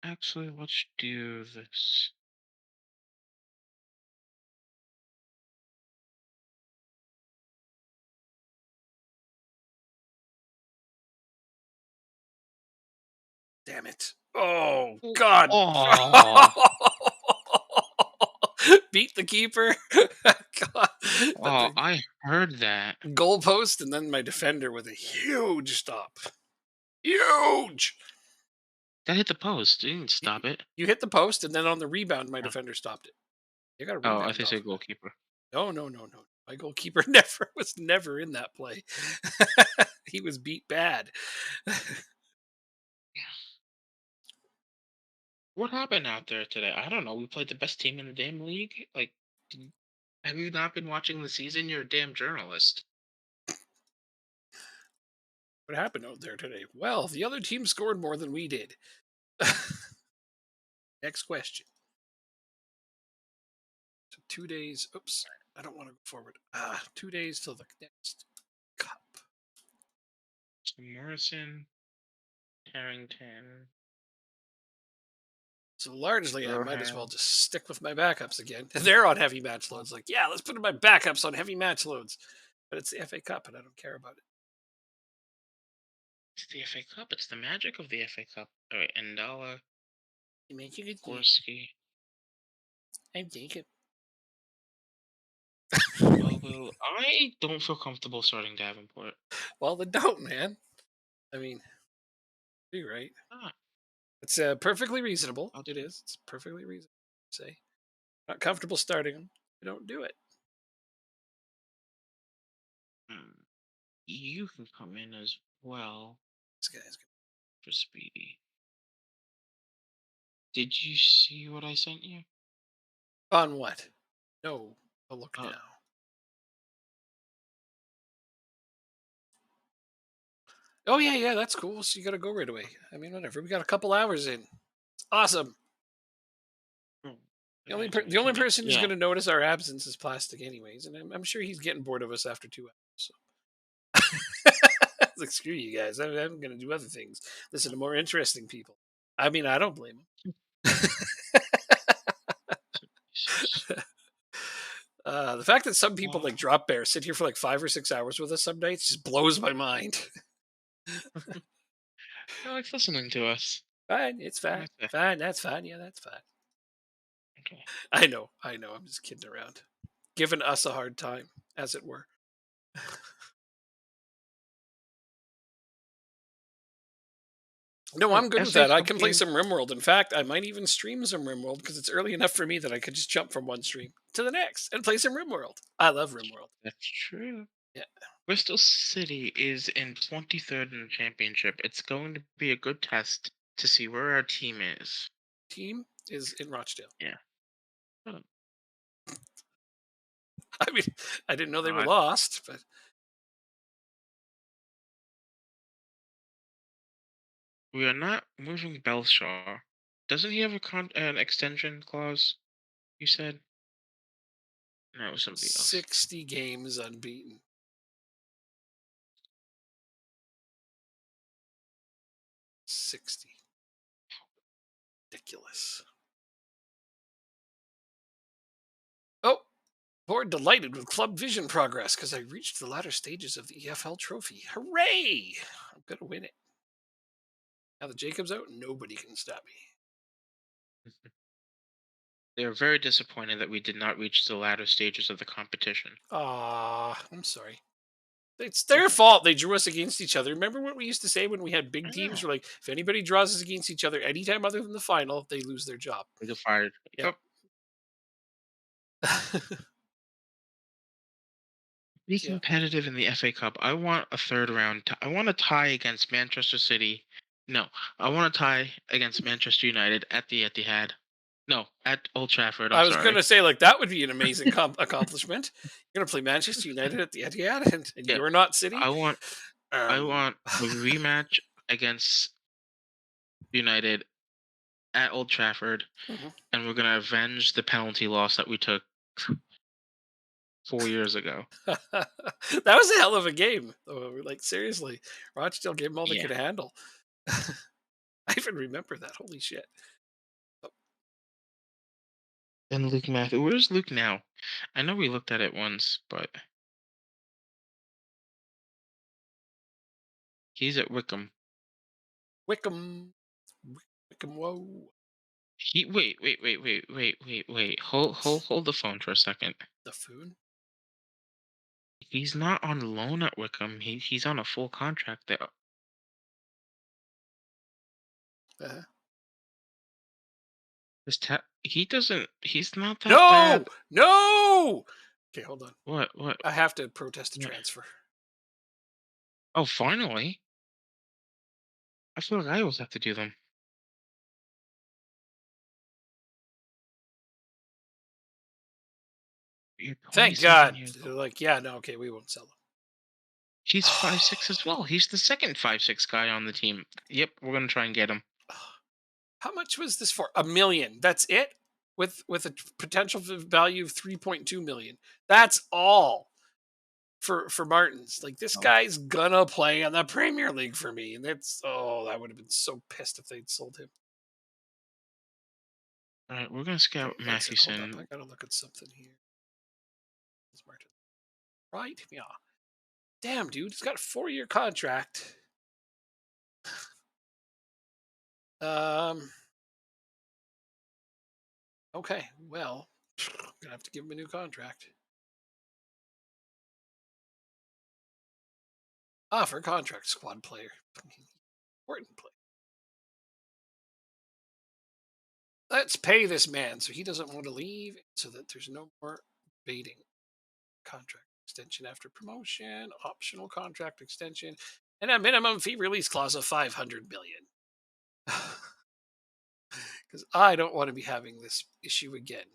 Actually, let's do this. Damn it. Oh, Oh, God. oh, Beat the keeper. God. But oh, the I heard that. goalpost, and then my defender with a huge stop. Huge. That hit the post. You didn't You, stop it. you hit the post, and then on the rebound, my Oh, defender stopped it. You got a oh, I rebound think off it's of that. goalkeeper. No, no, no, no. My goalkeeper never was never in that play. He was beat bad. What happened out there today? I don't know. We played the best team in the damn league. Like, have you not been watching the season? You're a damn journalist. What happened out there today? Well, the other team scored more than we did. Next question. So 2 days. Oops. I don't want to go forward. 2 days till the next cup. Morrison, Harrington, So largely, I might as well Burham. just stick with my backups again. They're on heavy match loads. Like, yeah, let's put in my backups on heavy match loads. But it's the FA Cup, and I don't care about it. It's the FA Cup. It's the magic of the FA Cup. All right, Andala, You make a good game. Gorski, I'm Jacob. Although I don't feel comfortable starting Davenport. Well, then don't, man. I mean, you're right. Ah, It's perfectly reasonable. I'll It is. It's perfectly reasonable. To say, not comfortable starting them. You don't do it. hmm, you can come in as well This guy's for Speedy. Did you see what I sent you? on what? No. I'll look Uh, now. Oh yeah, yeah, that's cool. So you got to go right away. I mean, whatever. We got a couple hours in. It's awesome. oh, The only person who's yeah. going to notice our absence is Plastic, anyways, and I'm sure he's getting bored of us after 2 hours. So, it's like, screw you guys. I'm going to do other things. Listen to more interesting people. I mean, I don't blame him. The fact that some people like Drop Bear sit here for like 5 or 6 hours with us some nights just blows my mind. He likes listening to us. Fine, it's fine. Okay. Fine, that's fine. Yeah, that's fine. Okay. I know. I'm just kidding around. Giving us a hard time, as it were. No, Oh, I'm good with FA that. I Cup can play game. some RimWorld. In fact, I might even stream some RimWorld because it's early enough for me that I could just jump from one stream to the next and play some RimWorld. I love RimWorld. That's true. Yeah. Bristol City is in 23rd in the championship. It's going to be a good test to see where our team is. Team is in Rochdale. Yeah. Oh, I mean, I didn't know they were God. lost, but We are not moving Belshaw. Doesn't he have an extension clause? You said? No, it was somebody else. 60 games unbeaten. 60. Ridiculous. Oh, board delighted with club vision progress because I reached the latter stages of the EFL trophy. Hooray! I'm going to win it. Now that Jacob's out, nobody can stop me. They are very disappointed that we did not reach the latter stages of the competition. I'm sorry. It's their fault. They drew us against each other. Remember what we used to say when we had big I teams? know. We're like, if anybody draws us against each other anytime other than the final, they lose their job. We get fired. Yep. Be Yeah. competitive in the FA Cup. I want a third round. I want a tie against Manchester City. No, I want a tie against Manchester United at the Etihad. No, at Old Trafford. I I'm was going sorry. to say, like, that would be an amazing accomplishment. You're going to play Manchester United at the Etihad, and Yeah, you're not City. I want. I Um, want a rematch against United at Old Trafford, mhm. and we're gonna avenge the penalty loss that we took 4 years ago. That was a hell of a game. Though. Like, seriously, Rochdale gave them all they Yeah. could handle. I even remember that. Holy shit. And Luke Matthew. Where's Luke now? I know we looked at it once, but he's at Wickham. Wickham. Wickham, whoa. He wait. Hold the phone for a second. The food? He's not on loan at Wickham. He's on a full contract there. Uh, He doesn't. He's not that no! bad. No! Okay, hold on. What? I have to protest a What? transfer. Oh, finally. I feel like I always have to do them. You're Thank 27 God. years They're old. like, yeah, no, okay, we won't sell them. He's 5'6" as well. He's the second 5'6" guy on the team. Yep, we're gonna try and get him. How much was this for? $1 million. That's it? With a potential value of 3.2 million. That's all for Martins. Like this Oh, guy's gonna play in the Premier League for me, and that's I would have been so pissed if they'd sold him. All right, we're gonna Okay, scout exit. Hold up, I Mathewson. gotta look at something here. It's Martin, right? Yeah. Damn, dude, he's got a 4-year contract. Um. Okay, well, gonna have to give him a new contract. For contract squad player, important player. Let's pay this man so he doesn't want to leave, so that there's no more baiting. Contract extension after promotion, optional contract extension, and a minimum fee release clause of 500 million. Because I don't want to be having this issue again.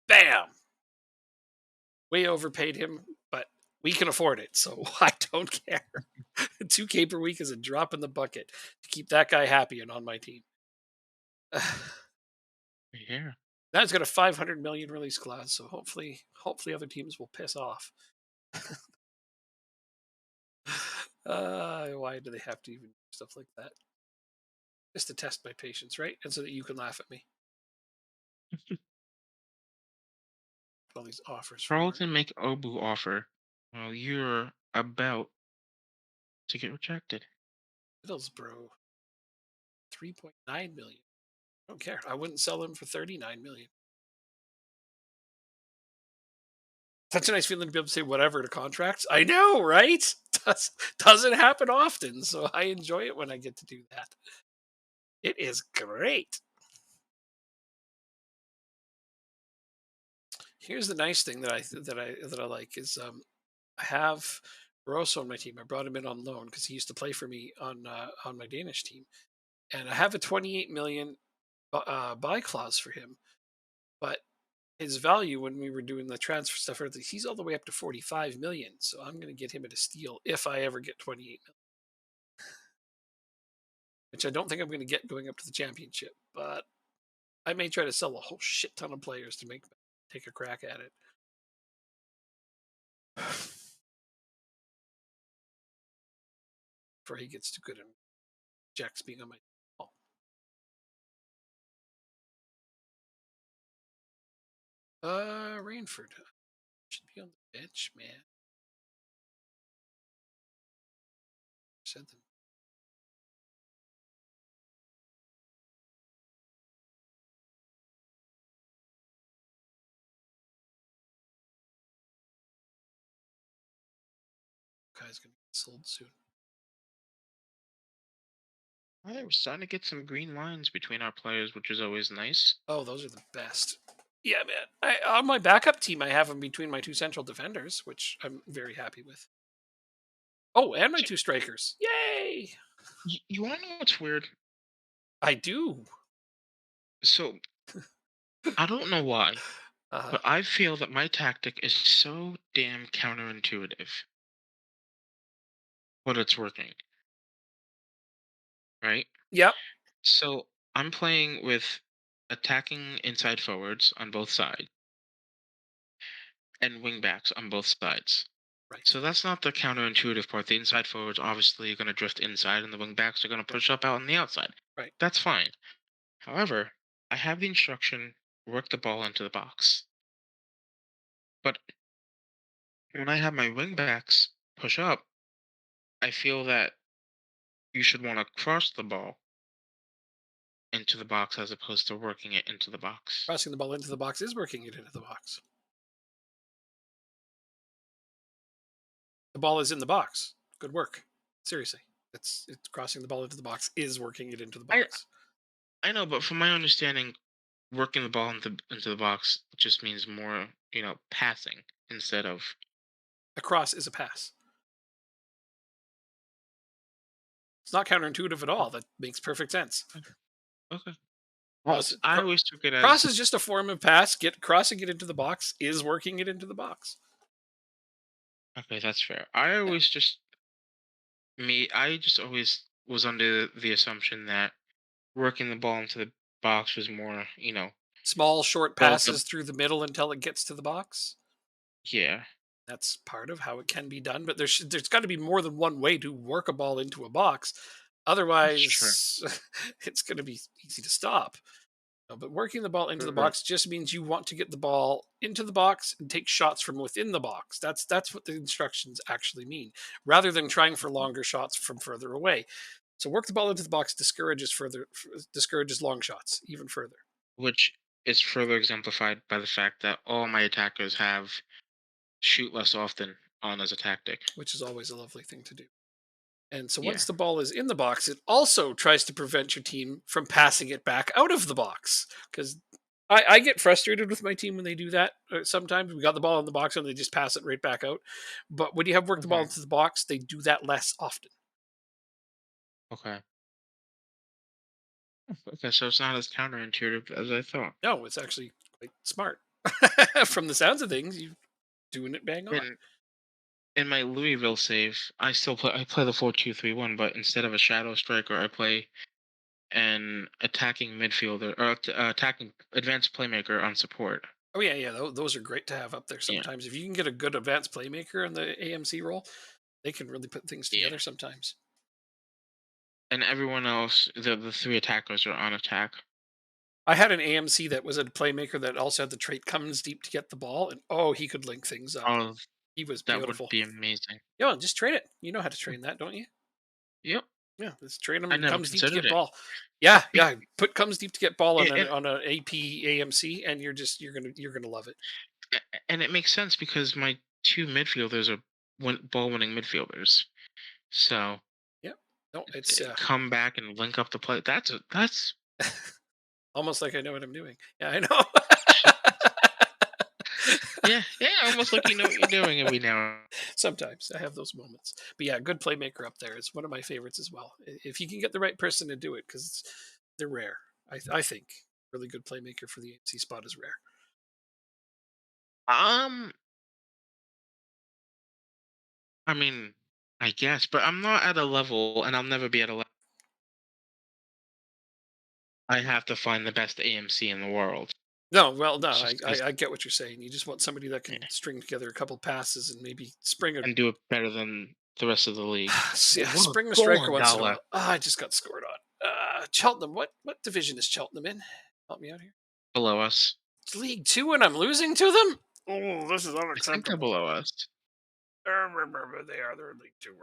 Bam! Way overpaid him, but we can afford it, so I don't care. 2K per week is a drop in the bucket to keep that guy happy and on my team. Yeah. Now it's got a 500 million release clause, so hopefully other teams will piss off. Why do they have to even do stuff like that? Just to test my patience, right? And so that you can laugh at me. All these offers from Martin. Charlton make Obu offer. Well, you're about to get rejected. Middlesbrough, 3.9 million. I don't care. I wouldn't sell him for 39 million. Such a nice feeling to be able to say whatever to contracts. I know, right? Doesn't happen often, so I enjoy it when I get to do that. It is great. Here's the nice thing that I like is I have Barroso on my team. I brought him in on loan because he used to play for me on my Danish team, and I have a 28 million buy clause for him. But his value when we were doing the transfer stuff, he's all the way up to 45 million. So I'm going to get him at a steal if I ever get 28 million, which I don't think I'm going to get going up to the championship. But I may try to sell a whole shit ton of players to take a crack at it. Before he gets too good and Jack's being on my oh. Rainford should be on the bench, man. Said them. Guy's gonna get sold soon. We're starting to get some green lines between our players, which is always nice. Oh, those are the best. Yeah, man. On my backup team, I have him between my 2 central defenders, which I'm very happy with. Oh, and my 2 strikers. Yay! You want to know what's weird? I do. So I don't know why, Uh, but I feel that my tactic is so damn counterintuitive, but it's working, right? yep. So I'm playing with attacking inside forwards on both sides and wing backs on both sides. Right. So that's not the counterintuitive part. The inside forwards obviously are going to drift inside, and the wing backs are going to push up out on the outside. Right. That's fine. However, I have the instruction work the ball into the box. But when I have my wing backs push up, I feel that you should want to cross the ball into the box as opposed to working it into the box. Crossing the ball into the box is working it into the box. The ball is in the box. Good work. Seriously. It's crossing the ball into the box is working it into the I box. I know, but from my understanding, working the ball into the box just means more, passing instead of. A cross is a pass. It's not counterintuitive at all. That makes perfect sense. Okay. Well, Cross, I always took it cross as. is just a form of pass. Crossing it into the box is working it into the box. Okay, that's fair. I just always was under the assumption that working the ball into the box was more, Small, short build the. passes through the middle until it gets to the box. Yeah. That's part of how it can be done, but there's got to be more than one way to work a ball into a box. That's true. Otherwise, it's going to be easy to stop. But working the ball into the Right. box just means you want to get the ball into the box and take shots from within the box. That's what the instructions actually mean, rather than trying for longer shots from further away. So work the ball into the box discourages long shots even further, Which is further exemplified by the fact that all my attackers have shoot less often on as a tactic. which is always a lovely thing to do. And so Yeah. once the ball is in the box, it also tries to prevent your team from passing it back out of the box. Because I get frustrated with my team when they do that. Sometimes we got the ball in the box and they just pass it right back out. But when you have worked the ball Hmm. into the box, they do that less often. Okay. Okay, so it's not as counterintuitive as I thought. No, it's actually quite smart. From the sounds of things, you doing it bang on. In in my Louisville save, I play the 4-2-3-1, but instead of a shadow striker, I play an attacking midfielder or attacking advanced playmaker on support. Oh yeah, yeah. Those are great to have up there. Yeah. Sometimes if you can get a good advanced playmaker in the AMC role, they can really put things Yeah. together. Sometimes. And everyone else, the three attackers are on attack. I had an AMC that was a playmaker that also had the trait comes deep to get the ball, and oh, he could link things up. All of He was that would beautiful. be amazing. Yeah, just train it. You know how to train that, don't you? Yep. Yeah, just train him I and never comes deep to considered get it. ball. Yeah, Be- yeah. Put comes deep to get ball on and, an and, on a AP AMC, and you're gonna love it. and it makes sense because my two midfielders are ball winning midfielders. So Yeah. No, it's come back and link up the play. That's almost like I know what I'm doing. Yeah, I know. yeah, yeah, almost like you know what you're doing every now. Sometimes I have those moments. But yeah, good playmaker up there is one of my favorites as well. If you can get the right person to do it, because they're rare. I think really good playmaker for the AMC spot is rare. Um, I mean, I guess, but I'm not at a level, and I'll never be at a level. I have to find the best AMC in the world. No, well, no, It's I, just I, 'cause- I get what you're saying. You just want somebody that yeah, can string together a couple passes and maybe spring a and do it better than the rest of the league. yeah, What a spring a goal, striker once in a Andala! while. I just got scored on. Cheltenham. What division is Cheltenham in? Help me out here. Below us. It's League Two, and I'm losing to them. Oh, this is I think they're unacceptable. below us. They're in League Two.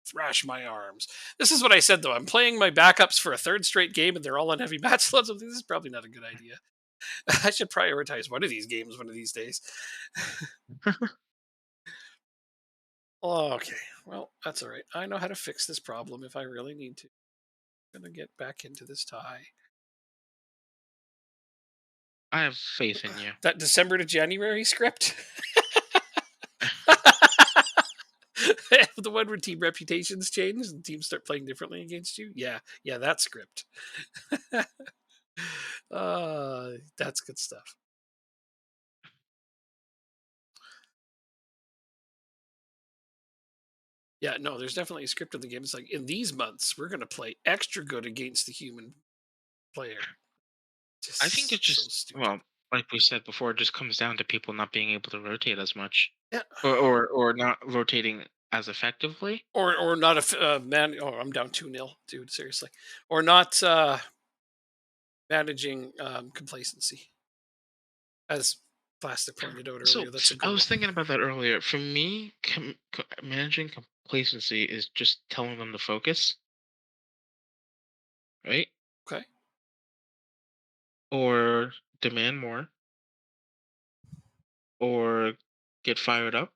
Thrash my arms. This is what I said though. I'm playing my backups for a third straight game, and they're all on heavy match loads. This is probably not a good idea. I should prioritize one of these games one of these days. Okay, well that's all right. I know how to fix this problem if I really need to. I'm gonna get back into this tie. I have faith in you. That December to January script. The one where team reputations change and teams start playing differently against you. Yeah, yeah, that script. That's good stuff. Yeah, no, there's definitely a script of the game. It's like in these months, we're gonna play extra good against the human player. I think it Just so just stupid. well, like we said before, it just comes down to people not being able to rotate as much, Yeah, or not rotating as effectively. or not a man. Oh, I'm down 2-0, dude. Seriously, or not managing complacency, as Plastic pointed out So earlier. That's a I good was one. thinking about that earlier. For me, managing complacency is just telling them to focus, right? Okay, Or demand more, or get fired up.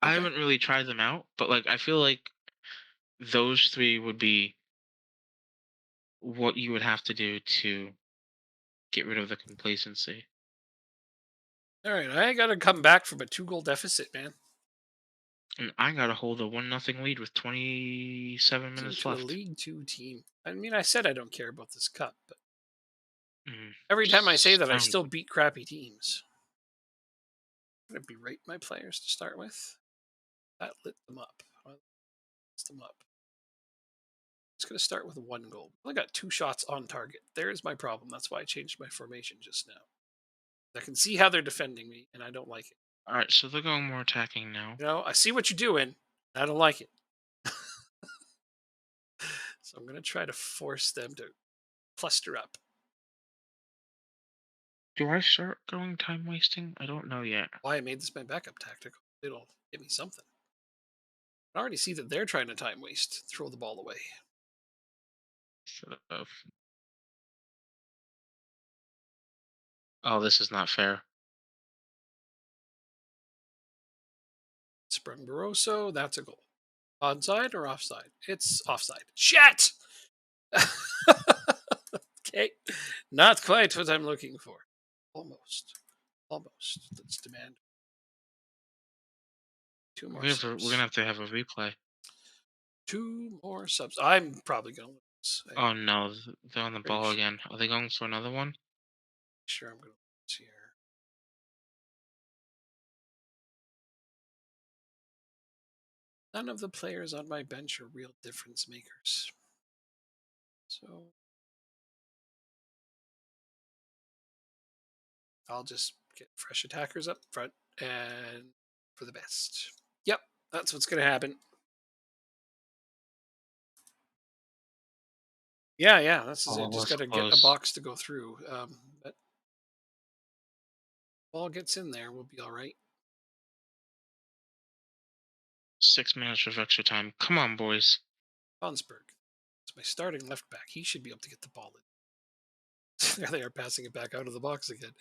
I okay. haven't really tried them out, but like I feel like those three would be what you would have to do to get rid of the complacency. All right, I got to come back from a 2-goal deficit, man, And I got to hold a 1-0 lead with 27 minutes to a left. League Two team. I mean, I said I don't care about this cup, but Mm, every time I say that, I sounds still beat crappy teams. I'm gonna berate my players to start with. That lit them up. Well, lights them up. Just gonna start with 1 goal. I got 2 shots on target. There's my problem. That's why I changed my formation just now. I can see how they're defending me, and I don't like it. All right, so they're going more attacking now. You know, I see what you're doing. And I don't like it. So I'm going to try to force them to cluster up. Do I start going time wasting? I don't know yet. Why I made this my backup tactic. It'll give me something. I already see that they're trying to time waste, throw the ball away. Should have. Oh, this is not fair. Sprung Barroso, that's a goal. Onside or offside? It's offside. Shit! Okay, not quite what I'm looking for. Almost. Almost. Let's demand 2 more We're subs. gonna have to have a replay. 2 more subs. I'm probably going to lose. Oh no, they're on the Pretty ball sure. again. Are they going for another one? Sure, I'm going to lose here. None of the players on my bench are real difference makers. So I'll just get fresh attackers up front and for the best. Yep, that's what's going to happen. Yeah, this is Oh, it. Just that's got to get a close. box to go through. But ball gets in there, we'll be all right. 6 minutes of extra time. Come on, boys. Consberg, it's my starting left back. He should be able to get the ball in. There they are passing it back out of the box again.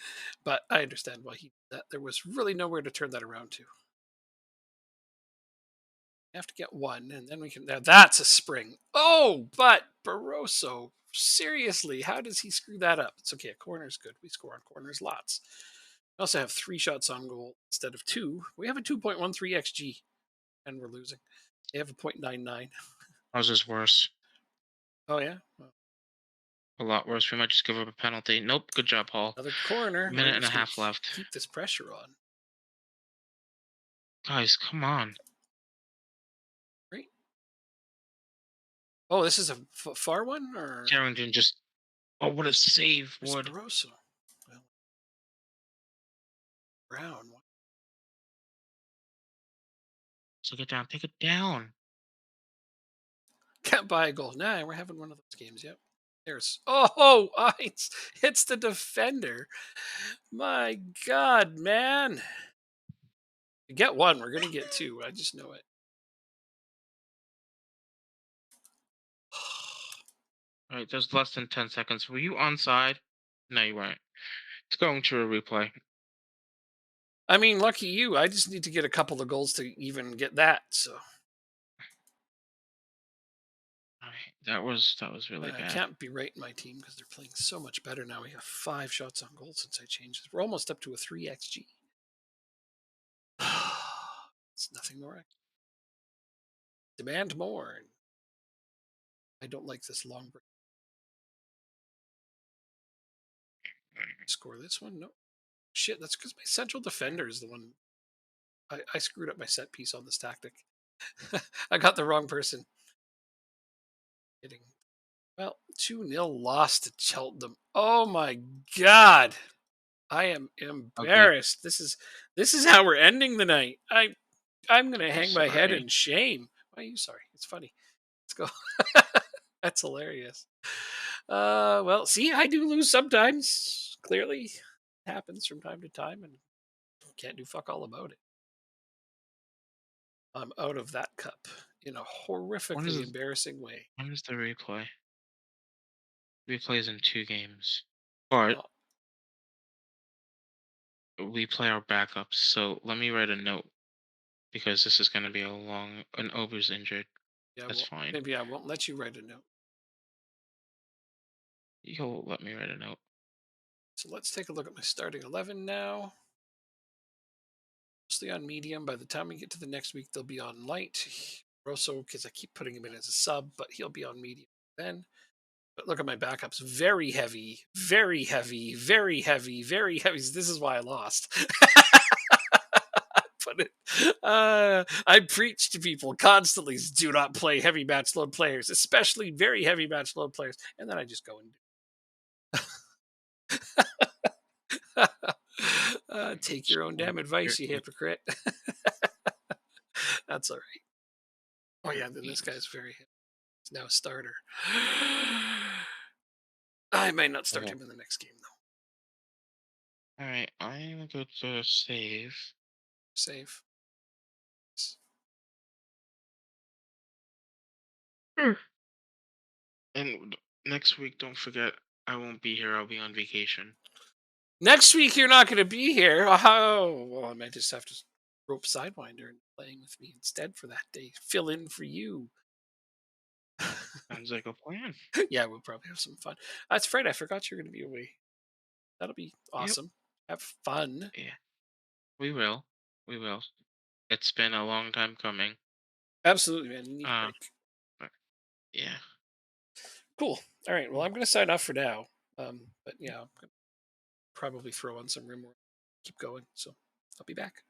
But I understand why he did that. There was really nowhere to turn that around to. You have to get one, and then we can. Now that's a spring. Oh, but Barroso, seriously, how does he screw that up? It's okay. A corner's good. We score on corners lots. We also have 3 shots on goal instead of 2. We have a 2.13 xG, and we're losing. They have a 0.99. How's this worse? Oh yeah. Well, A lot worse. We might just give up a penalty. Nope. Good job, Paul. another corner. Minute We're and a just gonna half left. Keep this pressure on. Guys, come on. Right. Oh, this is a far one, or Carrington just. Oh, what a save, where's Wood. Barroso? Well, Brown. So get down. Take it down. Can't buy a goal. Nah, we're having one of those games. Yep. There's it's the defender. My God, man. We get one, we're gonna get 2. I just know it. All right, there's less than 10 seconds. Were you onside? No, you weren't. It's going to a replay. I mean, lucky you. I just need to get a couple of goals to even get that. So All right, that was really I bad. can't berate my team because they're playing so much better now. We have 5 shots on goal since I changed this. We're almost up to a 3 xG. It's nothing more. Demand more. I don't like this long break. Score this one? No. Shit, that's because my central defender is the one. I screwed up my set piece on this tactic. I got the wrong person. Kidding. Well, 2-0 loss to Cheltenham. Oh my God. I am embarrassed. This is how we're ending the night. I'm gonna hang my head Sorry. in shame. Why are you sorry? It's funny. Let's go. That's hilarious. Well, see, I do lose sometimes. Clearly, it happens from time to time, and can't do fuck all about it. I'm out of that cup in a horrifically embarrassing way. When is the replay? Replay is in 2 games. But we play our backups, so let me write a note. Because this is going to be a long... An Ober's injured. Yeah, That's fine. Maybe I won't let you write a note. You'll let me write a note. So let's take a look at my starting 11 now. Mostly on medium. By the time we get to the next week, they'll be on light. Rosso, because I keep putting him in as a sub, but he'll be on medium then. But look at my backups. Very heavy, very heavy, very heavy, very heavy. This is why I lost. I preach to people constantly, do not play heavy match load players, especially very heavy match load players. And then I just go and do Take your own damn advice, you hypocrite. That's all right. Oh yeah, then this guy's he's now a starter. I might not start Okay. him in the next game though. All right, I'm gonna go to save. Save. Mm. And next week, don't forget, I won't be here. I'll be on vacation. Next week you're not going to be here. Oh, well, I might just have to rope Sidewinder and playing with me instead for that day. Fill in for you. Sounds like a plan. Yeah, we'll probably have some fun. That's right. I forgot you're going to be away. That'll be Yep. awesome. Have fun. Yeah, we will. We will. It's been a long time coming. Absolutely, man. You need a Uh, break. but yeah. Cool. All right. Well, Mm. I'm going to sign off for now. But yeah, I'm going to probably throw on some room. Keep going. So I'll be back.